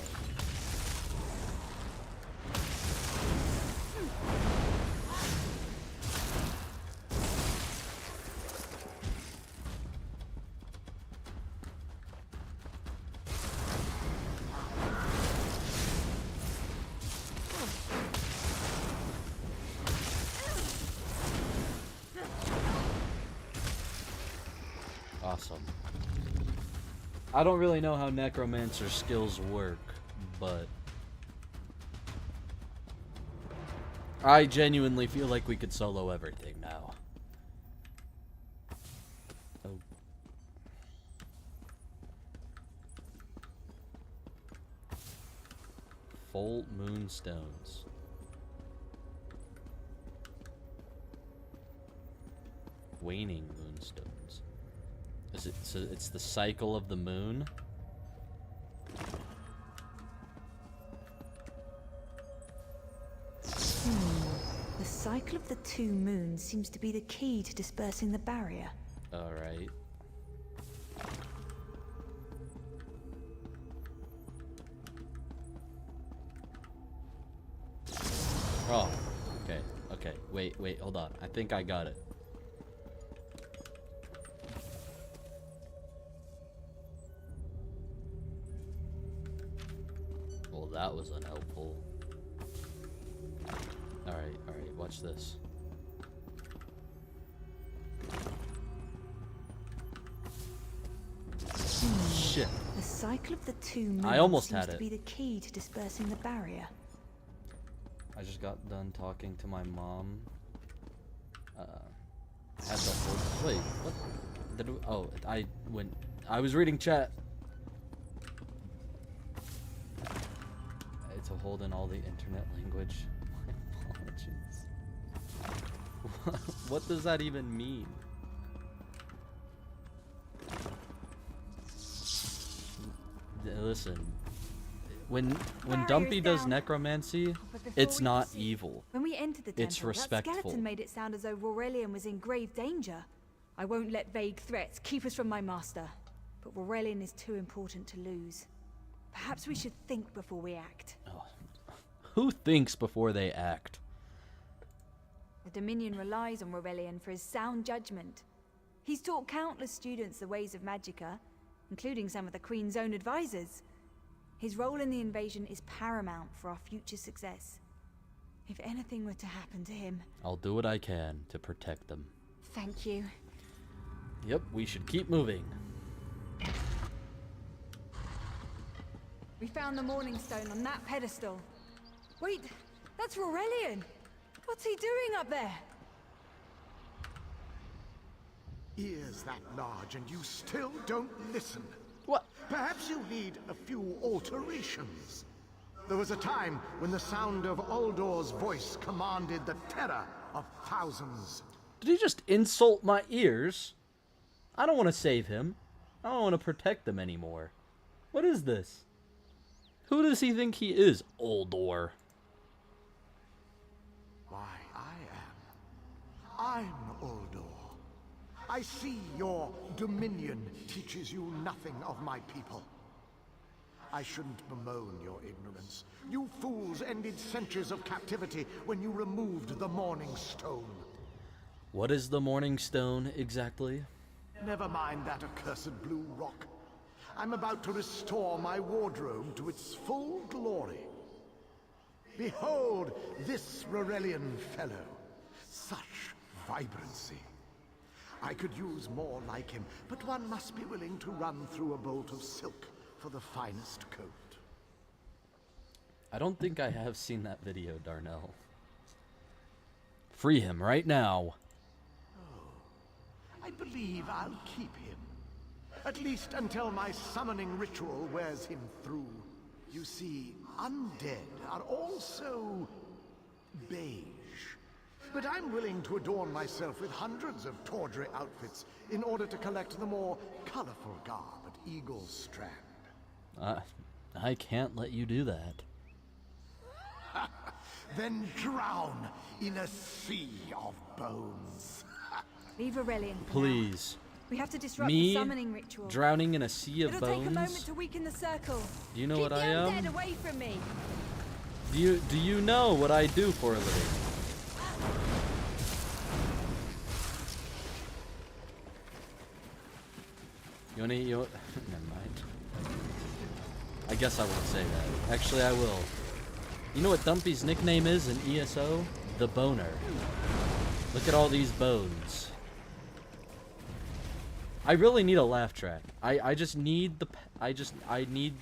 Awesome. I don't really know how necromancer skills work, but I genuinely feel like we could solo everything now. Oh. full moonstones. Waning moonstones. Is it so it's the cycle of the moon? The cycle of the 2 moons seems to be the key to dispersing the barrier. Alright. Oh, okay, okay. Wait, hold on. I think I got it. Well, that was unhelpful. Alright, watch this. Shit. The cycle of the 2 moons I almost seems had to it. be the key to dispersing the barrier. I just got done talking to my mom. Had the whole, wait, what? Did we, oh, I was reading chat. To hold in all the internet language. My apologies. What does that even mean? Listen, when Dumpy does necromancy, it's not evil. When we entered the temple, It's respectful. that skeleton made it sound as though Aurelian was in grave danger. I won't let vague threats keep us from my master, but Aurelian is too important to lose. Perhaps we should think before we act. Who thinks before they act? The Dominion relies on Aurelian for his sound judgment. He's taught countless students the ways of Magicka, including some of the Queen's own advisors. His role in the invasion is paramount for our future success. If anything were to happen to him... I'll do what I can to protect them. Thank you. Yep, we should keep moving. We found the Morning Stone on that pedestal. Wait, that's Aurelian! What's he doing up there? Ears that large and you still don't listen. What? Perhaps you need a few alterations. There was a time when the sound of Uldor's voice commanded the terror of thousands. Did he just insult my ears? I don't want to save him. I don't want to protect them anymore. What is this? Who does he think he is, Uldor? Why, I'm Uldor. I see your dominion teaches you nothing of my people. I shouldn't bemoan your ignorance. You fools ended centuries of captivity when you removed the Morning Stone. What is the Morning Stone exactly? Never mind that accursed blue rock. I'm about to restore my wardrobe to its full glory. Behold this Aurelian fellow. Such vibrancy. I could use more like him, but one must be willing to run through a bolt of silk for the finest coat. I don't think I have seen that video, Darnell. Free him right now. I believe I'll keep him. At least until my summoning ritual wears him through. You see, undead are also beige. But I'm willing to adorn myself with hundreds of tawdry outfits in order to collect the more colorful garb at Eagle's Strand. I can't let you do that. Then drown in a sea of bones. Leave Aurelian for Please. now. We have to disrupt Me the summoning ritual. drowning in a sea of It'll take a moment bones? to weaken the circle. Do you know Keep what the I am? undead away from me. Do you know what I do for a living? Never mind. I guess I won't say that. Actually, I will. You know what Dumpy's nickname is in ESO? The Boner. Look at all these bones. I really need a laugh track. I just need the I need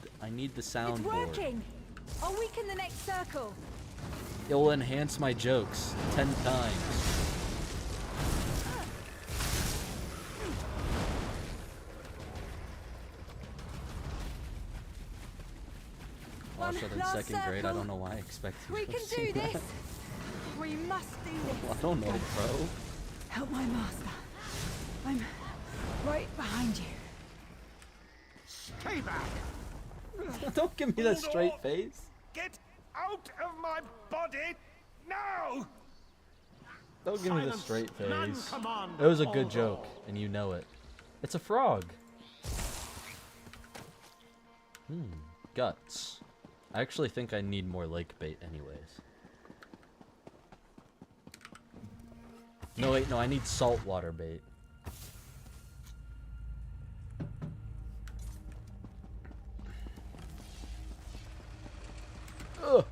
the It's soundboard. working. I'll weaken the next circle. It will enhance my jokes 10 times. Watched it in last second grade. I circle. don't know why I expect you We to can see do this. that. We must do this. I don't know, bro. Help my master. I'm right behind you. Stay back! Don't give me that straight face. Get out of my body now! Don't give me the Silence. straight None face. command It was a good Aldo. joke, and you know it. It's a frog. Guts. I actually think I need more lake bait anyways. No, wait, no, I need saltwater bait. Ugh.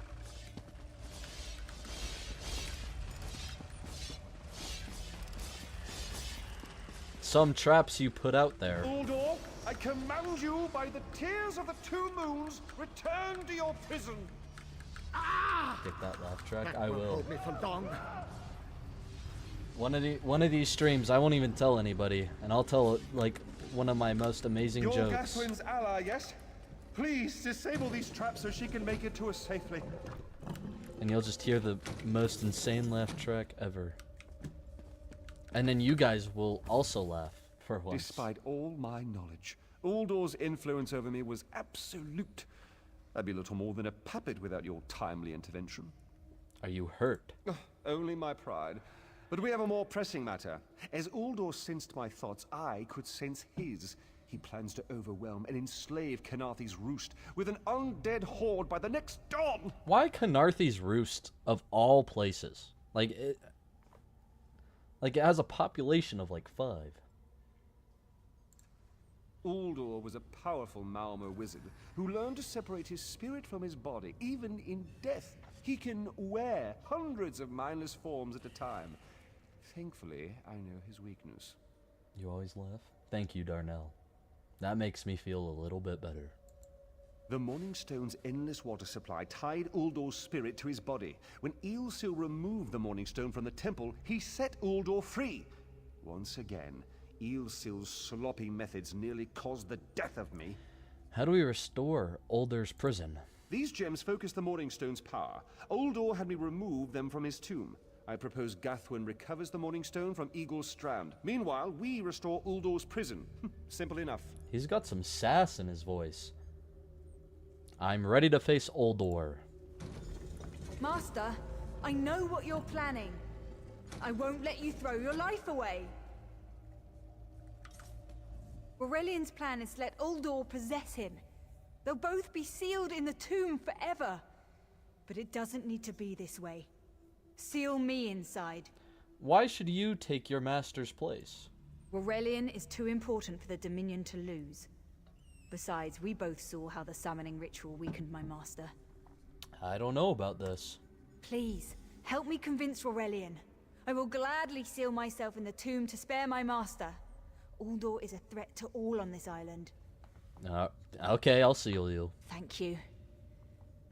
Some traps you put out there. Uldor, I command you by the tears of the two moons, return to your prison. Get that laugh track. I will. Hold me for long. One of these streams, I won't even tell anybody, and I'll tell like one of my most amazing You're jokes. Gathwin's ally, yes? Please disable these traps so she can make it to us safely. And you'll just hear the most insane laugh track ever. And then you guys will also laugh for once. Despite all my knowledge, Uldor's influence over me was absolute. I'd be little more than a puppet without your timely intervention. Are you hurt? Only my pride. But we have a more pressing matter. As Uldor sensed my thoughts, I could sense his. He plans to overwhelm and enslave Canarthi's roost with an undead horde by the next dawn. Why Canarthi's roost of all places? Like it has a population of like 5. Uldor was a powerful Malmo wizard who learned to separate his spirit from his body, even in death. He can wear hundreds of mindless forms at a time. Thankfully, I know his weakness. You always laugh? Thank you, Darnell. That makes me feel a little bit better. The Morning Stone's endless water supply tied Uldor's spirit to his body. When Eilsil removed the Morning Stone from the temple, he set Uldor free. Once again, Eilsil's sloppy methods nearly caused the death of me. How do we restore Uldor's prison? These gems focus the Morning Stone's power. Uldor had me remove them from his tomb. I propose Gathwin recovers the Morning Stone from Eagle's Strand. Meanwhile, we restore Uldor's prison. Simple enough. He's got some sass in his voice. I'm ready to face Uldor. Master, I know what you're planning. I won't let you throw your life away. Aurelian's plan is to let Uldor possess him. They'll both be sealed in the tomb forever. But it doesn't need to be this way. Seal me inside. Why should you take your master's place? Aurelian is too important for the Dominion to lose. Besides, we both saw how the summoning ritual weakened my master. I don't know about this. Please, help me convince Aurelian. I will gladly seal myself in the tomb to spare my master. Uldor is a threat to all on this island. Okay, I'll seal you. Thank you.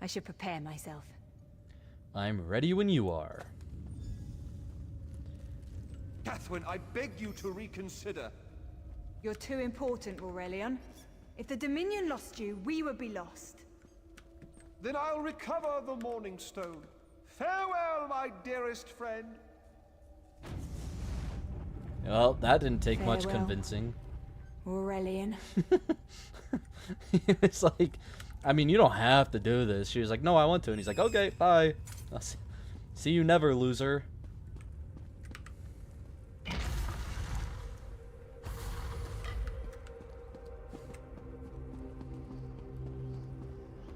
I should prepare myself. I'm ready when you are. Gathwin, I beg you to reconsider. You're too important, Aurelian. If the Dominion lost you, we would be lost. Then I'll recover the Morning Stone. Farewell, my dearest friend. Well, that didn't take much Farewell. convincing. Aurelian. It's like, I mean, you don't have to do this. She was like, no, I want to. And he's like, okay, bye. I'll see you never, loser.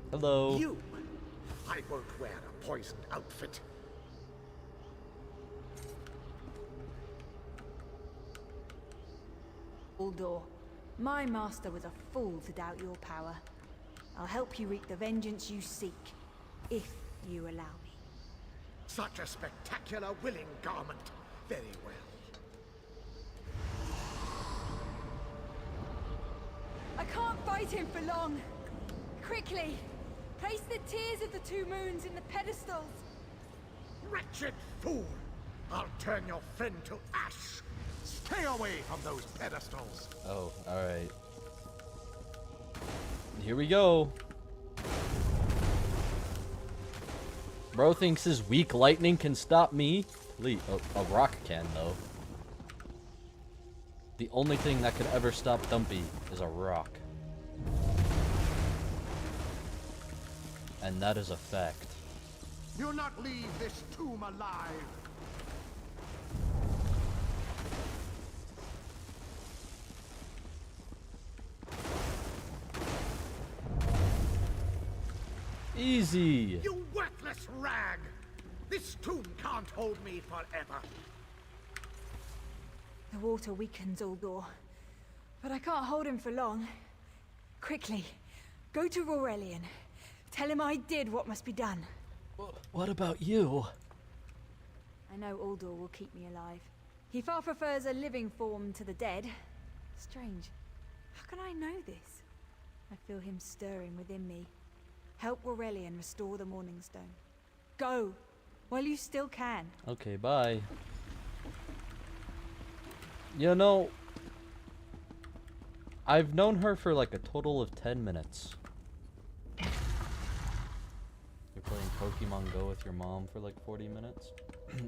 Hello. You! I won't wear a poisoned outfit. Uldor, my master was a fool to doubt your power. I'll help you wreak the vengeance you seek, if you allow me. Such a spectacular willing garment. Very well. I can't fight him for long. Quickly, place the tears of the two moons in the pedestals. Wretched fool! I'll turn your friend to ash. Stay away from those pedestals. Oh, alright. Here we go. Bro thinks his weak lightning can stop me. A rock can, though. The only thing that could ever stop Dumpy is a rock. And that is a fact. You'll not leave this tomb alive. Easy. You worthless rag! This tomb can't hold me forever. The water weakens Uldor, but I can't hold him for long. Quickly, go to Aurelian. Tell him I did what must be done. What about you? I know Uldor will keep me alive. He far prefers a living form to the dead. Strange. How can I know this? I feel him stirring within me. Help Aurelian restore the Morningstone. Go, while you still can. Okay, bye. You know, I've known her for like a total of 10 minutes. You're playing Pokemon Go with your mom for like 40 minutes.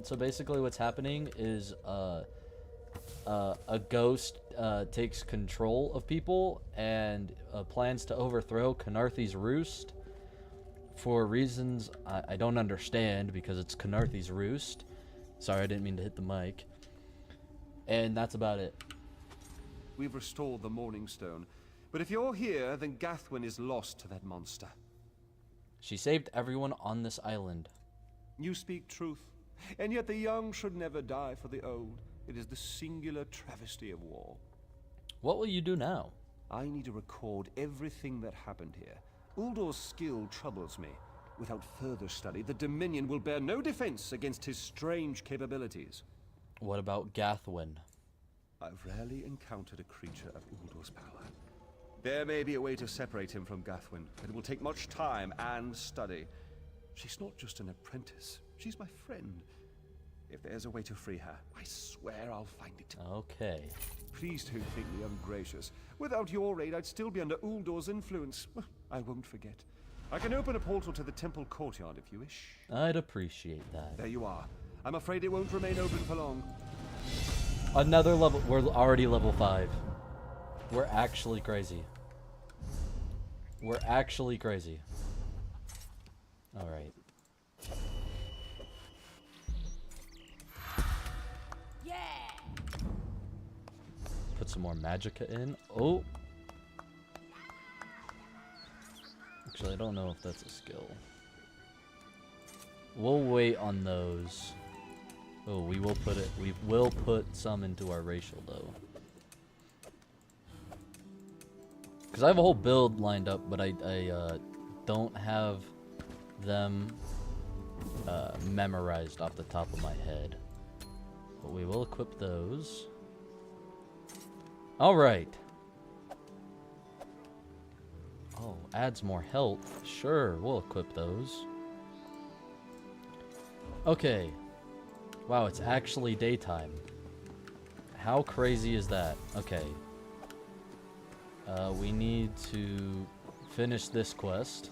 So basically what's happening is a ghost takes control of people and plans to overthrow Canarthy's roost for reasons I don't understand, because it's Canarthy's roost. Sorry, I didn't mean to hit the mic. And that's about it. We've restored the Morningstone, but if you're here, then Gathwin is lost to that monster. She saved everyone on this island. You speak truth, and yet the young should never die for the old. It is the singular travesty of war. What will you do now? I need to record everything that happened here. Uldor's skill troubles me. Without further study, the Dominion will bear no defense against his strange capabilities. What about Gathwin? I've rarely encountered a creature of Uldor's power. There may be a way to separate him from Gathwin, but it will take much time and study. She's not just an apprentice, she's my friend. If there's a way to free her, I swear I'll find it. Okay. Please don't think me ungracious. Without your aid, I'd still be under Uldor's influence. I won't forget. I can open a portal to the temple courtyard if you wish. I'd appreciate that. There you are. I'm afraid it won't remain open for long. Another level. We're already level 5. We're actually crazy. We're actually crazy. Alright. Yeah. Put some more magicka in. Oh. Actually, I don't know if that's a skill. We'll wait on those. Oh, we will put some into our racial though. Because I have a whole build lined up, but I don't have them memorized off the top of my head. But we will equip those. Alright. Oh, adds more health. Sure, we'll equip those. Okay. Wow, it's actually daytime. How crazy is that? Okay. We need to finish this quest.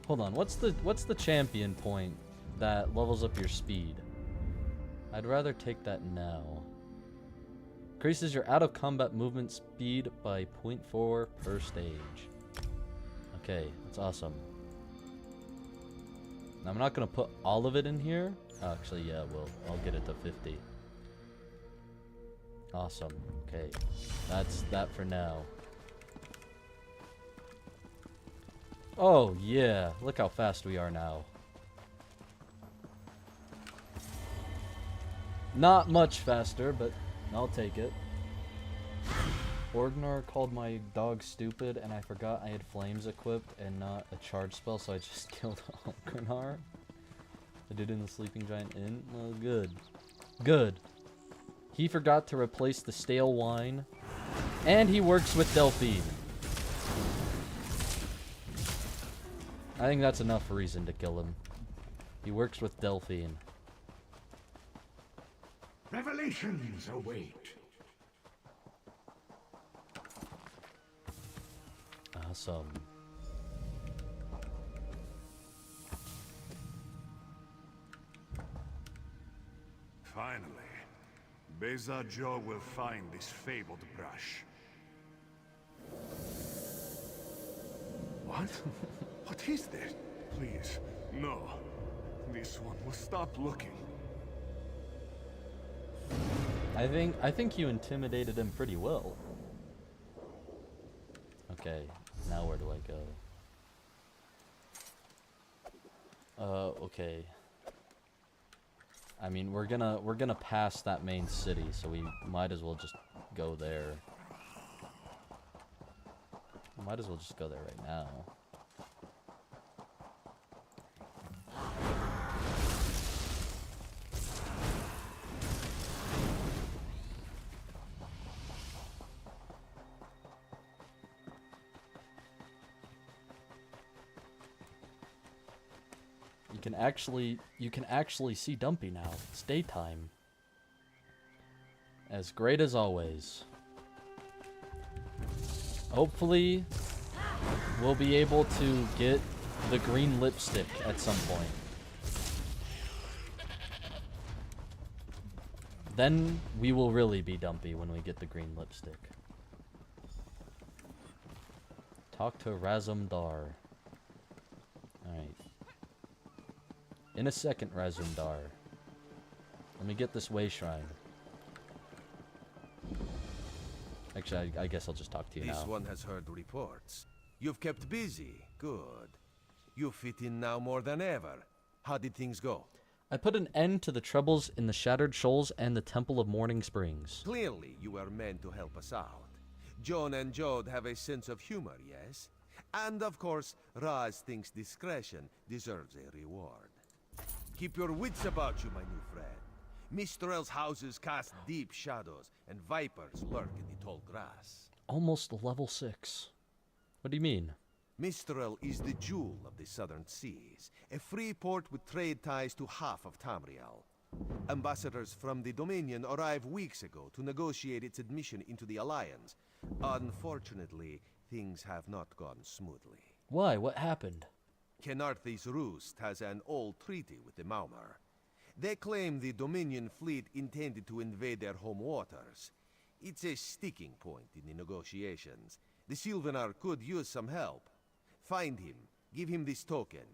Hold on, what's the champion point that levels up your speed? I'd rather take that now. Increases your out of combat movement speed by 0.4 per stage. Okay, that's awesome. Now, I'm not gonna put all of it in here. Oh, actually, yeah, I'll get it to 50. Awesome. Okay, that's that for now. Oh yeah, look how fast we are now. Not much faster, but I'll take it. Orgnar called my dog stupid, and I forgot I had flames equipped and not a charge spell, so I just killed Orgnar. I did in the Sleeping Giant Inn. Well, good. Good. He forgot to replace the stale wine, and he works with Delphine. I think that's enough reason to kill him. He works with Delphine. Revelations await. Awesome. Finally, Beza Joe will find this fabled brush. What? What is this? Please, no. This one will stop looking. I think you intimidated him pretty well. Okay, now where do I go? Okay. I mean, we're gonna pass that main city, so we might as well just go there. Might as well just go there right now. You can actually see Dumpy now. It's daytime. As great as always. Hopefully, we'll be able to get the green lipstick at some point. Then we will really be Dumpy when we get the green lipstick. Talk to Razumdar. Alright. In a second, Razumdar. Let me get this way shrine. Actually, I guess I'll just talk to you now. This one has heard reports. You've kept busy. Good. You fit in now more than ever. How did things go? I put an end to the troubles in the Shattered Shoals and the Temple of Morning Springs. Clearly, you were meant to help us out. Joan and Jode have a sense of humor, yes? And of course, Raz thinks discretion deserves a reward. Keep your wits about you, my new friend. Mistral's houses cast deep shadows, and vipers lurk in the tall grass. Almost level 6. What do you mean? Mistral is the jewel of the southern seas, a free port with trade ties to half of Tamriel. Ambassadors from the Dominion arrived weeks ago to negotiate its admission into the Alliance. Unfortunately, things have not gone smoothly. Why? What happened? Kenarthi's Roost has an old treaty with the Maumar. They claim the Dominion fleet intended to invade their home waters. It's a sticking point in the negotiations. The Sylvanar could use some help. Find him. Give him this token.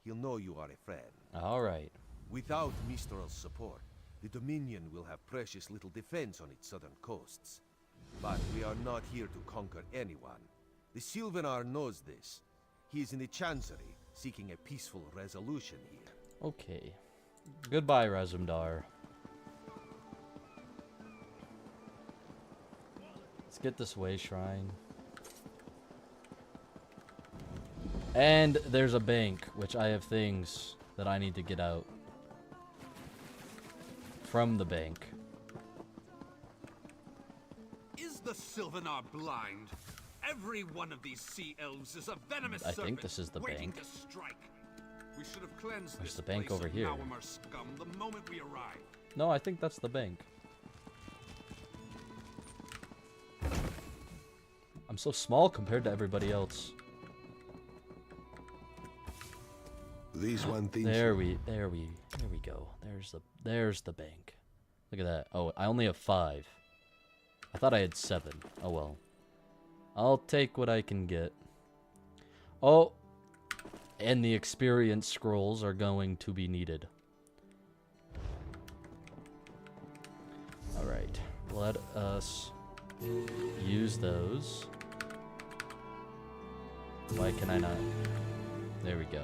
He'll know you are a friend. Alright. Without Mistral's support, the Dominion will have precious little defense on its southern coasts. But we are not here to conquer anyone. The Sylvanar knows this. He is in the Chancery, seeking a peaceful resolution here. Okay. Goodbye, Razumdar. Let's get this way shrine. And there's a bank, which I have things that I need to get out from the bank. Is the Sylvanar blind? Every one of these sea elves is a venomous I serpent think this is the waiting bank. to strike. We should have cleansed There's this the bank place over of here. Maumar scum the moment we arrived. No, I think that's the bank. I'm so small compared to everybody else. These one things. There we go. There's the bank. Look at that. Oh, I only have 5. I thought I had 7. Oh well. I'll take what I can get. Oh, and the experience scrolls are going to be needed. Alright, let us use those. Why can I not? There we go.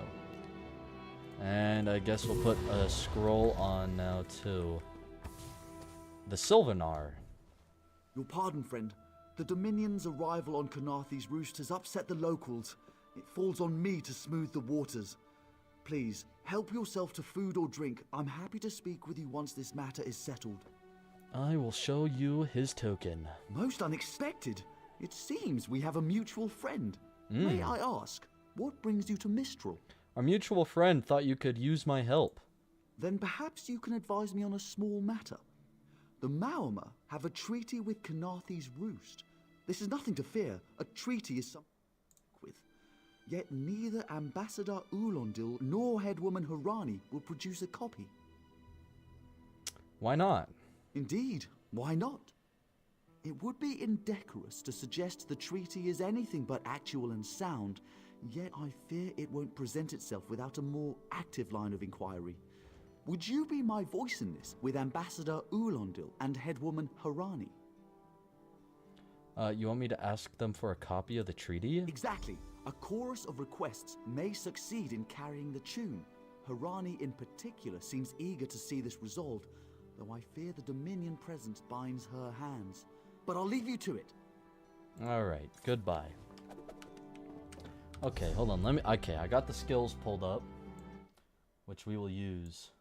And I guess we'll put a scroll on now too. The Sylvanar. Your pardon, friend. The Dominion's arrival on Kenarthi's Roost has upset the locals. It falls on me to smooth the waters. Please, help yourself to food or drink. I'm happy to speak with you once this matter is settled. I will show you his token. Most unexpected. It seems we have a mutual friend. May I ask, what brings you to Mistral? Our mutual friend thought you could use my help. Then perhaps you can advise me on a small matter. The Maumar have a treaty with Kenarthi's Roost. This is nothing to fear. A treaty is something Yet neither Ambassador Ulondil nor Headwoman Harani will produce a copy. Why not? Indeed, why not? It would be indecorous to suggest the treaty is anything but actual and sound, yet I fear it won't present itself without a more active line of inquiry. Would you be my voice in this with Ambassador Ulondil and Headwoman Harani? You want me to ask them for a copy of the treaty? Exactly. A chorus of requests may succeed in carrying the tune. Harani in particular seems eager to see this resolved, though I fear the Dominion presence binds her hands. But I'll leave you to it. Alright, goodbye. Okay, hold on, okay, I got the skills pulled up, which we will use.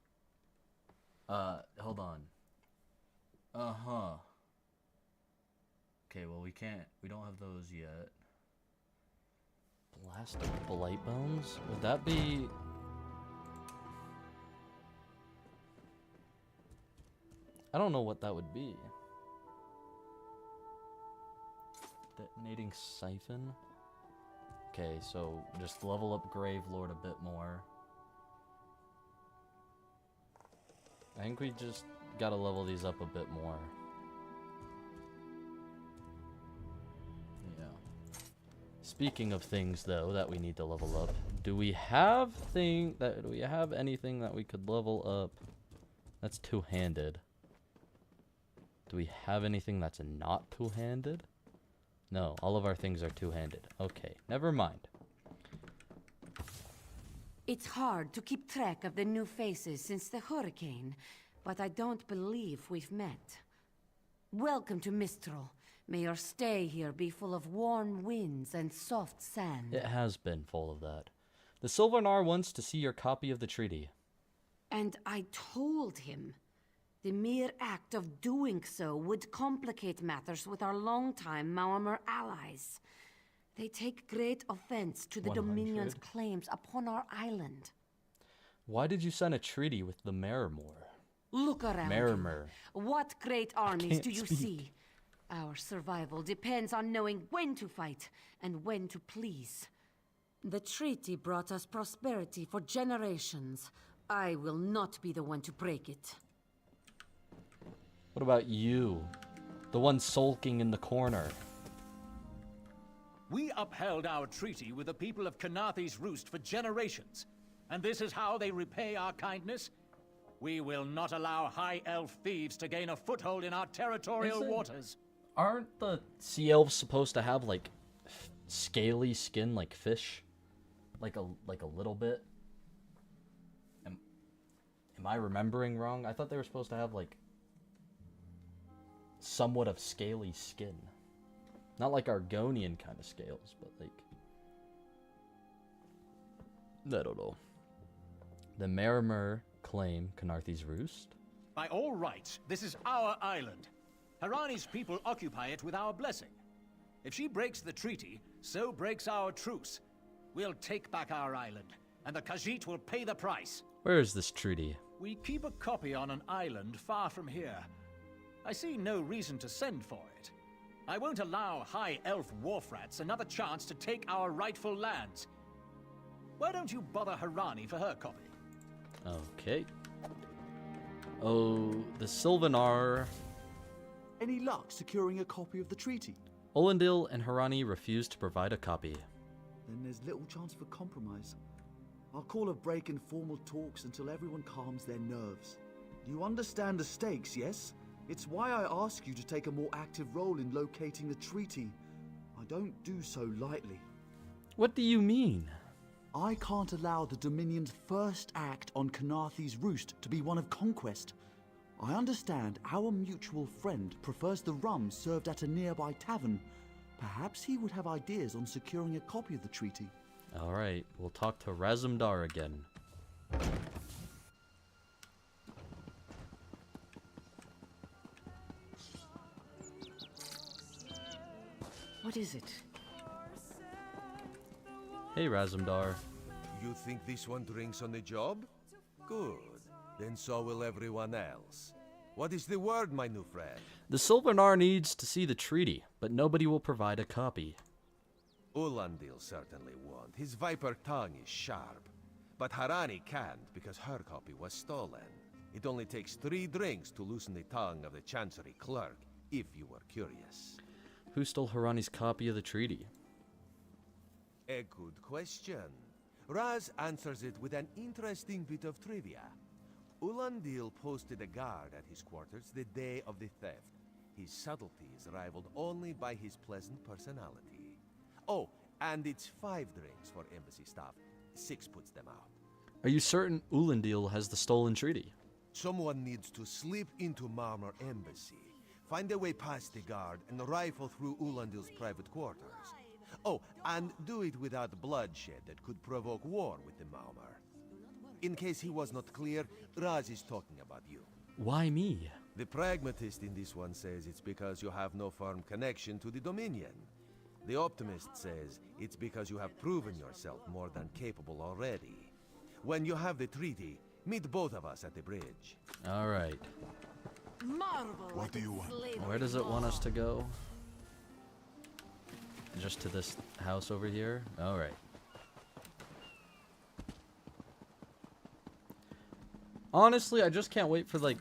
Hold on. Uh-huh. Okay, well we don't have those yet. Blast of Blight Bones? Would that be... I don't know what that would be. Detonating Siphon? Okay, so just level up Grave Lord a bit more. I think we just gotta level these up a bit more. Yeah. Speaking of things though that we need to level up, do we have anything that we could level up? That's two-handed. Do we have anything that's not two-handed? No, all of our things are two-handed. Okay, never mind. It's hard to keep track of the new faces since the hurricane, but I don't believe we've met. Welcome to Mistral. May your stay here be full of warm winds and soft sand. It has been full of that. The Sylvanar wants to see your copy of the treaty. And I told him. The mere act of doing so would complicate matters with our longtime Maormer allies. They take great offense to the 100. Dominion's claims upon our island. Why did you sign a treaty with the Marimor? Look around Marimor. you. What great armies do you speak. see? Our survival depends on knowing when to fight and when to please. The treaty brought us prosperity for generations. I will not be the one to break it. What about you? The one sulking in the corner. We upheld our treaty with the people of Kanathi's Roost for generations. And this is how they repay our kindness? We will not allow High Elf thieves to gain a foothold in our territorial waters. Aren't the sea elves supposed to have like scaly skin like fish? Like a little bit? Am I remembering wrong? I thought they were supposed to have like somewhat of scaly skin. Not like Argonian kind of scales, but like... I don't know. The Marimor claim Kanathi's Roost? By all rights, this is our island. Harani's people occupy it with our blessing. If she breaks the treaty, so breaks our truce. We'll take back our island, and the Khajiit will pay the price. Where is this treaty? We keep a copy on an island far from here. I see no reason to send for it. I won't allow High Elf wharf-rats another chance to take our rightful lands. Why don't you bother Harani for her copy? Okay. Oh, the Sylvanar. Any luck securing a copy of the treaty? Olendil and Harani refuse to provide a copy. Then there's little chance for compromise. I'll call a break in formal talks until everyone calms their nerves. You understand the stakes, yes? It's why I ask you to take a more active role in locating the treaty. I don't do so lightly. What do you mean? I can't allow the Dominion's first act on Kanathi's Roost to be one of conquest. I understand our mutual friend prefers the rum served at a nearby tavern. Perhaps he would have ideas on securing a copy of the treaty. Alright, we'll talk to Razumdar again. What is it? Hey, Razumdar. You think this one drinks on the job? Good. Then so will everyone else. What is the word, my new friend? The Sylvanar needs to see the treaty, but nobody will provide a copy. Ulandil certainly won't. His viper tongue is sharp. But Harani can't because her copy was stolen. It only takes 3 drinks to loosen the tongue of the Chancery clerk, if you were curious. Who stole Harani's copy of the treaty? A good question. Raz answers it with an interesting bit of trivia. Ulandil posted a guard at his quarters the day of the theft. His subtlety is rivaled only by his pleasant personality. Oh, and it's 5 drinks for embassy staff. 6 puts them out. Are you certain Ulandil has the stolen treaty? Someone needs to slip into Marmor Embassy, find a way past the guard, and rifle through Ulandil's private quarters. Oh, and do it without bloodshed that could provoke war with the Marmor. In case he was not clear, Raz is talking about you. Why me? The pragmatist in this one says it's because you have no firm connection to the Dominion. The optimist says it's because you have proven yourself more than capable already. When you have the treaty, meet both of us at the bridge. Alright. What do you want? Where does it want us to go? Just to this house over here? Alright. Honestly, I just can't wait for the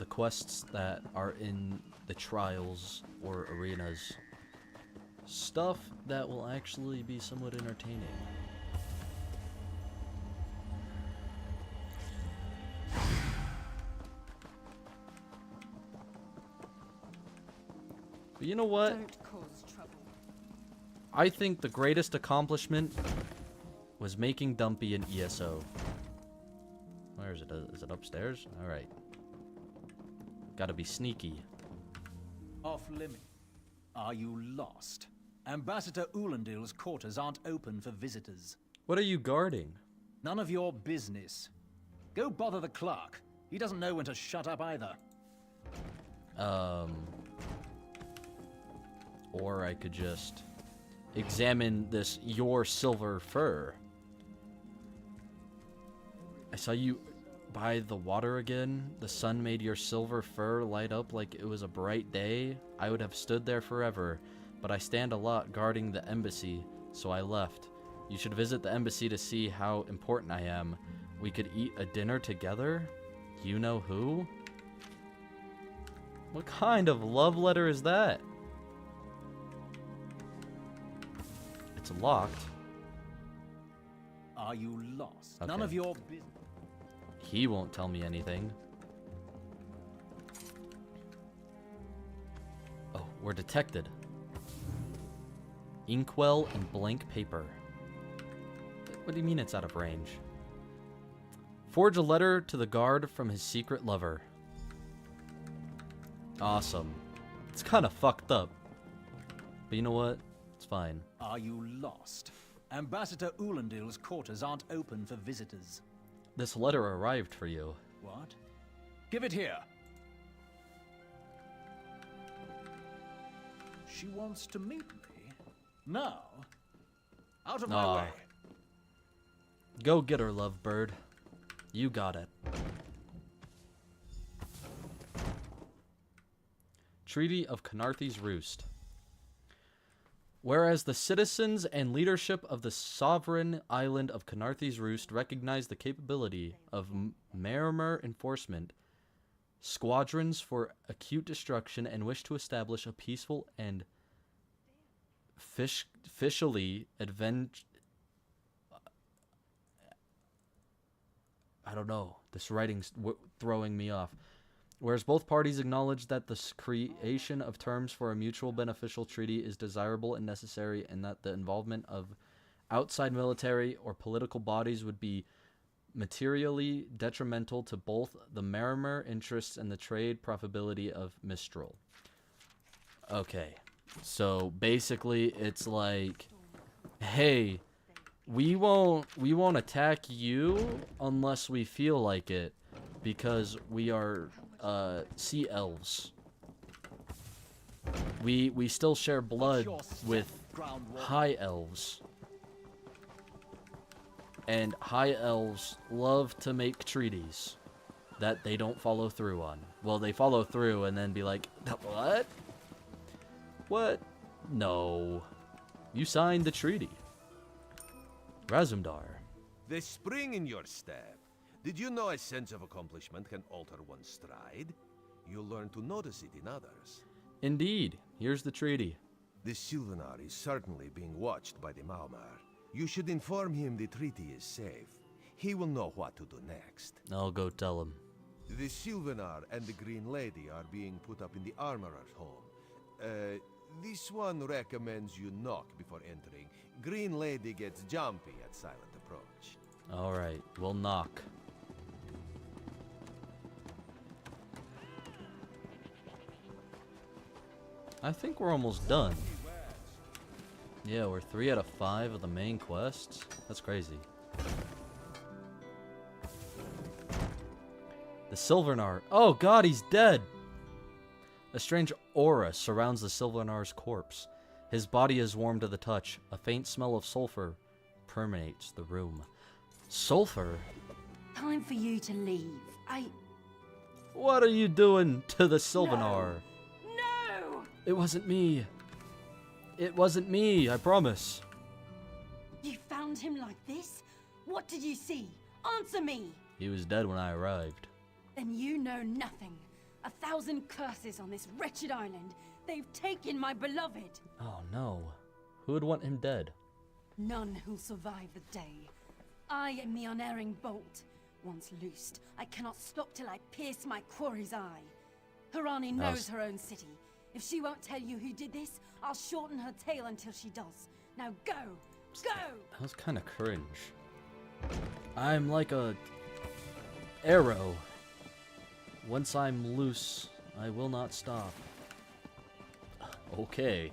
quests that are in the trials or arenas. Stuff that will actually be somewhat entertaining. But you know what? Don't cause trouble. I think the greatest accomplishment was making Dumpy an ESO. Where is it? Is it upstairs? Alright. Gotta be sneaky. Off limit. Are you lost? Ambassador Ulandil's quarters aren't open for visitors. What are you guarding? None of your business. Go bother the clerk. He doesn't know when to shut up either. Or I could just examine this your silver fur. I saw you by the water again. The sun made your silver fur light up like it was a bright day. I would have stood there forever, but I stand a lot guarding the embassy, so I left. You should visit the embassy to see how important I am. We could eat a dinner together? You know who? What kind of love letter is that? It's locked. Are you lost? Okay. None of your business. He won't tell me anything. Oh, we're detected. Inkwell and blank paper. What do you mean it's out of range? Forge a letter to the guard from his secret lover. Awesome. It's kind of fucked up. But you know what? It's fine. Are you lost? Ambassador Ulandil's quarters aren't open for visitors. This letter arrived for you. What? Give it here. She wants to meet me. Now? Out of my way. Go get her, lovebird. You got it. Treaty of Canarthy's Roost. Whereas the citizens and leadership of the sovereign island of Canarthy's Roost recognize the capability of Marmor enforcement squadrons for acute destruction and wish to establish a peaceful and officially I don't know. This writing's throwing me off. Whereas both parties acknowledge that the creation of terms for a mutual beneficial treaty is desirable and necessary, and that the involvement of outside military or political bodies would be materially detrimental to both the Marmor interests and the trade profitability of Mistral. Okay, so basically it's like, hey, we won't attack you unless we feel like it, because we are sea elves. We still share blood with high elves. And high elves love to make treaties that they don't follow through on. Well, they follow through and then be like, what? No. You signed the treaty. Razumdar. The spring in your step. Did you know a sense of accomplishment can alter one's stride? You'll learn to notice it in others. Indeed. Here's the treaty. The Sylvanar is certainly being watched by the Maumar. You should inform him the treaty is safe. He will know what to do next. I'll go tell him. The Sylvanar and the Green Lady are being put up in the Armorer's home. This one recommends you knock before entering. Green Lady gets jumpy at silent approach. Alright, we'll knock. I think we're almost done. Yeah, we're 3 out of 5 of the main quests. That's crazy. The Sylvanar. Oh god, he's dead! A strange aura surrounds the Sylvanar's corpse. His body is warm to the touch. A faint smell of sulfur permeates the room. Sulfur? Time for you to leave. What are you doing to the Sylvanar? No! It wasn't me. It wasn't me, I promise. You found him like this? What did you see? Answer me! He was dead when I arrived. Then you know nothing. 1,000 curses on this wretched island. They've taken my beloved. Oh no. Who would want him dead? None who'll survive the day. I am the unerring bolt. Once loosed, I cannot stop till I pierce my quarry's eye. Harani knows her own city. If she won't tell you who did this, I'll shorten her tail until she does. Now go! Go! That was kind of cringe. I'm like a arrow. Once I'm loose, I will not stop. Okay.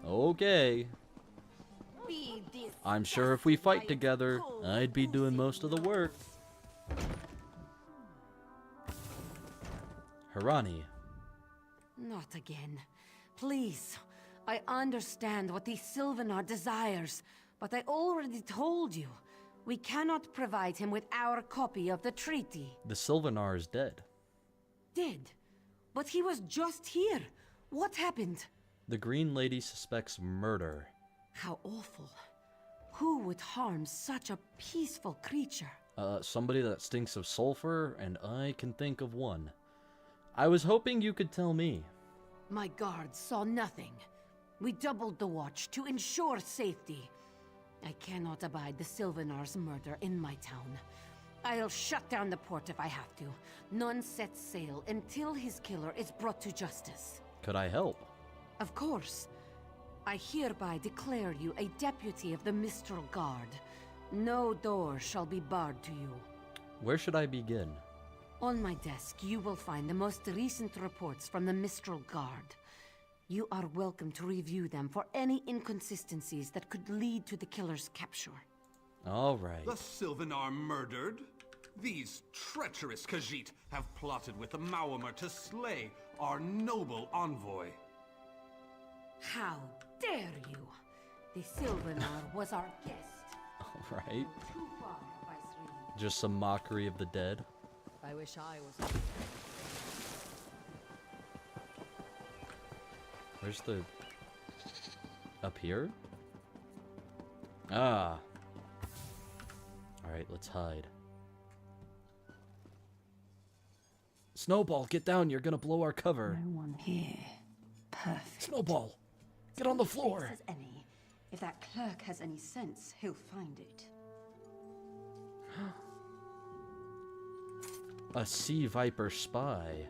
Okay. I'm sure if we fight together, I'd be doing most of the work. Harani. Not again. Please. I understand what the Sylvanar desires, but I already told you. We cannot provide him with our copy of the treaty. The Sylvanar is dead. Dead? But he was just here. What happened? The Green Lady suspects murder. How awful. Who would harm such a peaceful creature? Somebody that stinks of sulfur, and I can think of one. I was hoping you could tell me. My guards saw nothing. We doubled the watch to ensure safety. I cannot abide the Sylvanar's murder in my town. I'll shut down the port if I have to. None sets sail until his killer is brought to justice. Could I help? Of course. I hereby declare you a deputy of the Mistral Guard. No door shall be barred to you. Where should I begin? On my desk, you will find the most recent reports from the Mistral Guard. You are welcome to review them for any inconsistencies that could lead to the killer's capture. All right. The Sylvanar murdered? These treacherous Khajiit have plotted with the Maumar to slay our noble envoy. How dare you! The Sylvanar was our guest. All right. Too far, Viceroy. Just some mockery of the dead. I wish I was. Where's the... Up here? Ah. Alright, let's hide. Snowball, get down, you're gonna blow our cover. No one here. Perfect. Snowball, get on the floor. Has any. If that clerk has any sense, he'll find it. A sea viper spy.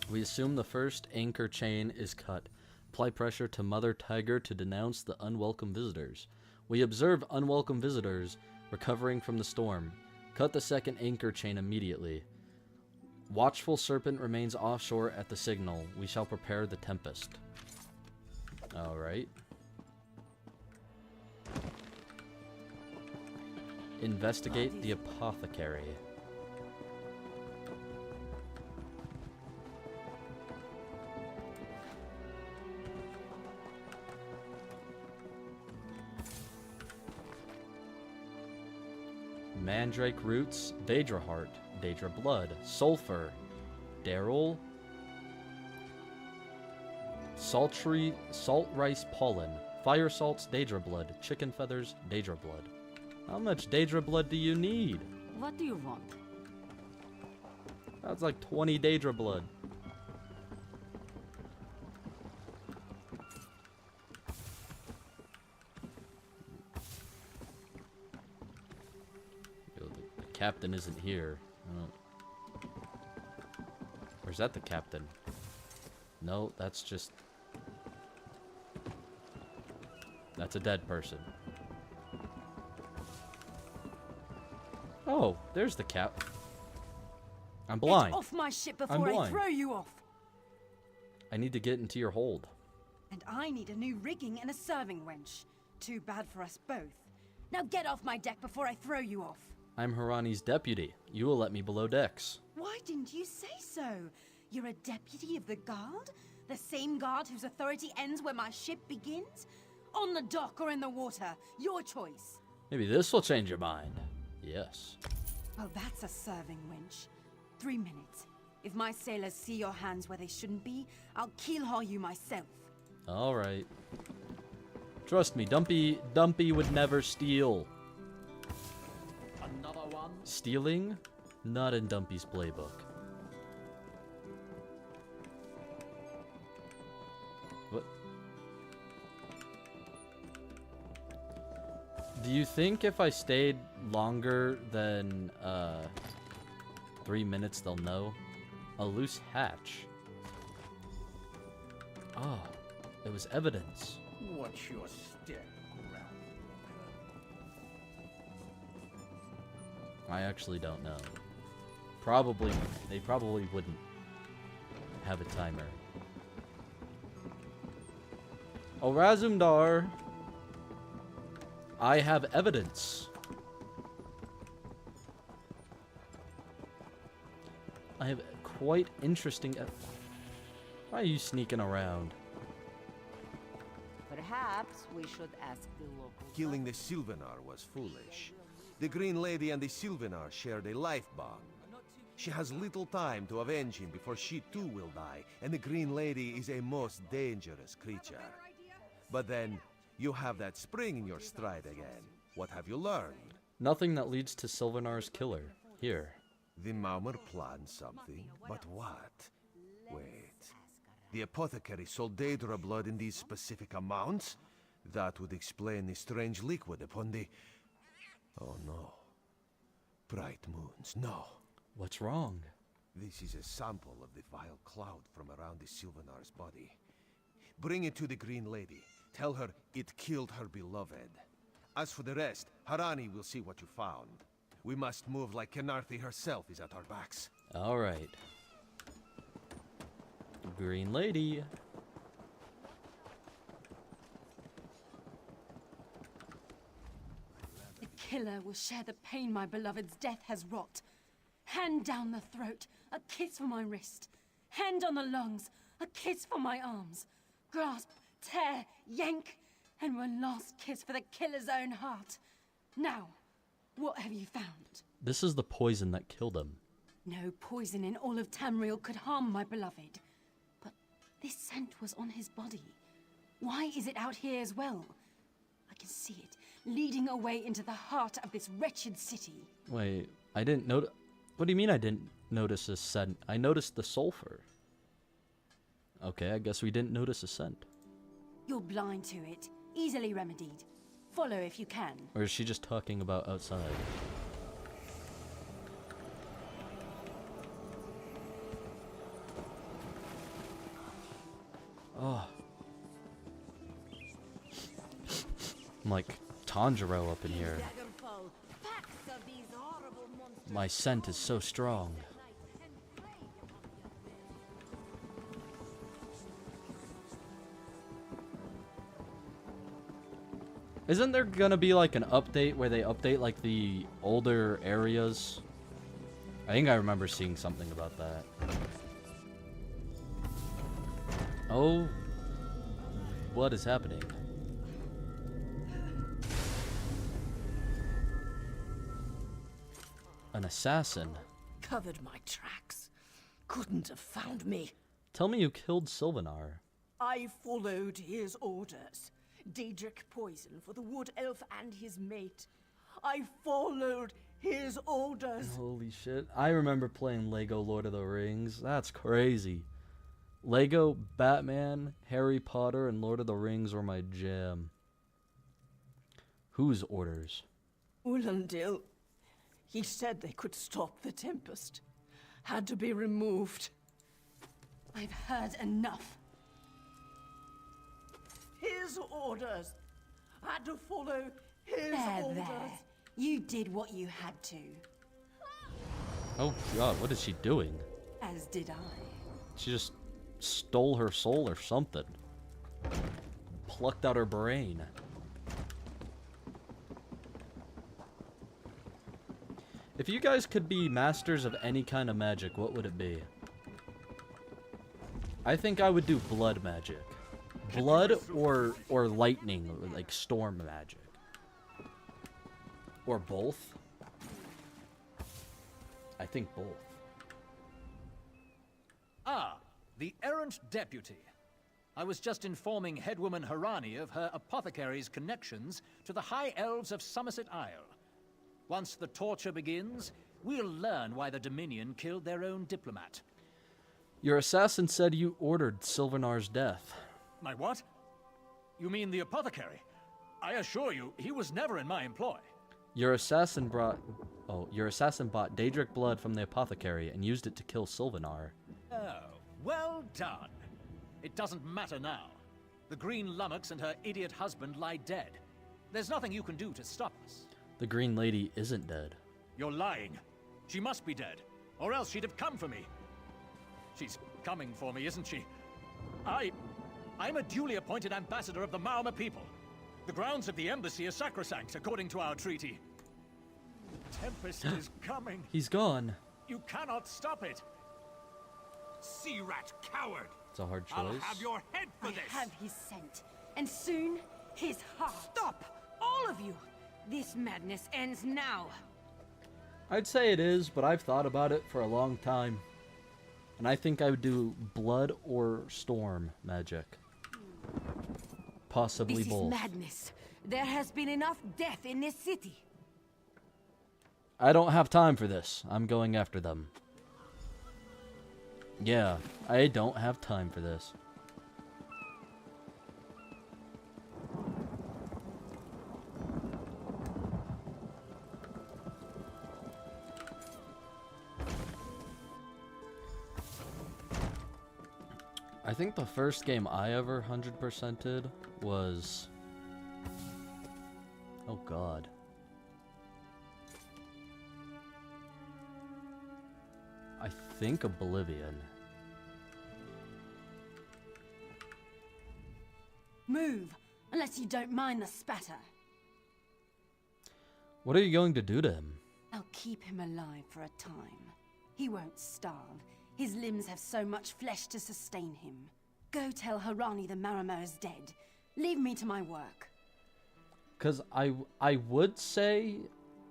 We assume the first anchor chain is cut. Apply pressure to Mother Tiger to denounce the unwelcome visitors. We observe unwelcome visitors recovering from the storm. Cut the second anchor chain immediately. Watchful Serpent remains offshore at the signal. We shall prepare the tempest. Alright. Investigate the apothecary. Mandrake roots, Daedra heart, Daedra blood, sulfur, Daryl, Sultry salt rice pollen. Fire salts, Daedra blood. Chicken feathers, Daedra blood. How much Daedra blood do you need? What do you want? That's like 20 Daedra blood. Yo, the captain isn't here. Or is that the captain? No, that's just... That's a dead person. Oh, there's the cap. I'm blind. Get off my ship I'm before I blind. throw you off. I need to get into your hold. And I need a new rigging and a serving wench. Too bad for us both. Now get off my deck before I throw you off. I'm Harani's deputy. You will let me below decks. Why didn't you say so? You're a deputy of the guard? The same guard whose authority ends where my ship begins? On the dock or in the water? Your choice. Maybe this will change your mind. Yes. Oh, that's a serving wench. 3 minutes. If my sailors see your hands where they shouldn't be, I'll keelhaul you myself. Alright. Trust me, Dumpy would never steal. Another one? Stealing? Not in Dumpy's playbook. What? Do you think if I stayed longer than 3 minutes they'll know? A loose hatch. Oh, it was evidence. Watch your step, I actually don't know. They probably wouldn't have a timer. Oh, Razumdar! I have evidence. I have quite interesting Why are you sneaking around? Perhaps we should ask the local... Killing the Sylvanar was foolish. The Green Lady and the Sylvanar shared a life bond. She has little time to avenge him before she too will die, and the Green Lady is a most dangerous creature. But then, you have that spring in your stride again. What have you learned? Nothing that leads to Sylvanar's killer. Here. The Maumar planned something, but what? Wait. The apothecary sold Daedra blood in these specific amounts? That would explain the strange liquid upon the... Oh no. Bright moons, no. What's wrong? This is a sample of the vile cloud from around the Sylvanar's body. Bring it to the Green Lady. Tell her it killed her beloved. As for the rest, Harani will see what you found. We must move like Kenarthi herself is at our backs. Alright. Green Lady. The killer will share the pain my beloved's death has wrought. Hand down the throat, a kiss for my wrist. Hand on the lungs, a kiss for my arms. Grasp, tear, yank, and one last kiss for the killer's own heart. Now, what have you found? This is the poison that killed him. No poison in all of Tamriel could harm my beloved. But this scent was on his body. Why is it out here as well? I can see it, leading away into the heart of this wretched city. Wait, I didn't notice... What do you mean I didn't notice a scent? I noticed the sulfur. Okay, I guess we didn't notice a scent. You're blind to it, easily remedied. Follow if you can. Or is she just talking about outside? Oh. I'm like Tanjiro up in here. My scent is so strong. Isn't there gonna be like an update where they update like the older areas? I think I remember seeing something about that. Oh, what is happening? An assassin. Covered my tracks. Couldn't have found me. Tell me you killed Sylvanar. I followed his orders. Daedric poison for the wood elf and his mate. I followed his orders. Holy shit. I remember playing Lego Lord of the Rings. That's crazy. Lego, Batman, Harry Potter, and Lord of the Rings were my jam. Whose orders? Ulandil. He said they could stop the Tempest. Had to be removed. I've heard enough. His orders. Had to follow his orders. There. You did what you had to. Oh god, what is she doing? As did I. She just stole her soul or something. Plucked out her brain. If you guys could be masters of any kind of magic, what would it be? I think I would do blood magic. Blood or lightning, or like storm magic. Or both. I think both. Ah, the errant deputy. I was just informing headwoman Harani of her apothecary's connections to the High Elves of Somerset Isle. Once the torture begins, we'll learn why the Dominion killed their own diplomat. Your assassin said you ordered Sylvanar's death. My what? You mean the apothecary? I assure you, he was never in my employ. Your assassin bought Daedric blood from the apothecary and used it to kill Sylvanar. Oh, well done. It doesn't matter now. The Green Lummox and her idiot husband lie dead. There's nothing you can do to stop us. The Green Lady isn't dead. You're lying. She must be dead, or else she'd have come for me. She's coming for me, isn't she? I'm a duly appointed ambassador of the Maoma people. The grounds of the embassy are sacrosanct, according to our treaty. The Tempest is coming. He's gone. You cannot stop it. Sea rat coward! It's a hard choice. I'll have your head for this! I have his scent, and soon his heart. Stop! All of you! This madness ends now. I'd say it is, but I've thought about it for a long time. And I think I would do blood or storm magic. Possibly This both. is madness. There has been enough death in this city. I don't have time for this. I'm going after them. Yeah, I don't have time for this. I think the first game I ever 100%ed was... Oh god. I think Oblivion. Move, unless you don't mind the spatter. What are you going to do to him? I'll keep him alive for a time. He won't starve. His limbs have so much flesh to sustain him. Go tell Harani the Marama is dead. Leave me to my work. Because I would say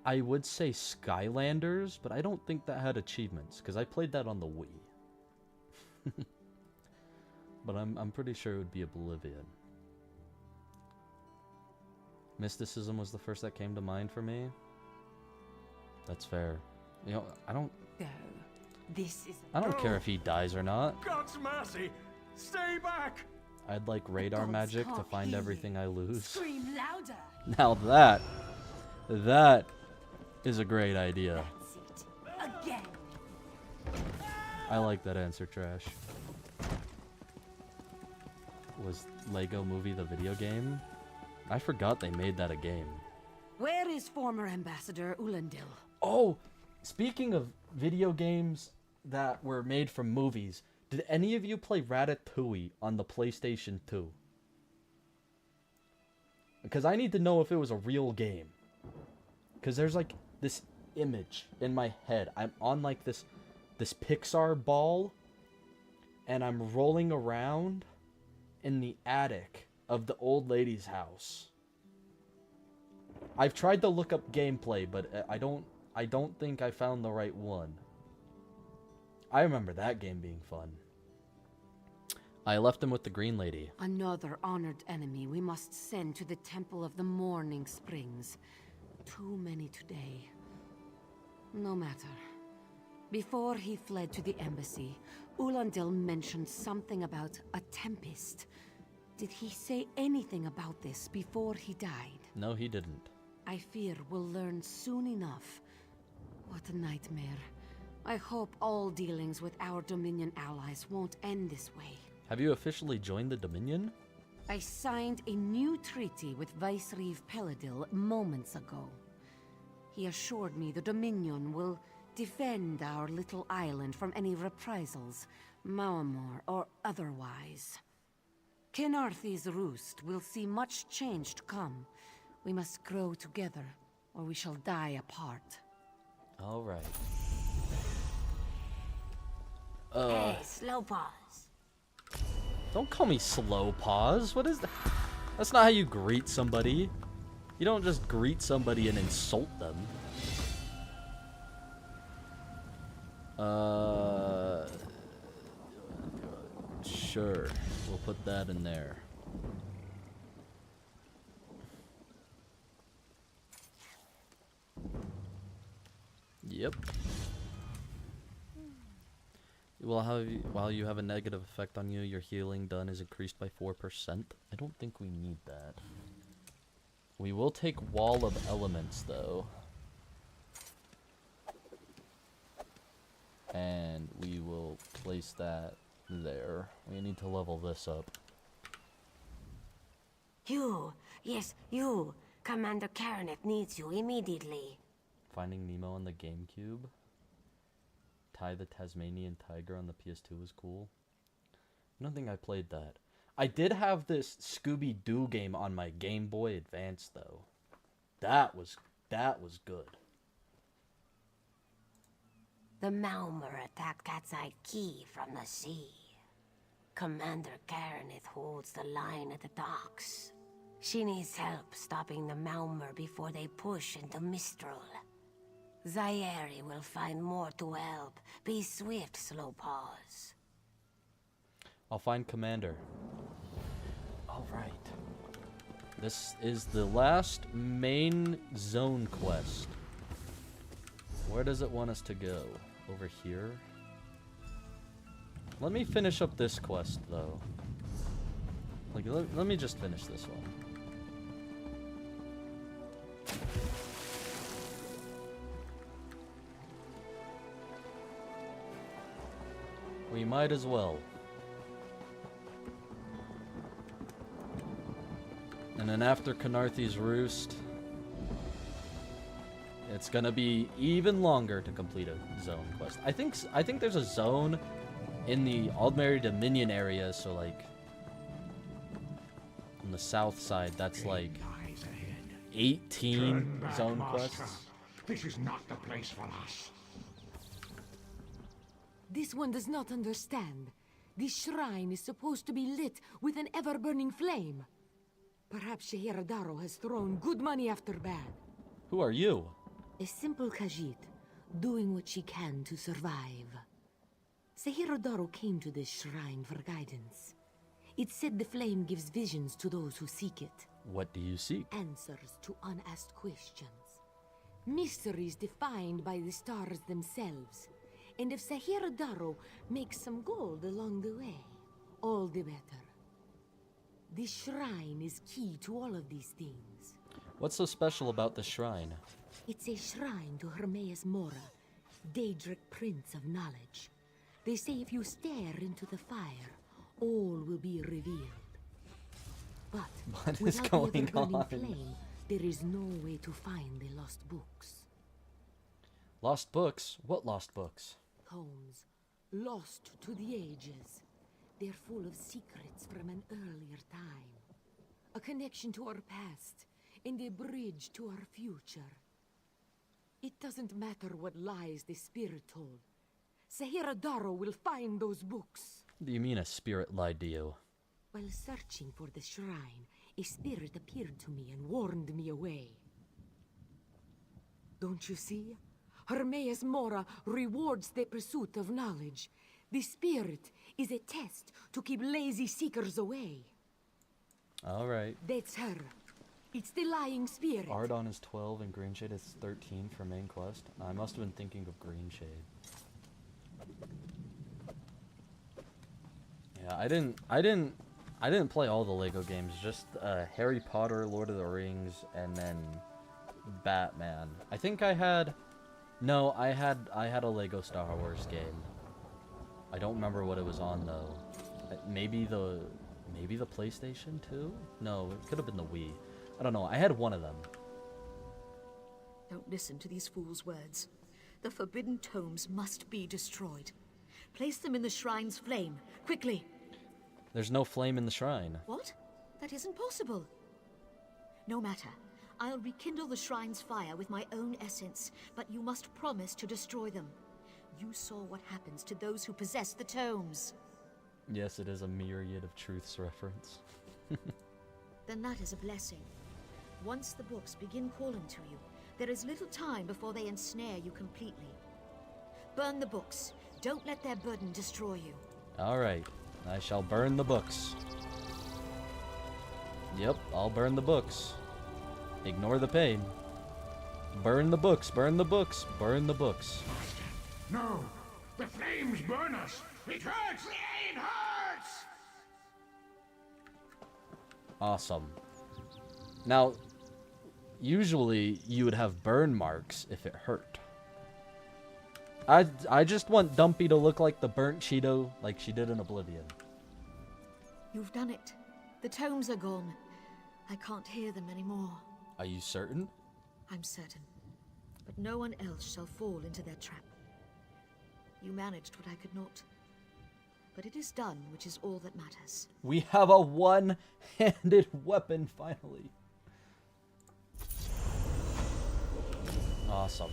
Skylanders, but I don't think that had achievements, because I played that on the Wii. But I'm pretty sure it would be Oblivion. Mysticism was the first that came to mind for me. That's fair. You know, I don't Go. This is I don't care if he dies or not. God's mercy! Stay back! I'd like radar gods magic to can't find hear everything I lose. Scream louder. Now that is a great idea. That's it. Again. I like that answer, Trash. Was Lego Movie the video game? I forgot they made that a game. Where is former Ambassador Ulandil? Oh, speaking of video games that were made from movies, did any of you play Ratatouille on the PlayStation 2? Because I need to know if it was a real game. Because there's like this image in my head. I'm on like this Pixar ball, and I'm rolling around in the attic of the old lady's house. I've tried to look up gameplay, but I don't think I found the right one. I remember that game being fun. I left him with the green lady. Another honored enemy we must send to the Temple of the Morning Springs. Too many today. No matter. Before he fled to the embassy, Ulandil mentioned something about a tempest. Did he say anything about this before he died? No, he didn't. I fear we'll learn soon enough. What a nightmare. I hope all dealings with our Dominion allies won't end this way. Have you officially joined the Dominion? I signed a new treaty with Vicereeve Peladil moments ago. He assured me the Dominion will defend our little island from any reprisals, Maamor or otherwise. Kenarthi's roost will see much change to come. We must grow together, or we shall die apart. All right. Hey, slow pause. Don't call me slow pause. What is that? That's not how you greet somebody. You don't just greet somebody and insult them. Sure. We'll put that in there. Yep. While you have a negative effect on you, your healing done is increased by 4%. I don't think we need that. We will take Wall of Elements, though. And we will place that there. We need to level this up. You! Yes, you! Commander Caranet needs you immediately. Finding Nemo on the GameCube. Ty the Tasmanian Tiger on the PS2 was cool. I don't think I played that. I did have this Scooby-Doo game on my Game Boy Advance, though. That was good. The Maumur attacked Cat's Eye Key from the sea. Commander Karenith holds the line at the docks. She needs help stopping the Maumur before they push into Mistral. Zairi will find more to help. Be swift, Slow Paws. I'll find Commander. Alright. This is the last main zone quest. Where does it want us to go? Over here? Let me finish up this quest, though. Like, let me just finish this one. We might as well. And then after Kenarthi's Roost, it's gonna be even longer to complete a zone quest. I think there's a zone in the Aldmeri Dominion area, so like on the south side, that's like 18 zone quests. This is not the place for us. This one does not understand. This shrine is supposed to be lit with an ever-burning flame. Perhaps Shehiradaro has thrown good money after bad. Who are you? A simple Khajiit, doing what she can to survive. Sehirodaro came to this shrine for guidance. It said the flame gives visions to those who seek it. What do you seek? Answers to unasked questions. Mysteries defined by the stars themselves. And if Sehirodaro makes some gold along the way, all the better. This shrine is key to all of these things. What's so special about the shrine? It's a shrine to Hermaeus Mora, Daedric Prince of Knowledge. They say if you stare into the fire, all will be revealed. But what is without going the ever-burning on? flame, there is no way to find the lost books. Lost books? What lost books? Tomes, lost to the ages. They're full of secrets from an earlier time. A connection to our past, and a bridge to our future. It doesn't matter what lies the spirit told. Sehiradaro will find those books. What do you mean a spirit lied to you? While searching for the shrine, a spirit appeared to me and warned me away. Don't you see? Hermaeus Mora rewards the pursuit of knowledge. The spirit is a test to keep lazy seekers away. Alright. That's her. It's the lying spirit. Ardon is 12 and Greenshade is 13 for main quest. I must have been thinking of Greenshade. Yeah, I didn't play all the Lego games, just Harry Potter, Lord of the Rings, and then Batman. I think I had I had a Lego Star Wars game. I don't remember what it was on though. Maybe the PlayStation 2? No, it could have been the Wii. I don't know. I had one of them. Don't listen to these fools' words. The forbidden tomes must be destroyed. Place them in the shrine's flame, quickly. There's no flame in the shrine. What? That isn't possible. No matter. I'll rekindle the shrine's fire with my own essence, but you must promise to destroy them. You saw what happens to those who possess the tomes. Yes, it is a myriad of truths reference. Then that is a blessing. Once the books begin calling to you, there is little time before they ensnare you completely. Burn the books. Don't let their burden destroy you. Alright, I shall burn the books. Yep, I'll burn the books. Ignore the pain. Burn the books, burn the books, burn the books. No! The flames burn us! It hurts! It hurts! Awesome. Now, usually you would have burn marks if it hurt. I just want Dumpy to look like the burnt Cheeto like she did in Oblivion. You've done it. The tomes are gone. I can't hear them anymore. Are you certain? I'm certain. But no one else shall fall into their trap. You managed what I could not. But it is done, which is all that matters. We have a one-handed weapon, finally. Awesome.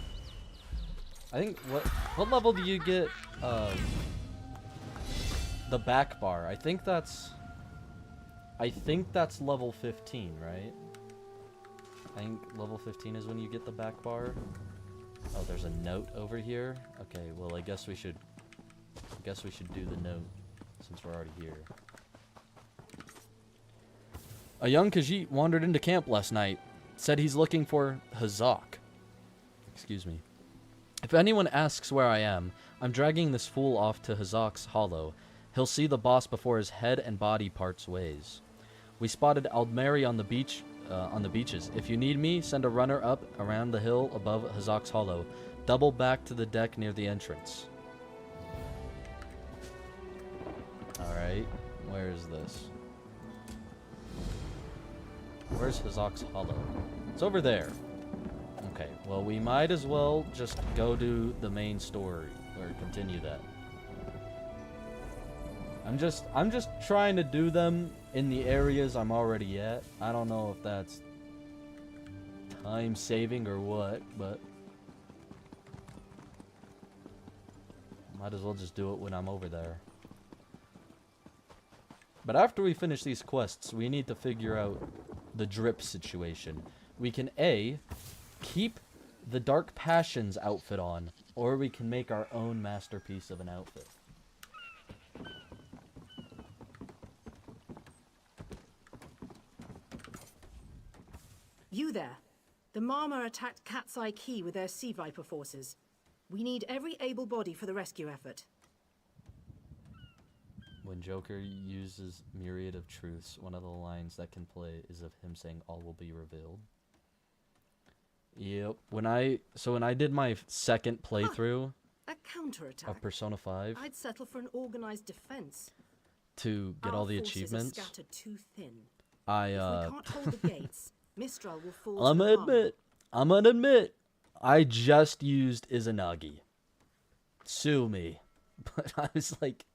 I think, what level do you get, the back bar? I think that's level 15, right? I think level 15 is when you get the back bar. Oh, there's a note over here. Okay, well, I guess we should do the note since we're already here. A young Khajiit wandered into camp last night. Said he's looking for Hazak. Excuse me. If anyone asks where I am, I'm dragging this fool off to Hazak's hollow. He'll see the boss before his head and body parts ways. We spotted Aldmeri on the beach, on the beaches. If you need me, send a runner up around the hill above Hazak's hollow. Double back to the deck near the entrance. Alright, where is this? Where's Hazak's hollow? It's over there. Okay, well, we might as well just go do the main story, or continue that. I'm just trying to do them in the areas I'm already at. I don't know if that's time saving or what, but might as well just do it when I'm over there. But after we finish these quests, we need to figure out the drip situation. We can A, keep the Dark Passions outfit on, or we can make our own masterpiece of an outfit. You there. The Marma attacked Cat's Eye Key with their Sea Viper forces. We need every able body for the rescue effort. When Joker uses Myriad of Truths, one of the lines that can play is of him saying all will be revealed. Yep. When I did my second playthrough A counterattack. of Persona 5 I'd settle for an organized defense. to get all the Our forces are achievements, scattered too thin. I If we can't hold the gates, Mistral will fall. I'm to gonna the Marma. I'm gonna admit, I just used Izanagi. Sue me. But I was like,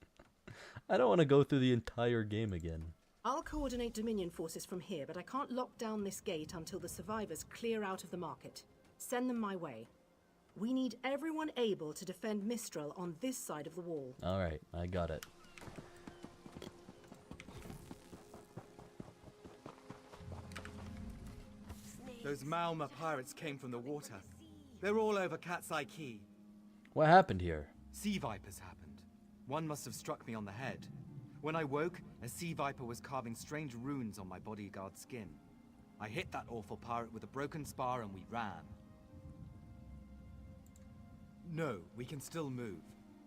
I don't want to go through the entire game again. I'll coordinate Dominion forces from here, but I can't lock down this gate until the survivors clear out of the market. Send them my way. We need everyone able to defend Mistral on this side of the wall. Alright, I got it. Those Malma pirates came from the water. They're all over Cat's Eye Key. What happened here? Sea vipers happened. One must have struck me on the head. When I woke, a sea viper was carving strange runes on my bodyguard's skin. I hit that awful pirate with a broken spar and we ran. No, we can still move.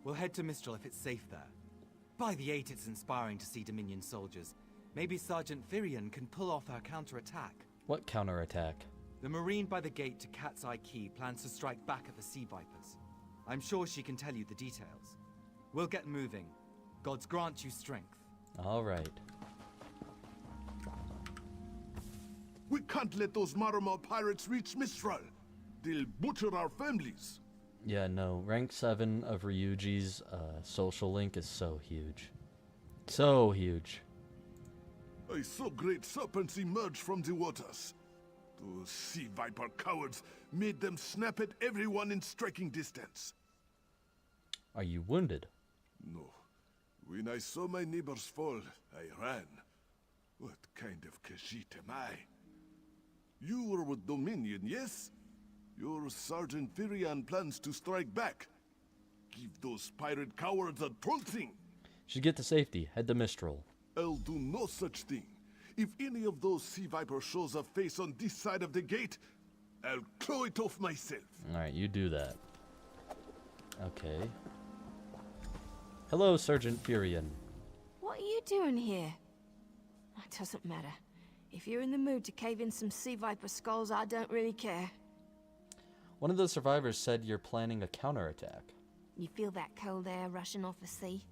We'll head to Mistral if it's safe there. By the 8, it's inspiring to see Dominion soldiers. Maybe Sergeant Firion can pull off her counterattack. What counterattack? The Marine by the gate to Cat's Eye Key plans to strike back at the Sea Vipers. I'm sure she can tell you the details. We'll get moving. Gods grant you strength. All right. We can't let those Marama pirates reach Mistral. They'll butcher our families. Yeah, no. Rank 7 of Ryuji's social link is so huge. So huge. I saw great serpents emerge from the waters. Those sea viper cowards made them snap at everyone in striking distance. Are you wounded? No. When I saw my neighbors fall, I ran. What kind of Khajiit am I? You were with Dominion, yes? Your Sergeant Firion plans to strike back. Give those pirate cowards a taunting. Should get to safety. Head to Mistral. I'll do no such thing. If any of those sea vipers shows a face on this side of the gate, I'll claw it off myself. Alright, you do that. Okay. Hello, Sergeant Firion. What are you doing here? That doesn't matter. If you're in the mood to cave in some sea viper skulls, I don't really care. One of the survivors said you're planning a counterattack. You feel that cold air rushing off the sea?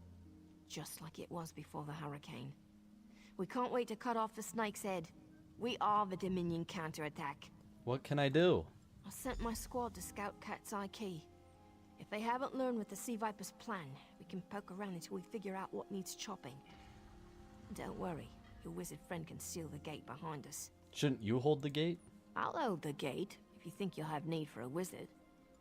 Just like it was before the hurricane. We can't wait to cut off the snake's head. We are the Dominion counterattack. What can I do? I sent my squad to scout Cat's Eye Key. If they haven't learned what the Sea Viper's plan, we can poke around until we figure out what needs chopping. Don't worry, your wizard friend can seal the gate behind us. Shouldn't you hold the gate? I'll hold the gate, if you think you'll have need for a wizard.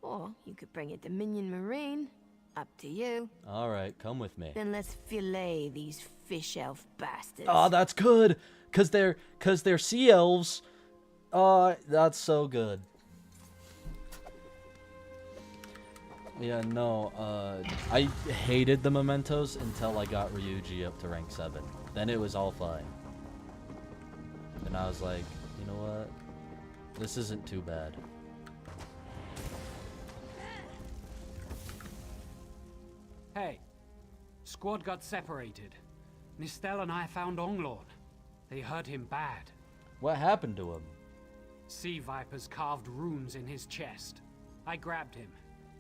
Or you could bring a Dominion Marine. Up to you. Alright, come with me. Then let's fillet these fish elf bastards. Oh, that's good! Cause they're sea elves. Oh, that's so good. Yeah, no, I hated the mementos until I got Ryuji up to rank 7. Then it was all fine. And I was like, you know what? This isn't too bad. Hey, squad got separated. Nistel and I found Onglorn. They hurt him bad. What happened to him? Sea vipers carved runes in his chest. I grabbed him.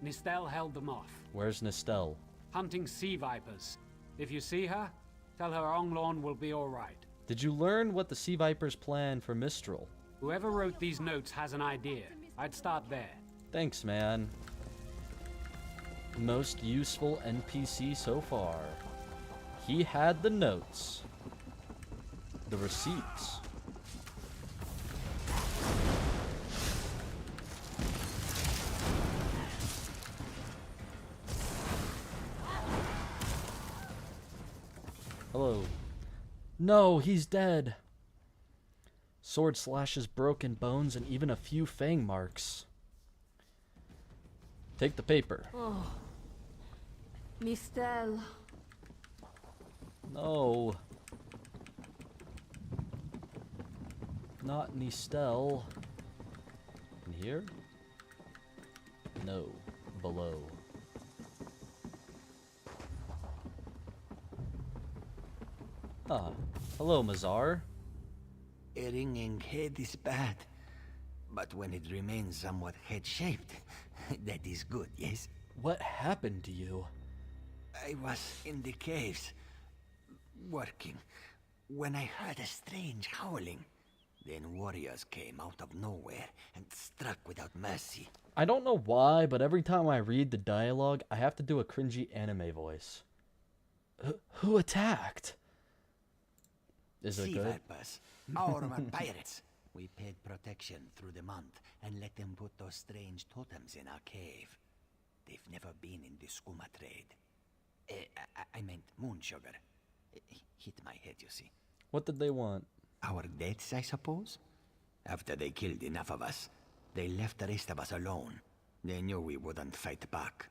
Nistel held them off. Where's Nistel? Hunting sea vipers. If you see her, tell her Onglorn will be alright. Did you learn what the Sea Vipers plan for Mistral? Whoever wrote these notes has an idea. I'd start there. Thanks, man. Most useful NPC so far. He had the notes. The receipts. Hello. No, he's dead. Sword slashes broken bones and even a few fang marks. Take the paper. Oh. Nistel. No. Not Nistel. In here? No. Below. Ah. Hello, Mazar. A ringing head is bad, but when it remains somewhat head-shaped, that is good, yes? What happened to you? I was in the caves, working, when I heard a strange howling. Then warriors came out of nowhere and struck without mercy. I don't know why, but every time I read the dialogue, I have to do a cringy anime voice. Who attacked? Is it Sea good? vipers, our pirates. We paid protection through the month and let them put those strange totems in our cave. They've never been in the skooma trade. I meant moon sugar. Hit my head, you see. What did they want? Our deaths, I suppose? After they killed enough of us, they left the rest of us alone. They knew we wouldn't fight back.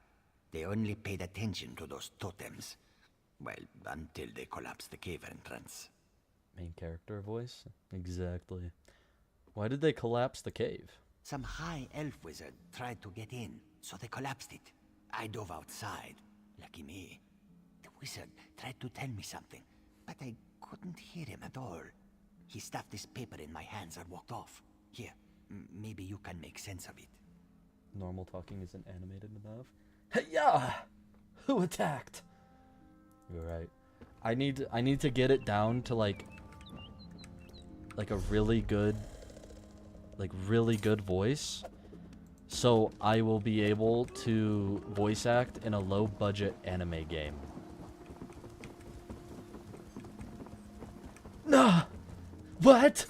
They only paid attention to those totems. Well, until they collapsed the cave entrance. Main character voice? Exactly. Why did they collapse the cave? Some high elf wizard tried to get in, so they collapsed it. I dove outside. Lucky me. The wizard tried to tell me something, but I couldn't hear him at all. He stuffed this paper in my hands and walked off. Here, maybe you can make sense of it. Normal talking isn't animated enough. Hey-ya! Who attacked? You're right. I need to get it down to like a really good voice, so I will be able to voice act in a low budget anime game. Nah! What?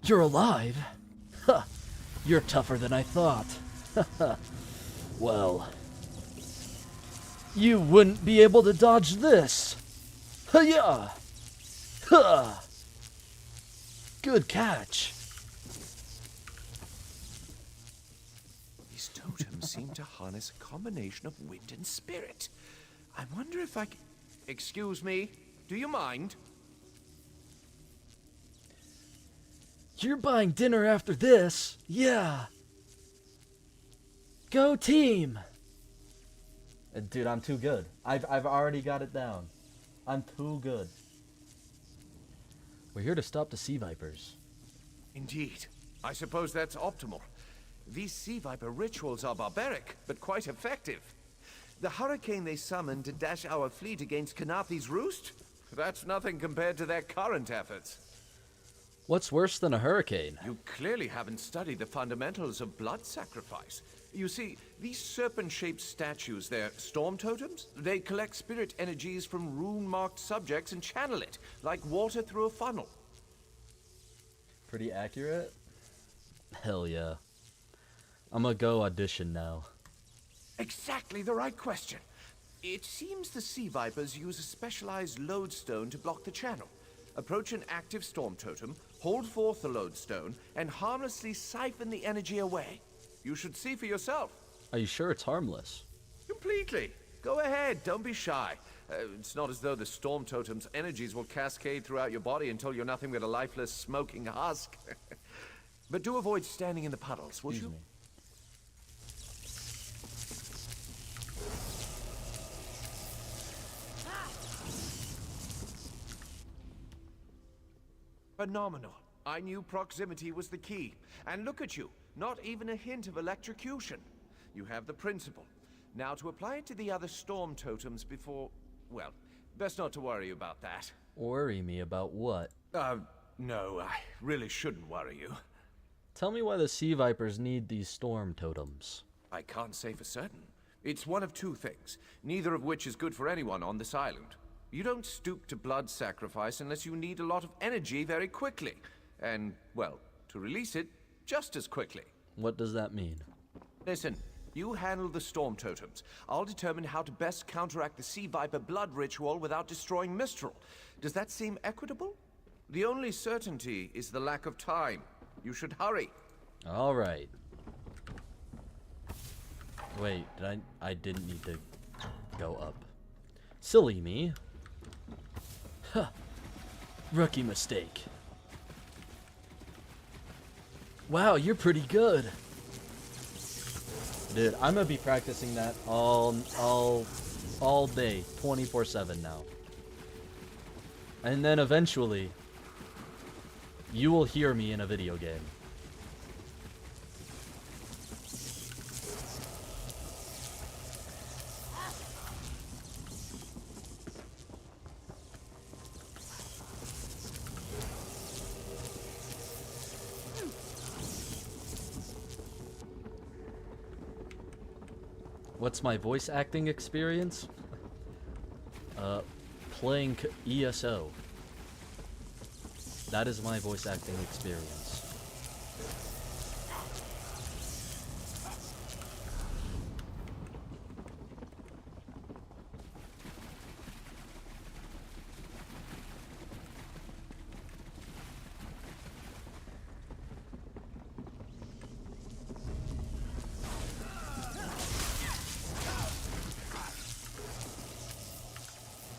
You're alive? Huh. You're tougher than I thought. Well, you wouldn't be able to dodge this. Hiya! Huh. Good catch. These totems seem to harness a combination of wind and spirit. I wonder if I can... Excuse me, do you mind? You're buying dinner after this? Yeah. Go team! Dude, I'm too good. I've already got it down. I'm too good. We're here to stop the sea vipers. Indeed. I suppose that's optimal. These sea viper rituals are barbaric, but quite effective. The hurricane they summoned to dash our fleet against Kanathi's roost? That's nothing compared to their current efforts. What's worse than a hurricane? You clearly haven't studied the fundamentals of blood sacrifice. You see, these serpent-shaped statues, they're storm totems. They collect spirit energies from rune-marked subjects and channel it, like water through a funnel. Pretty accurate? Hell yeah. I'm gonna go audition now. Exactly the right question. It seems the sea vipers use a specialized lodestone to block the channel. Approach an active storm totem, hold forth the lodestone, and harmlessly siphon the energy away. You should see for yourself. Are you sure it's harmless? Completely. Go ahead, don't be shy. It's not as though the storm totem's energies will cascade throughout your body until you're nothing but a lifeless, smoking husk. But do avoid standing in the puddles, would you? Phenomenal. I knew proximity was the key. And look at you, not even a hint of electrocution. You have the principle. Now to apply it to the other storm totems before... well, best not to worry about that. Worry me about what? No, I really shouldn't worry you. Tell me why the sea vipers need these storm totems. I can't say for certain. It's one of two things, neither of which is good for anyone on this island. You don't stoop to blood sacrifice unless you need a lot of energy very quickly. And, well, to release it, just as quickly. What does that mean? Listen, you handle the storm totems. I'll determine how to best counteract the sea viper blood ritual without destroying Mistral. Does that seem equitable? The only certainty is the lack of time. You should hurry. All right. Wait, I didn't need to go up. Silly me. Huh. Rookie mistake. Wow, you're pretty good. Dude, I'm gonna be practicing that all day, 24/7 now. And then eventually, you will hear me in a video game. What's my voice acting experience? Playing ESO. That is my voice acting experience.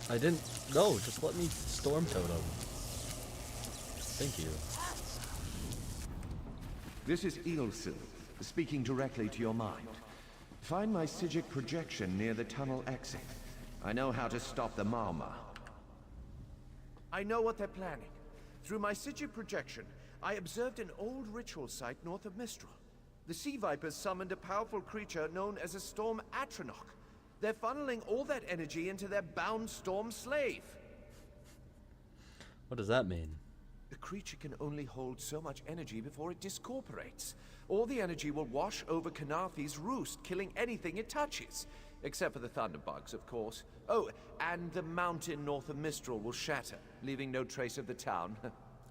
I didn't... No, just let me storm totem. Thank you. This is ESO, speaking directly to your mind. Find my Psijic projection near the tunnel exit. I know how to stop the Malma. I know what they're planning. Through my Psijic projection, I observed an old ritual site north of Mistral. The Sea Vipers summoned a powerful creature known as a Storm Atronach. They're funneling all that energy into their bound Storm Slave. What does that mean? The creature can only hold so much energy before it discorporates. All the energy will wash over Kanathi's roost, killing anything it touches. Except for the thunderbugs, of course. Oh, and the mountain north of Mistral will shatter, leaving no trace of the town.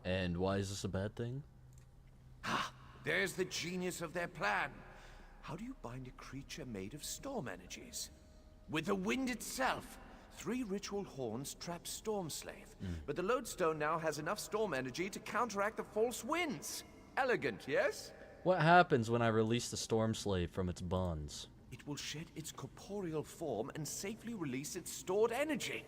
And why is this a bad thing? Ah, there's the genius of their plan. How do you bind a creature made of storm energies? With the wind itself. 3 ritual horns trap Storm Slave. But the lodestone now has enough storm energy to counteract the false winds. Elegant, yes? What happens when I release the Storm Slave from its bonds? It will shed its corporeal form and safely release its stored energy.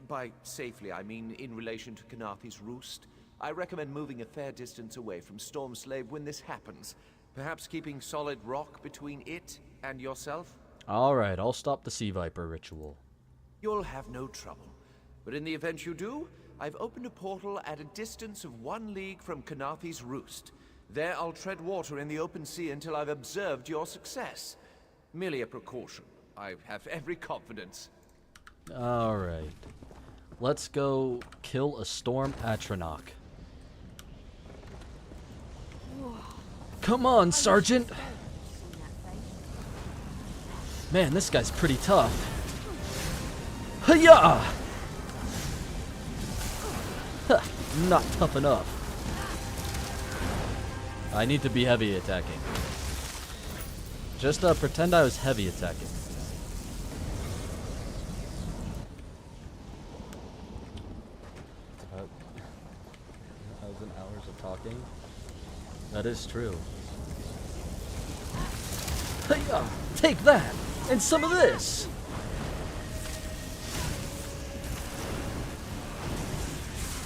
By safely, I mean in relation to Kanathi's roost. I recommend moving a fair distance away from Storm Slave when this happens. Perhaps keeping solid rock between it and yourself? Alright, I'll stop the Sea Viper ritual. You'll have no trouble. But in the event you do, I've opened a portal at a distance of 1 league from Kanathi's roost. There I'll tread water in the open sea until I've observed your success. Merely a precaution. I have every confidence. Alright. Let's go kill a Storm Atronach. Come on, Sergeant! Man, this guy's pretty tough. Hiya! Huh, not tough enough. I need to be heavy attacking. Just pretend I was heavy attacking. About 1,000 hours of talking. That is true. Hiya! Take that! And some of this!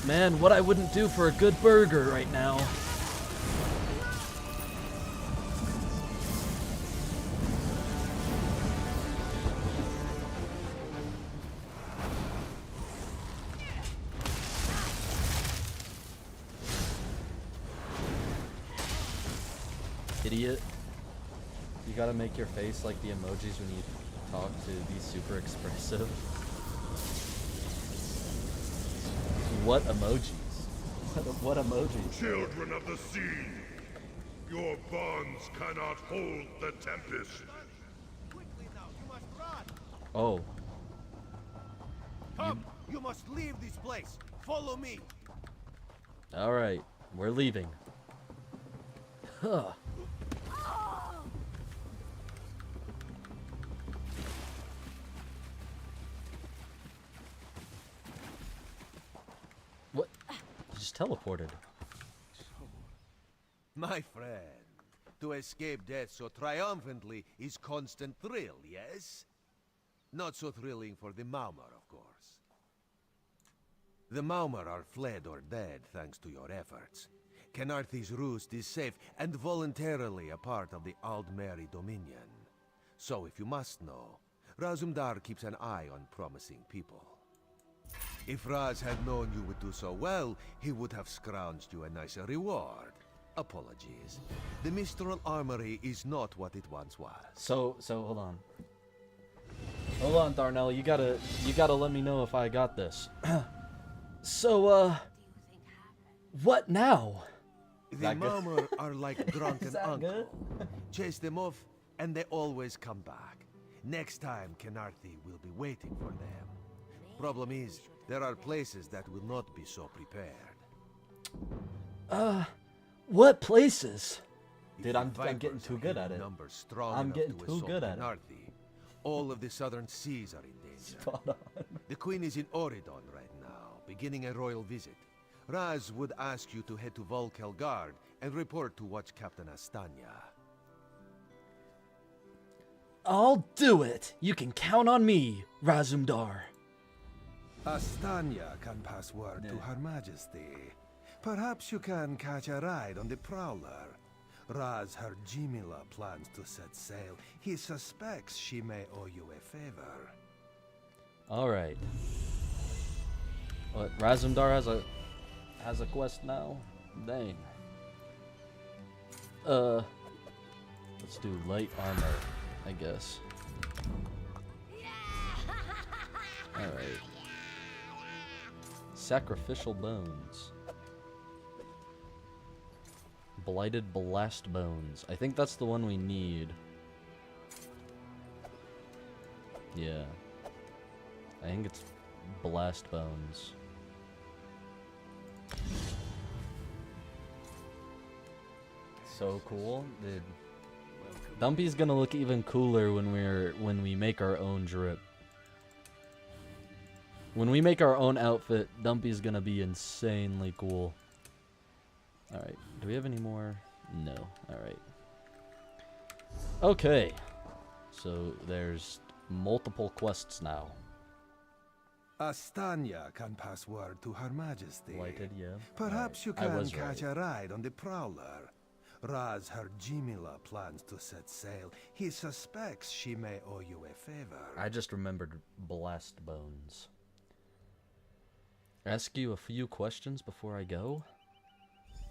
Man, what I wouldn't do for a good burger right now. Idiot. You gotta make your face like the emojis when you talk to be super expressive. What emojis? What emojis? Children of the sea, your bonds cannot hold the tempest. Oh. Come! You must leave this place! Follow me! Alright, we're leaving. Huh. What? You just teleported. My friend, to escape death so triumphantly is constant thrill, yes? Not so thrilling for the Maumar, of course. The Maumar are fled or dead thanks to your efforts. Kanathi's roost is safe and voluntarily a part of the Aldmeri Dominion. So if you must know, Razumdar keeps an eye on promising people. If Raz had known you would do so well, he would have scrounged you a nicer reward. Apologies. The Mistral Armory is not what it once was. So hold on. Hold on, Darnell, you gotta let me know if I got this. What now? The Maumar are like drunken uncle. Chase them off, and they always come back. Next time, Kanathi will be waiting for them. Problem is, there are places that will not be so prepared. What places? Dude, I'm getting too good at it. I'm getting too good at it. All of the southern seas are in danger. Spot on. The Queen is in Oridon right now, beginning a royal visit. Raz would ask you to head to Volkel Guard and report to Watch Captain Astanya. I'll do it. You can count on me, Razumdar. Astanya can pass word to Her Majesty. Perhaps you can catch a ride on the Prowler. Raz her Jimila plans to set sail. He suspects she may owe you a favor. Alright. What, Razumdar has a quest now? Dang. Let's do light armor, I guess. Alright. Sacrificial bones. Blighted blast bones. I think that's the one we need. Yeah. I think it's blast bones. So cool, dude. Dumpy's gonna look even cooler when we make our own drip. When we make our own outfit, Dumpy's gonna be insanely cool. Alright, do we have any more? No. Alright. Okay. So there's multiple quests now. Astanya can pass word to Her Majesty. Lighted, yeah. Perhaps Right. you I can was catch right. a ride on the Prowler. Raz her Jimila plans to set sail. He suspects she may owe you a favor. I just remembered blast bones. Ask you a few questions before I go?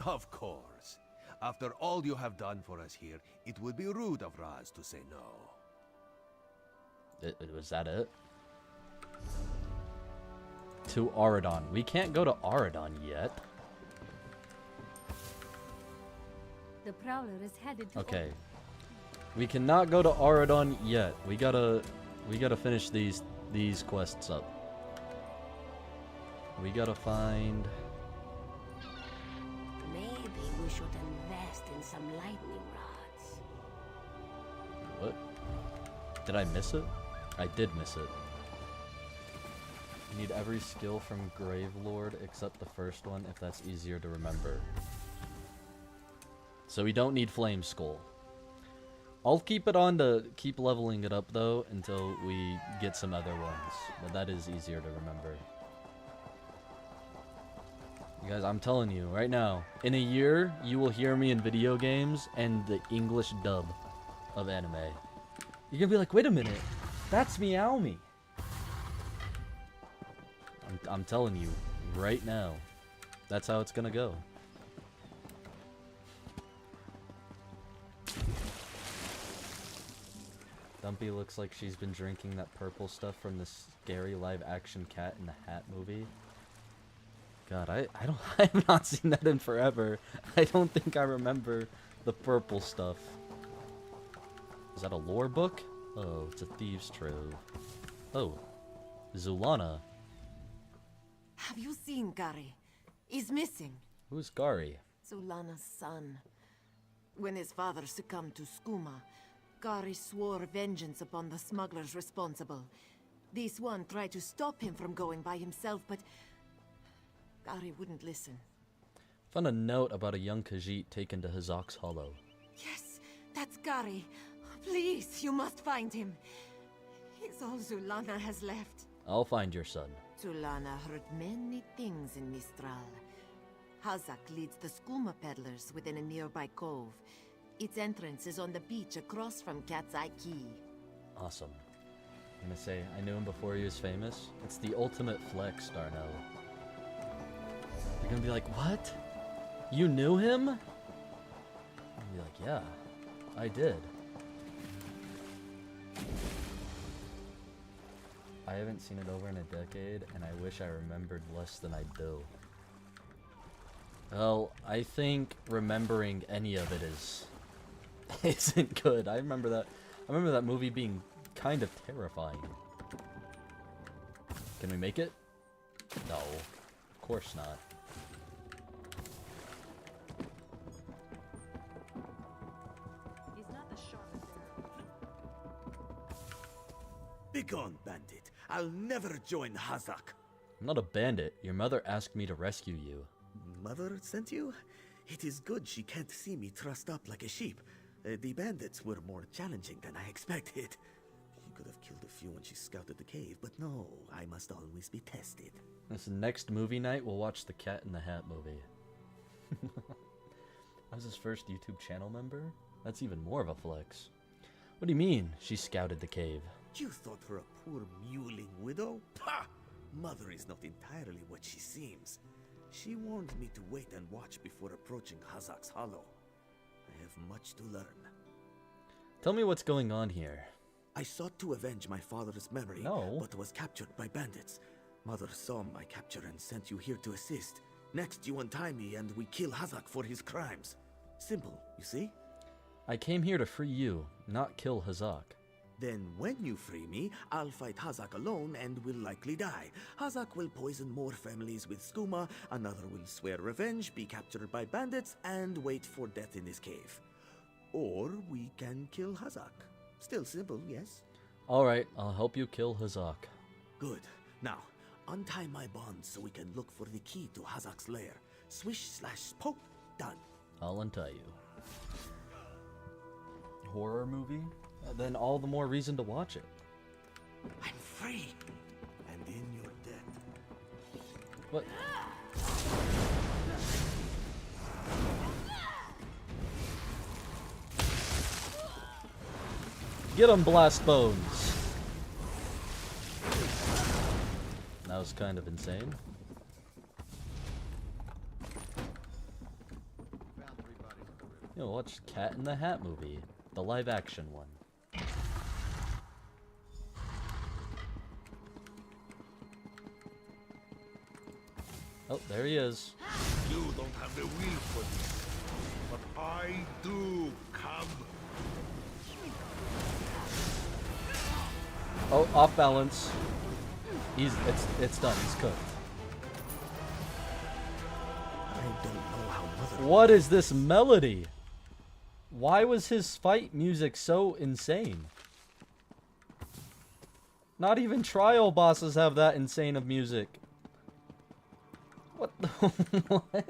Of course. After all you have done for us here, it would be rude of Raz to say no. Was that it? To Auradon. We can't go to Auradon yet. The Prowler is headed to... Okay. We cannot go to Auradon yet. We gotta finish these quests up. We gotta find... Maybe we should invest in some lightning rods. What? Did I miss it? I did miss it. You need every skill from Gravelord except the first one, if that's easier to remember. So we don't need Flame Skull. I'll keep it on to keep leveling it up though until we get some other ones. But that is easier to remember. You guys, I'm telling you right now, in a year you will hear me in video games and the English dub of anime. You're gonna be like, wait a minute, that's Meowmy. I'm telling you right now, that's how it's gonna go. Dumpy looks like she's been drinking that purple stuff from the scary live-action Cat in the Hat movie. God, I have not seen that in forever. I don't think I remember the purple stuff. Is that a lore book? Oh, it's a thieves' trove. Oh, Zulana. Have you seen Gary? He's missing. Who's Gary? Zulana's son. When his father succumbed to skooma, Gary swore vengeance upon the smugglers responsible. This one tried to stop him from going by himself, but Gary wouldn't listen. Found a note about a young Khajiit taken to Hazak's Hollow. Yes, that's Gary. Please, you must find him. He's all Zulana has left. I'll find your son. Zulana heard many things in Mistral. Hazak leads the skooma peddlers within a nearby cove. Its entrance is on the beach across from Cat's Eye Key. Awesome. I'm gonna say, I knew him before he was famous. It's the ultimate flex, Darnell. They're gonna be like, what? You knew him? I'll be like, yeah, I did. I haven't seen it over in a decade, and I wish I remembered less than I do. Well, I think remembering any of it isn't good. I remember that movie being kind of terrifying. Can we make it? No, of course not. Begone, bandit. I'll never join Hazak. I'm not a bandit. Your mother asked me to rescue you. Mother sent you? It is good she can't see me trussed up like a sheep. The bandits were more challenging than I expected. could have killed a few when she scouted the cave, but no, I must always be tested. This next movie night, we'll watch the Cat in the Hat movie. I was his first YouTube channel member? That's even more of a flex. What do you mean, she scouted the cave? You thought her a poor mewling widow? Pah! Mother is not entirely what she seems. She warned me to wait and watch before approaching Hazak's Hollow. I have much to learn. Tell me what's going on here. I sought to avenge my father's memory, but was captured by bandits. Mother saw my capture and sent you here to assist. Next, you untie me and we kill Hazak for his crimes. Simple, you see? I came here to free you, not kill Hazak. Then when you free me, I'll fight Hazak alone and will likely die. Hazak will poison more families with skooma, another will swear revenge, be captured by bandits, and wait for death in his cave. Or we can kill Hazak. Still simple, yes? Alright, I'll help you kill Hazak. Good. Now, untie my bonds so we can look for the key to Hazak's lair. Swish/poke, done. I'll untie you. Horror movie? Then all the more reason to watch it. I'm free, and in your debt. What? Get him, Blast Bones! That was kind of insane. You know, watch Cat in the Hat movie, the live action one. Oh, there he is. You don't have the will for this, but I do. Come. Oh, off balance. It's done. He's cooked. I don't know how Mother... What is this melody? Why was his fight music so insane? Not even trial bosses have that insane of music. What the what?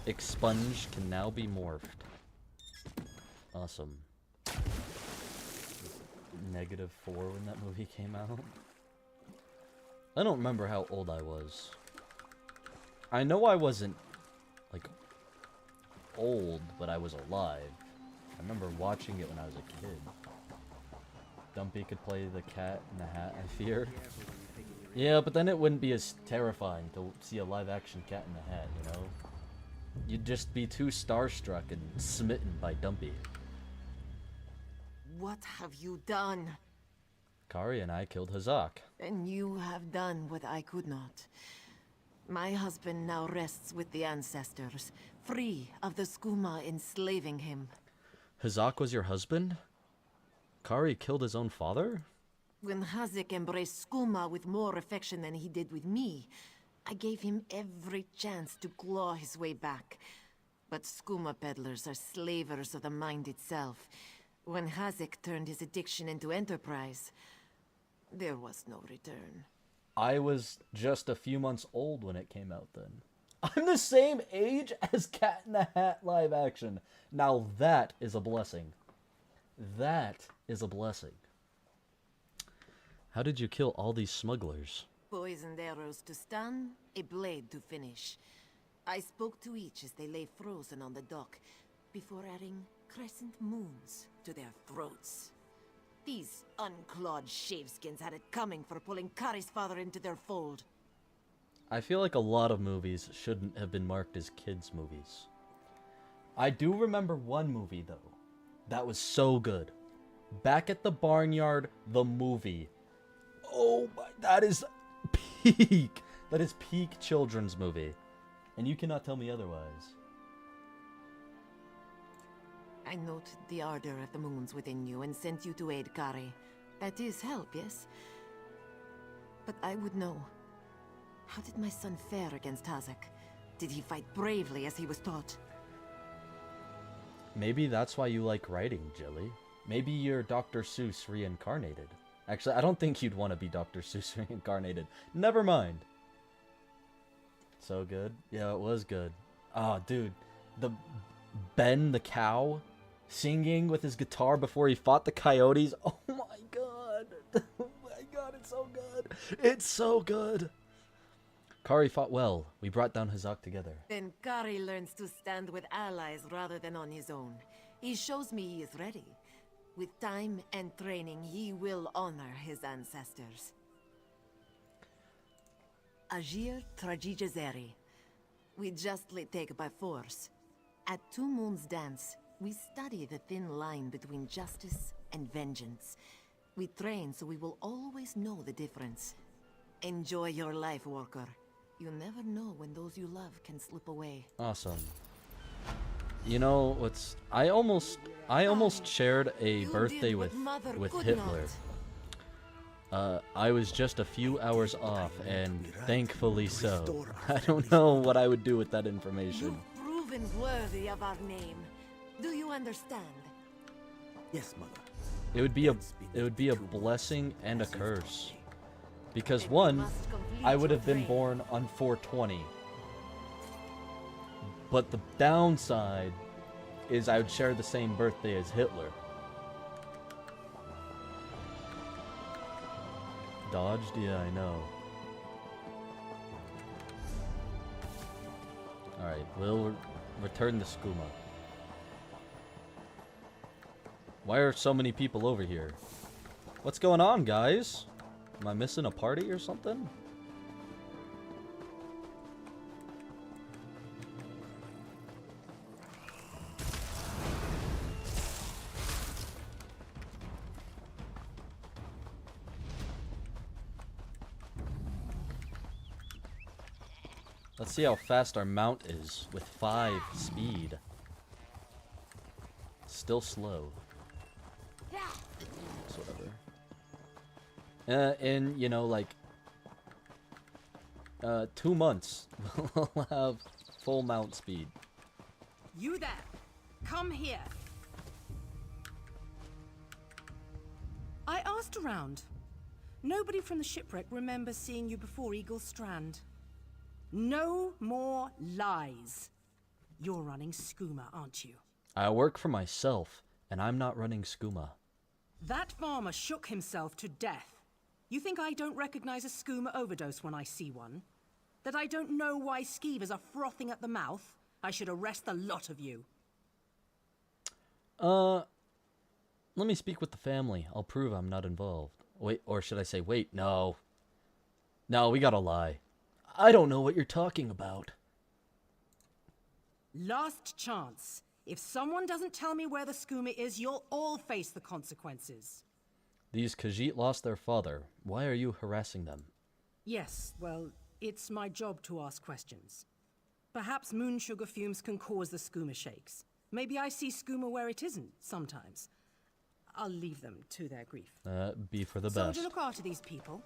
Expunge can now be morphed. Awesome. -4 when that movie came out. I don't remember how old I was. I know I wasn't, like, old, but I was alive. I remember watching it when I was a kid. Dumpy could play the Cat in the Hat, I fear. Yeah, but then it wouldn't be as terrifying to see a live-action Cat in the Hat, you know? You'd just be too starstruck and smitten by Dumpy. What have you done? Kari and I killed Hazak. And you have done what I could not. My husband now rests with the ancestors, free of the skooma enslaving him. Hazak was your husband? Kari killed his own father? When Hazak embraced skooma with more affection than he did with me, I gave him every chance to claw his way back. But skooma peddlers are slavers of the mind itself. When Hazak turned his addiction into enterprise, there was no return. I was just a few months old when it came out then. I'm the same age as Cat in the Hat live action. Now that is a blessing. That is a blessing. How did you kill all these smugglers? Poisoned arrows to stun, a blade to finish. I spoke to each as they lay frozen on the dock, before adding crescent moons to their throats. These unclawed shaveskins had it coming for pulling Kari's father into their fold. I feel like a lot of movies shouldn't have been marked as kids' movies. I do remember one movie, though, that was so good. Back at the Barnyard, the movie. Oh my, that is peak. That is peak children's movie. And you cannot tell me otherwise. I noted the ardor of the moons within you and sent you to aid Kari. That is help, yes? But I would know. How did my son fare against Hazak? Did he fight bravely as he was taught? Maybe that's why you like writing, Jilly. Maybe you're Dr. Seuss reincarnated. Actually, I don't think you'd want to be Dr. Seuss reincarnated. Never mind. So good. Yeah, it was good. Oh, dude. The Ben the cow singing with his guitar before he fought the coyotes. Oh my god. Oh my god, it's so good. It's so good. Kari fought well. We brought down Hazak together. Then Kari learns to stand with allies rather than on his own. He shows me he is ready. With time and training, he will honor his ancestors. Agir Tragijazeri. We justly take by force. At Two Moons Dance, we study the thin line between justice and vengeance. We train so we will always know the difference. Enjoy your life, Walker. You never know when those you love can slip away. Awesome. You know what's I almost shared a birthday with Hitler. I was just a few hours off, and thankfully so. I don't know what I would do with that information. You've proven worthy of our name. Do you understand? Yes, Mother. It would be a blessing and a curse. Because one, I would have been born on 420. But the downside is I would share the same birthday as Hitler. Dodged? Yeah, I know. Alright, we'll return to Skooma. Why are so many people over here? What's going on, guys? Am I missing a party or something? Let's see how fast our mount is with 5 speed. Still slow. It's whatever. In, you know, like 2 months, we'll have full mount speed. You there! Come here! I asked around. Nobody from the shipwreck remembers seeing you before Eagle Strand. No more lies. You're running Skooma, aren't you? I work for myself, and I'm not running Skooma. That farmer shook himself to death. You think I don't recognize a skooma overdose when I see one? That I don't know why skeevers are frothing at the mouth? I should arrest the lot of you. Let me speak with the family. I'll prove I'm not involved. Wait, or should I say, wait, no. No, we gotta lie. I don't know what you're talking about. Last chance. If someone doesn't tell me where the skooma is, you'll all face the consequences. These Khajiit lost their father. Why are you harassing them? Yes, well, it's my job to ask questions. Perhaps moon sugar fumes can cause the skooma shakes. Maybe I see skooma where it isn't, sometimes. I'll leave them to their grief. Be for the So best. to look after these people.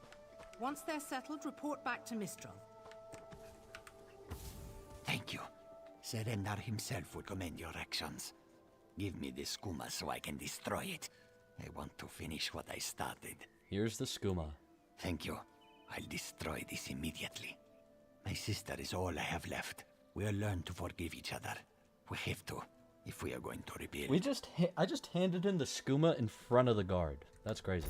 Once they're settled, report back to Mistral. Thank you. Serendar himself would commend your actions. Give me this skooma so I can destroy it. I want to finish what I started. Here's the skooma. Thank you. I'll destroy this immediately. My sister is all I have left. We'll learn to forgive each other. We have to, if we are going to rebuild. I just handed in the skooma in front of the guard. That's crazy.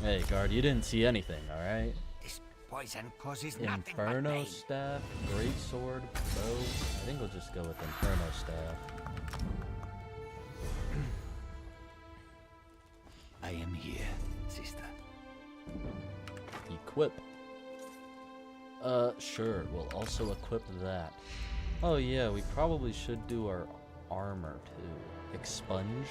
Hey, guard, you didn't see anything, alright? This poison causes nothing but Inferno pain. staff, great sword, bow. I think we'll just go with Inferno staff. I am here, sister. Equip. Sure. We'll also equip that. Oh yeah, we probably should do our armor too. Expunge.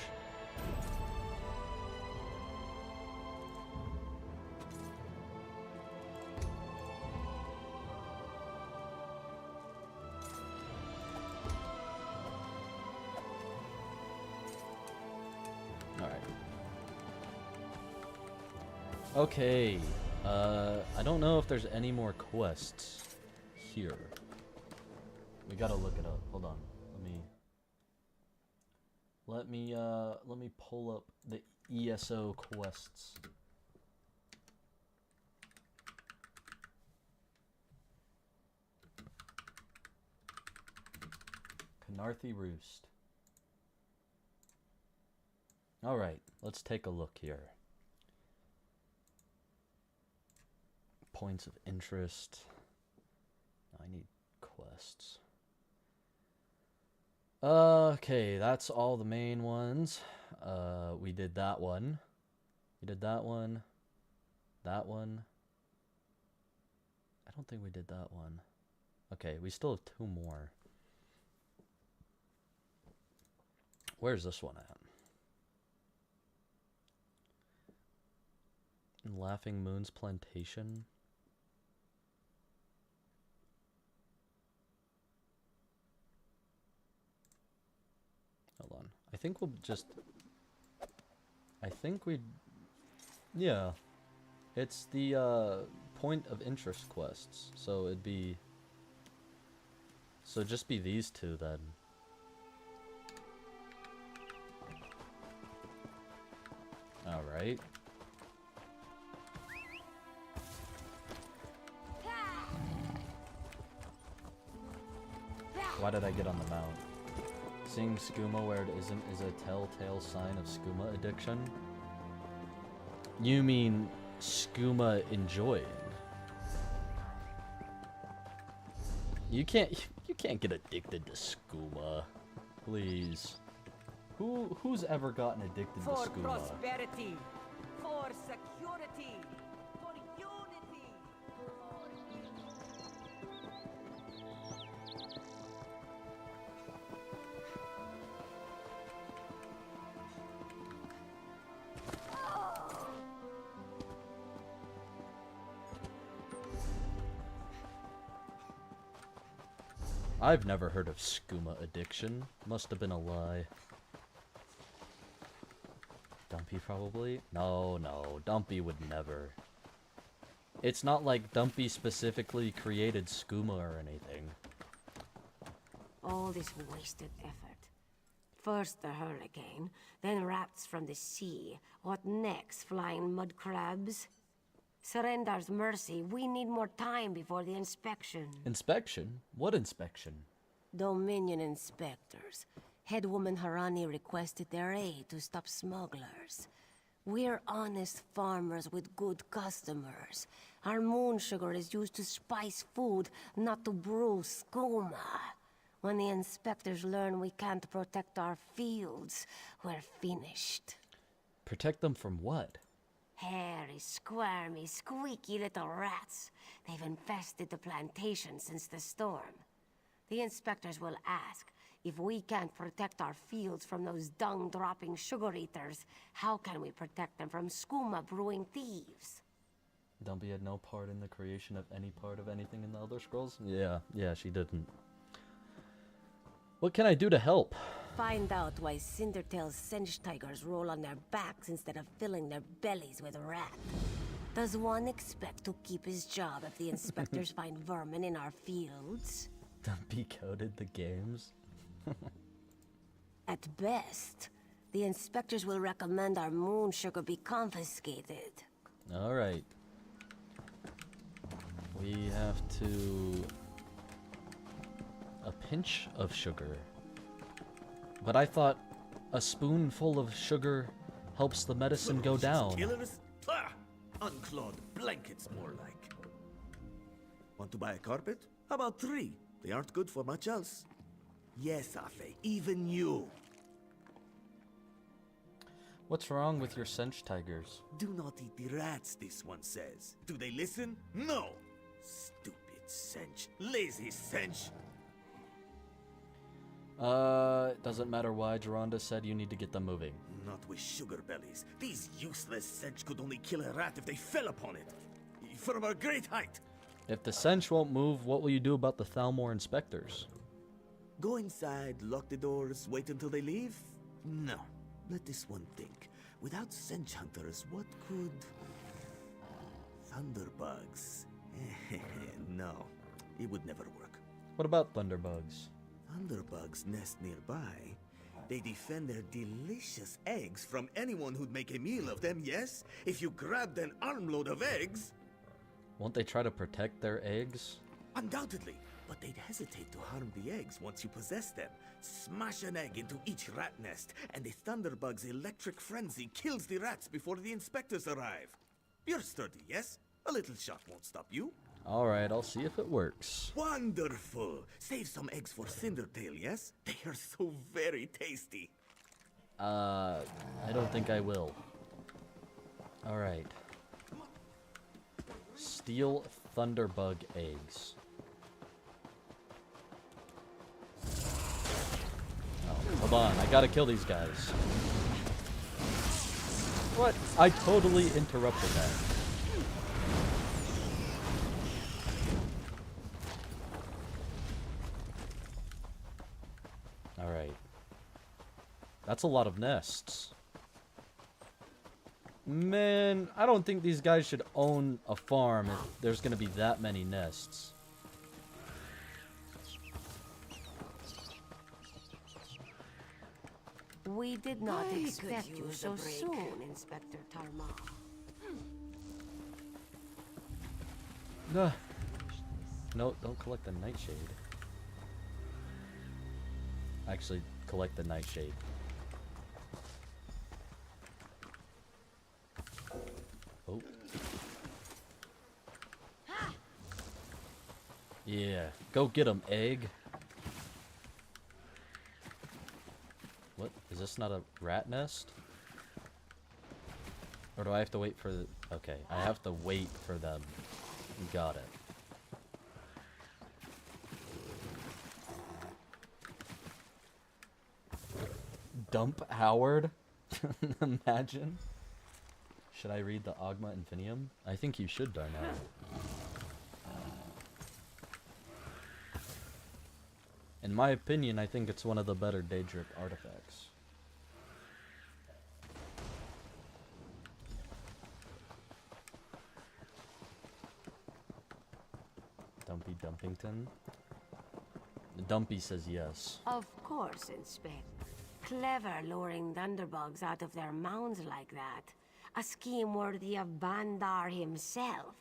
Alright. Okay. I don't know if there's any more quests here. We gotta look it up. Hold on. Let me pull up the ESO quests Canarthi Roost. Alright, let's take a look here. Points of interest. I need quests. Okay, that's all the main ones. We did that one. We did that one. That one. I don't think we did that one. Okay, we still have 2 more. Where's this one at? Laughing Moon's Plantation. Hold on. I think we'll just... I think we... Yeah. It's the point of interest quests. So it'd be... So just be these 2 then. Alright. Why did I get on the mount? Seeing skooma where it isn't is a telltale sign of skooma addiction? You mean skooma enjoying? You can't get addicted to skooma. Please. Who's ever gotten addicted to skooma? For prosperity, for security, for unity. I've never heard of skooma addiction. Must have been a lie. Dumpy probably? No, Dumpy would never. It's not like Dumpy specifically created skooma or anything. All this wasted effort. First the hurricane, then rats from the sea. What next, flying mud crabs? Surrender's mercy, we need more time before the inspection. Inspection? What inspection? Dominion inspectors. Headwoman Harani requested their aid to stop smugglers. We're honest farmers with good customers. Our moon sugar is used to spice food, not to brew skooma. When the inspectors learn we can't protect our fields, we're finished. Protect them from what? Hairy, squirmy, squeaky little rats. They've infested the plantation since the storm. The inspectors will ask, if we can't protect our fields from those dung-dropping sugar eaters, how can we protect them from skooma brewing thieves? Dumpy had no part in the creation of any part of anything in the Elder Scrolls? Yeah, she didn't. What can I do to help? Find out why Cindertail's Sench tigers roll on their backs instead of filling their bellies with rat. Does one expect to keep his job if the inspectors find vermin in our fields? Dumpy coded the games? At best, the inspectors will recommend our moon sugar be confiscated. Alright. We have to... A pinch of sugar. But I thought a spoonful of sugar helps the medicine go down. Killers? Ah, unclawed blankets, more like. Want to buy a carpet? How about 3? They aren't good for much else. Yes, Afe, even you. What's wrong with your Sench tigers? Do not eat the rats, this one says. Do they listen? No! Stupid Sench. Lazy Sench. Doesn't matter why. Geronda said you need to get them moving. Not with sugar bellies. These useless Sench could only kill a rat if they fell upon it. From a great height. If the Sench won't move, what will you do about the Thalmor inspectors? Go inside, lock the doors, wait until they leave? No. Let this one think. Without Sench hunters, what could... Thunderbugs? No. It would never work. What about thunderbugs? Thunderbugs nest nearby. They defend their delicious eggs from anyone who'd make a meal of them, yes? If you grabbed an armload of eggs... Won't they try to protect their eggs? Undoubtedly. but they'd hesitate to harm the eggs once you possess them. Smash an egg into each rat nest, and the Thunderbug's electric frenzy kills the rats before the inspectors arrive. You're sturdy, yes? A little shot won't stop you. Alright, I'll see if it works. Wonderful! Save some eggs for Cindertail, yes? They are so very tasty. I don't think I will. Alright. Steal Thunderbug eggs. Oh, hold on, I gotta kill these guys. What? I totally interrupted that. Alright. That's a lot of nests. Man, I don't think these guys should own a farm if there's gonna be that many nests. We did not expect you so soon, Inspector Tarma. No, don't collect the nightshade. Actually, collect the nightshade. Oh. Yeah, go get him, egg. What? Is this not a rat nest? Or do I have to wait for the... Okay, I have to wait for them. Got it. Dump Howard? Imagine. Should I read the Ogma Infinium? I think you should, Darnell. In my opinion, I think it's one of the better Daedric artifacts. Dumpy Dumpington? Dumpy says yes. Of course, Inspector. Clever luring Thunderbugs out of their mounds like that. A scheme worthy of Bandar himself.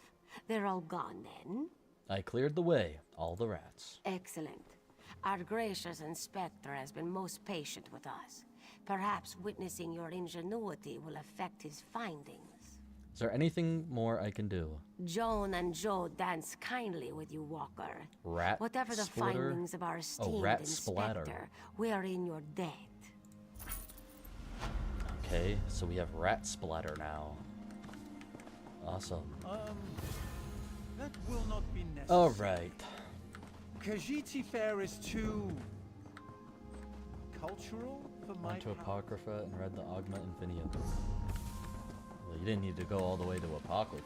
They're all gone then? I cleared the way. All the rats. Excellent. Our gracious Inspector has been most patient with us. Perhaps witnessing your ingenuity will affect his findings. Is there anything more I can do? Joan and Joe dance kindly with you, Walker. Rat Whatever the splitter? findings of our esteemed rat Inspector, splatter. we are in your debt. Okay, so we have rat splatter now. Awesome. That will not be necessary. Alright. Khajiit Fair is too... cultural for my Went to palate. Apocrypha and read the Ogma Infinium. Well, you didn't need to go all the way to Apocrypha.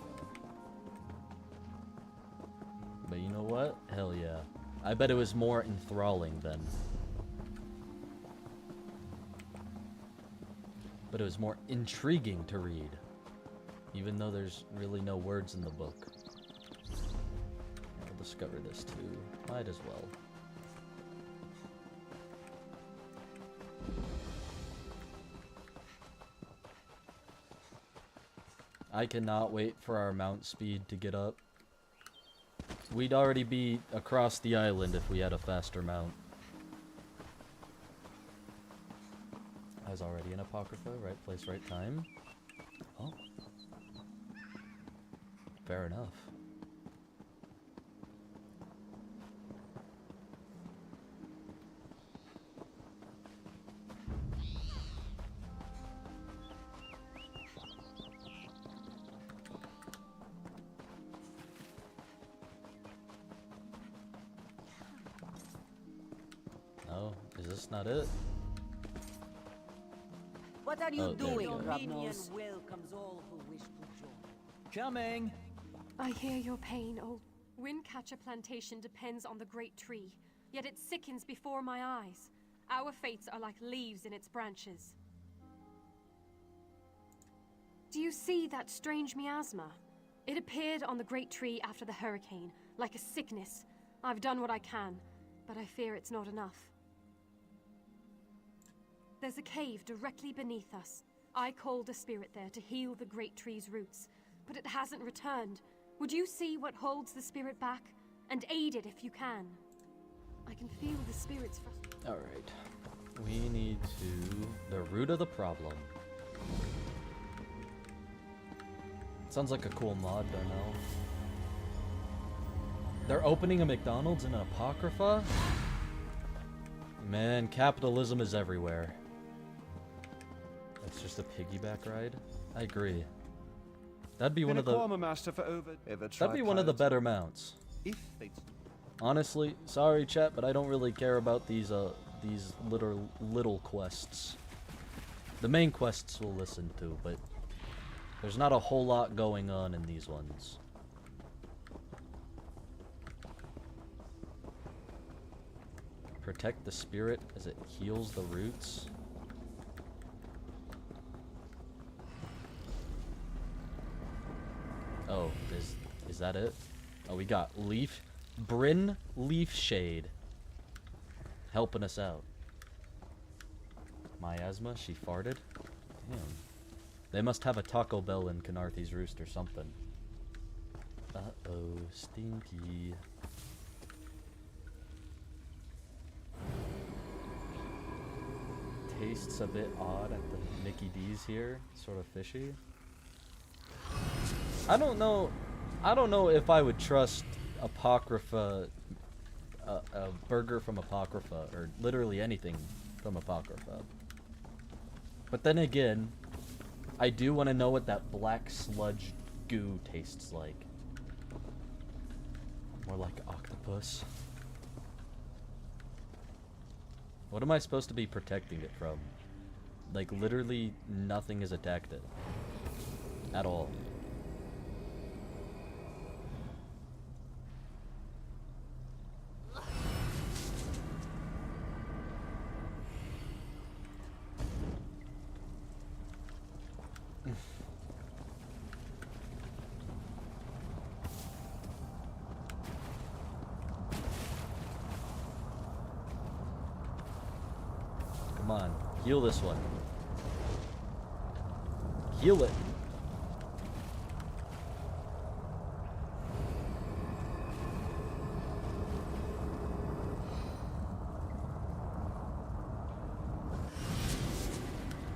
But you know what? Hell yeah. I bet it was more enthralling then. But it was more intriguing to read. Even though there's really no words in the book. I'll discover this too. Might as well. I cannot wait for our mount speed to get up. We'd already be across the island if we had a faster mount. I was already in Apocrypha, right place, right time. Oh. Fair enough. Oh, is this not it? What are you Oh, there we doing, go. Dominion welcomes all who wish to join. Coming! I hear your pain, old. Windcatcher Plantation depends on the great tree, yet it sickens before my eyes. Our fates are like leaves in its branches. Do you see that strange miasma? It appeared on the great tree after the hurricane, like a sickness. I've done what I can, but I fear it's not enough. There's a cave directly beneath us. I called a spirit there to heal the great tree's roots, but it hasn't returned. Would you see what holds the spirit back? And aid it if you can. I can feel the spirits. Alright. We need to... the root of the problem. Sounds like a cool mod, don't know. They're opening a McDonald's in an Apocrypha? Man, capitalism is everywhere. It's just a piggyback ride? I agree. That'd be one of the... That'd be one of the better mounts. Honestly, sorry chat, but I don't really care about these little quests. The main quests we'll listen to, but there's not a whole lot going on in these ones. Protect the spirit as it heals the roots. Oh, is that it? Oh, we got Bryn Leaf Shade helping us out. Miasma, she farted? Damn. They must have a Taco Bell in Canarthy's Roost or something. Uh-oh, stinky. Tastes a bit odd at the Mickey D's here. Sort of fishy. I don't know if I would trust Apocrypha, a burger from Apocrypha, or literally anything from Apocrypha. But then again, I do want to know what that black sludge goo tastes like. More like octopus. What am I supposed to be protecting it from? Like, literally nothing has attacked it. At all. Come on, heal this one. Heal it.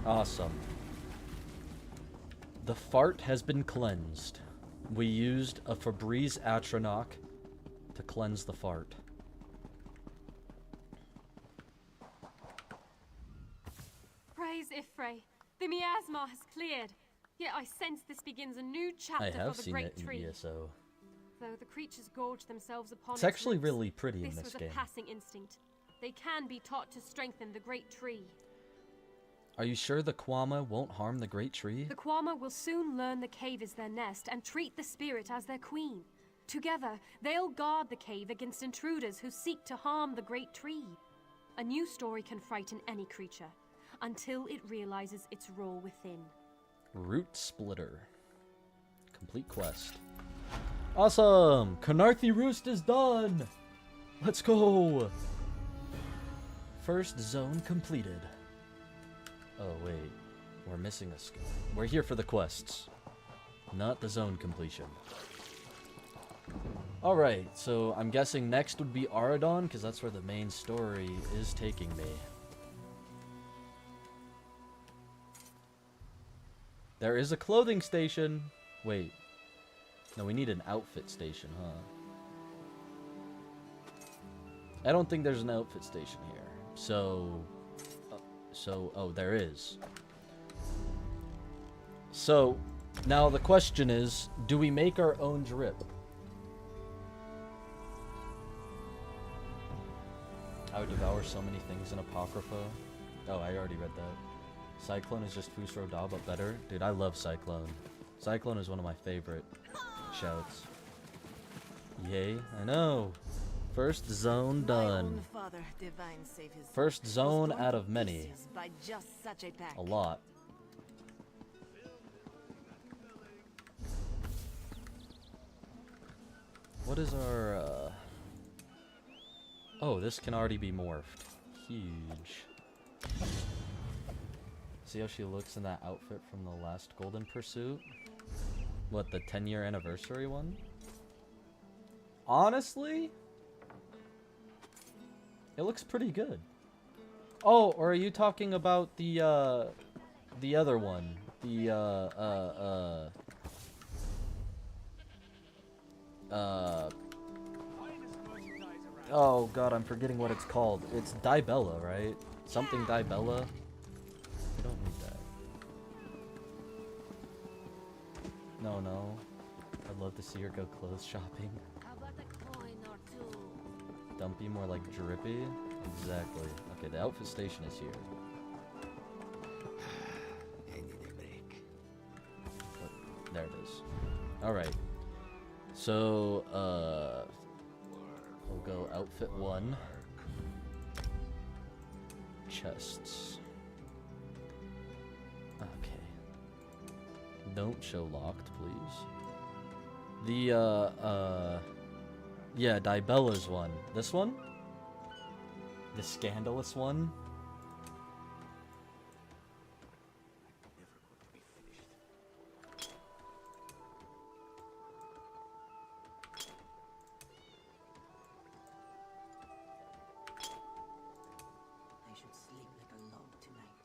Awesome. The fart has been cleansed. We used a Febreze Atronach to cleanse the fart. Praise Ifrey. The miasma has cleared. Yet I sense this begins a new chapter for the Great Tree. ESO. Though the creatures gorge themselves upon It's actually roots, really pretty in this was game. A passing instinct. They can be taught to strengthen the Great Tree. Are you sure the Kwama won't harm the Great Tree? The Kwama will soon learn the cave is their nest and treat the spirit as their queen. Together, they'll guard the cave against intruders who seek to harm the Great Tree. A new story can frighten any creature, until it realizes its role within. Root Splitter. Complete quest. Awesome! Canarthy Roost is done! Let's go! First zone completed. Oh, wait. We're missing a skill. We're here for the quests, not the zone completion. Alright, so I'm guessing next would be Aradon, because that's where the main story is taking me. There is a clothing station. Wait. No, we need an outfit station, huh? I don't think there's an outfit station here. Oh, there is. So, now the question is, do we make our own drip? I would devour so many things in Apocrypha. Oh, I already read that. Cyclone is just Fusro Da, but better. Dude, I love Cyclone. Cyclone is one of my favorite shouts. Yay, I know. First zone done. First zone out of many. A lot. What is our, Oh, this can already be morphed. Huge. See how she looks in that outfit from the last Golden Pursuit? What, the 10-year anniversary one? Honestly? It looks pretty good. Oh, or are you talking about the other one? The, oh god, I'm forgetting what it's called. It's Dibella, right? Something Dibella. We don't need that. No, no. I'd love to see her go clothes shopping. Dumpy, more like drippy? Exactly. Okay, the outfit station is here. I need a break. There it is. Alright. So, we'll go outfit 1. Chests. Okay. Don't show locked, please. The, yeah, Dibella's one. This one? The scandalous one? I should sleep like a log tonight.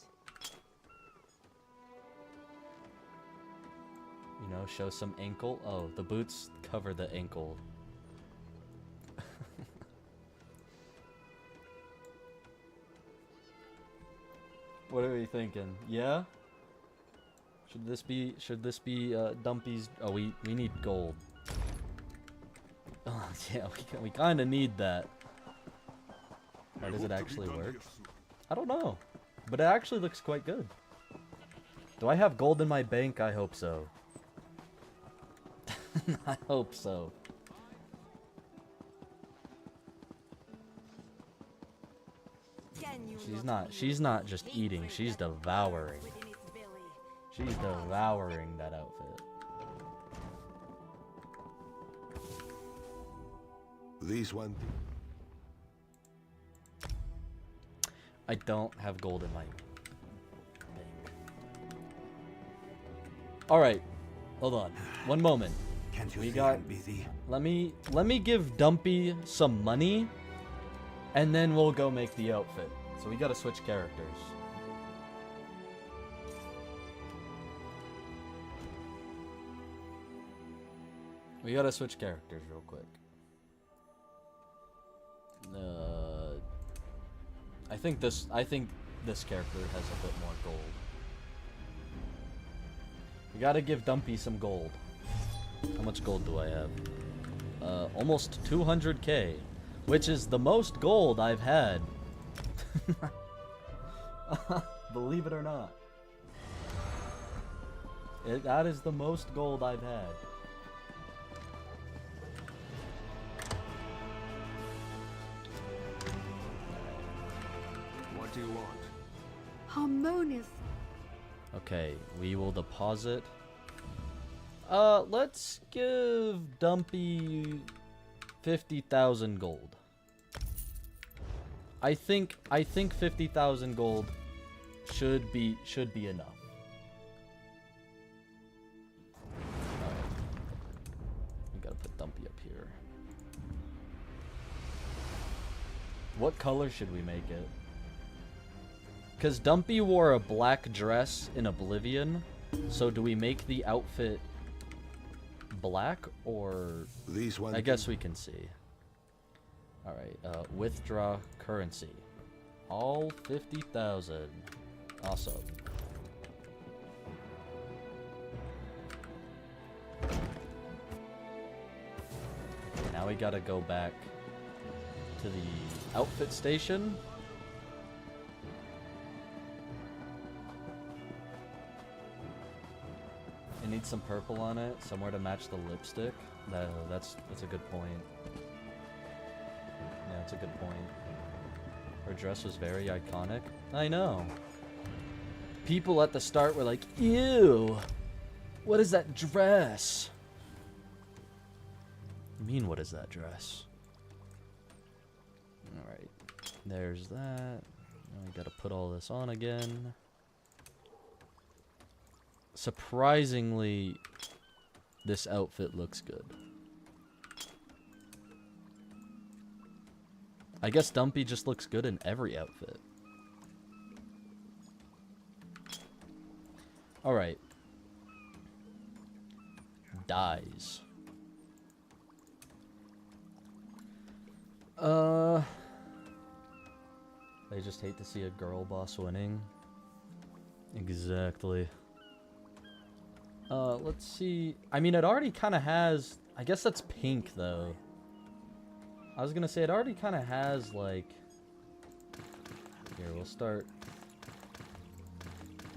You know, show some ankle. Oh, the boots cover the ankle. What are we thinking? Yeah? Should this be Dumpy's? Oh, we need gold. Oh, yeah, we kind of need that. Or does it actually work? I don't know. But it actually looks quite good. Do I have gold in my bank? I hope so. I hope so. She's not just eating, she's devouring. She's devouring that outfit. This one. I don't have gold in my bank. Alright. Hold on. One moment. We got busy? Let me give Dumpy some money and then we'll go make the outfit. So we gotta switch characters. We gotta switch characters real quick. I think this character has a bit more gold. We gotta give Dumpy some gold. How much gold do I have? Almost 200k, which is the most gold I've had. Believe it or not. That is the most gold I've had. What do you want? Harmonious. Okay, we will deposit. Let's give Dumpy 50,000 gold. I think 50,000 gold should be enough. Alright. We gotta put Dumpy up here. What color should we make it? Because Dumpy wore a black dress in Oblivion, so do we make the outfit black or... These one. I guess we can see. Alright, withdraw currency. All 50,000. Awesome. Okay, now we gotta go back to the outfit station. It needs some purple on it, somewhere to match the lipstick. That's a good point. Yeah, that's a good point. Her dress was very iconic. I know. People at the start were like, ew! What is that dress? I mean, what is that dress? Alright. There's that. Now we gotta put all this on again. Surprisingly, this outfit looks good. I guess Dumpy just looks good in every outfit. Alright. Dies. I just hate to see a girl boss winning. Exactly. Let's see. I mean, it already kind of has... I guess that's pink, though. I was gonna say, it already kind of has, like... Here, we'll start...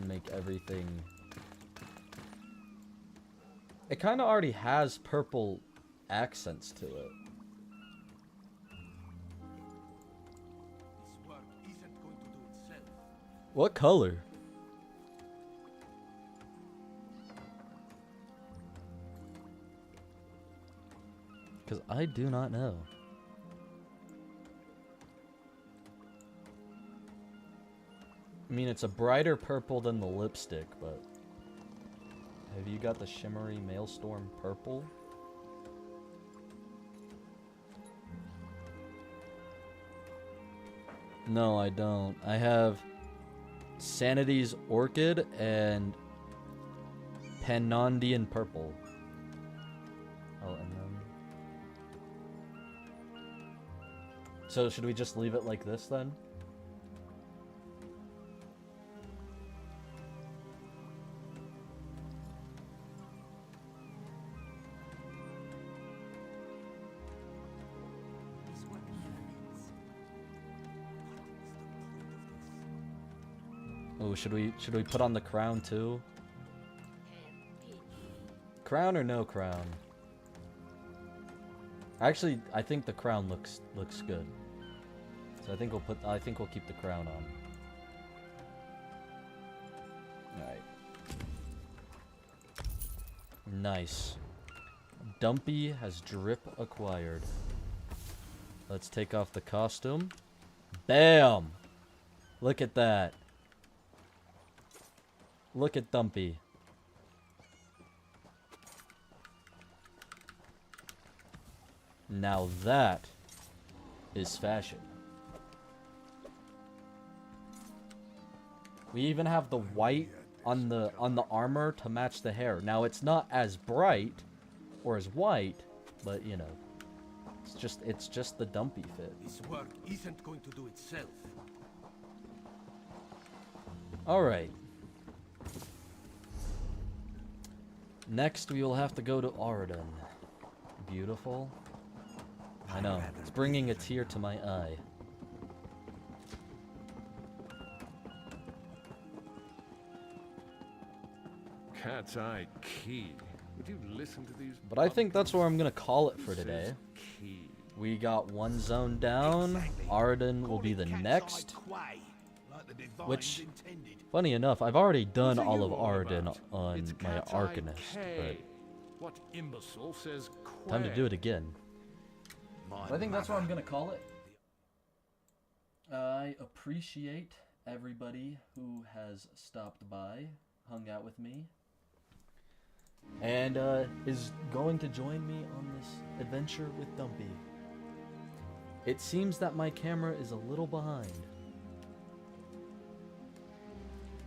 Make everything... It kind of already has purple accents to it. What color? Because I do not know. I mean, it's a brighter purple than the lipstick, but... Have you got the shimmery Maelstrom purple? No, I don't. I have Sanity's Orchid and Panondian Purple. Oh, and then... So should we just leave it like this then? Oh, should we put on the crown too? Crown or no crown? Actually, I think the crown looks good. So I think we'll keep the crown on. Alright. Nice. Dumpy has drip acquired. Let's take off the costume. Bam! Look at that. Look at Dumpy. Now that is fashion. We even have the white on the armor to match the hair. Now it's not as bright or as white, but you know, it's just the Dumpy fit. This work isn't going to do itself. All right. Next, we will have to go to Arden. Beautiful. I know. It's bringing a tear to my eye. Cat's Eye Key. Would you listen to these? But I think that's where I'm gonna call it for today. Key. We got one zone down. Arden will be the next. Which, funny enough, I've already done all of Arden on my Arcanist, but what imbecile says time to do it again. But I think that's what I'm gonna call it. I appreciate everybody who has stopped by, hung out with me, and is going to join me on this adventure with Dumpy. It seems that my camera is a little behind.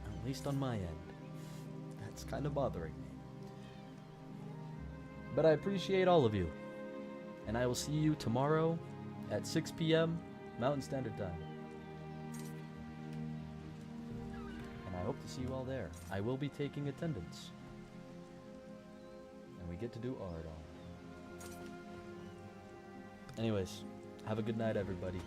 At least on my end. That's kind of bothering me. But I appreciate all of you. And I will see you tomorrow at 6 p.m. Mountain Standard Time. And I hope to see you all there. I will be taking attendance. And we get to do art on. Anyways, have a good night, everybody.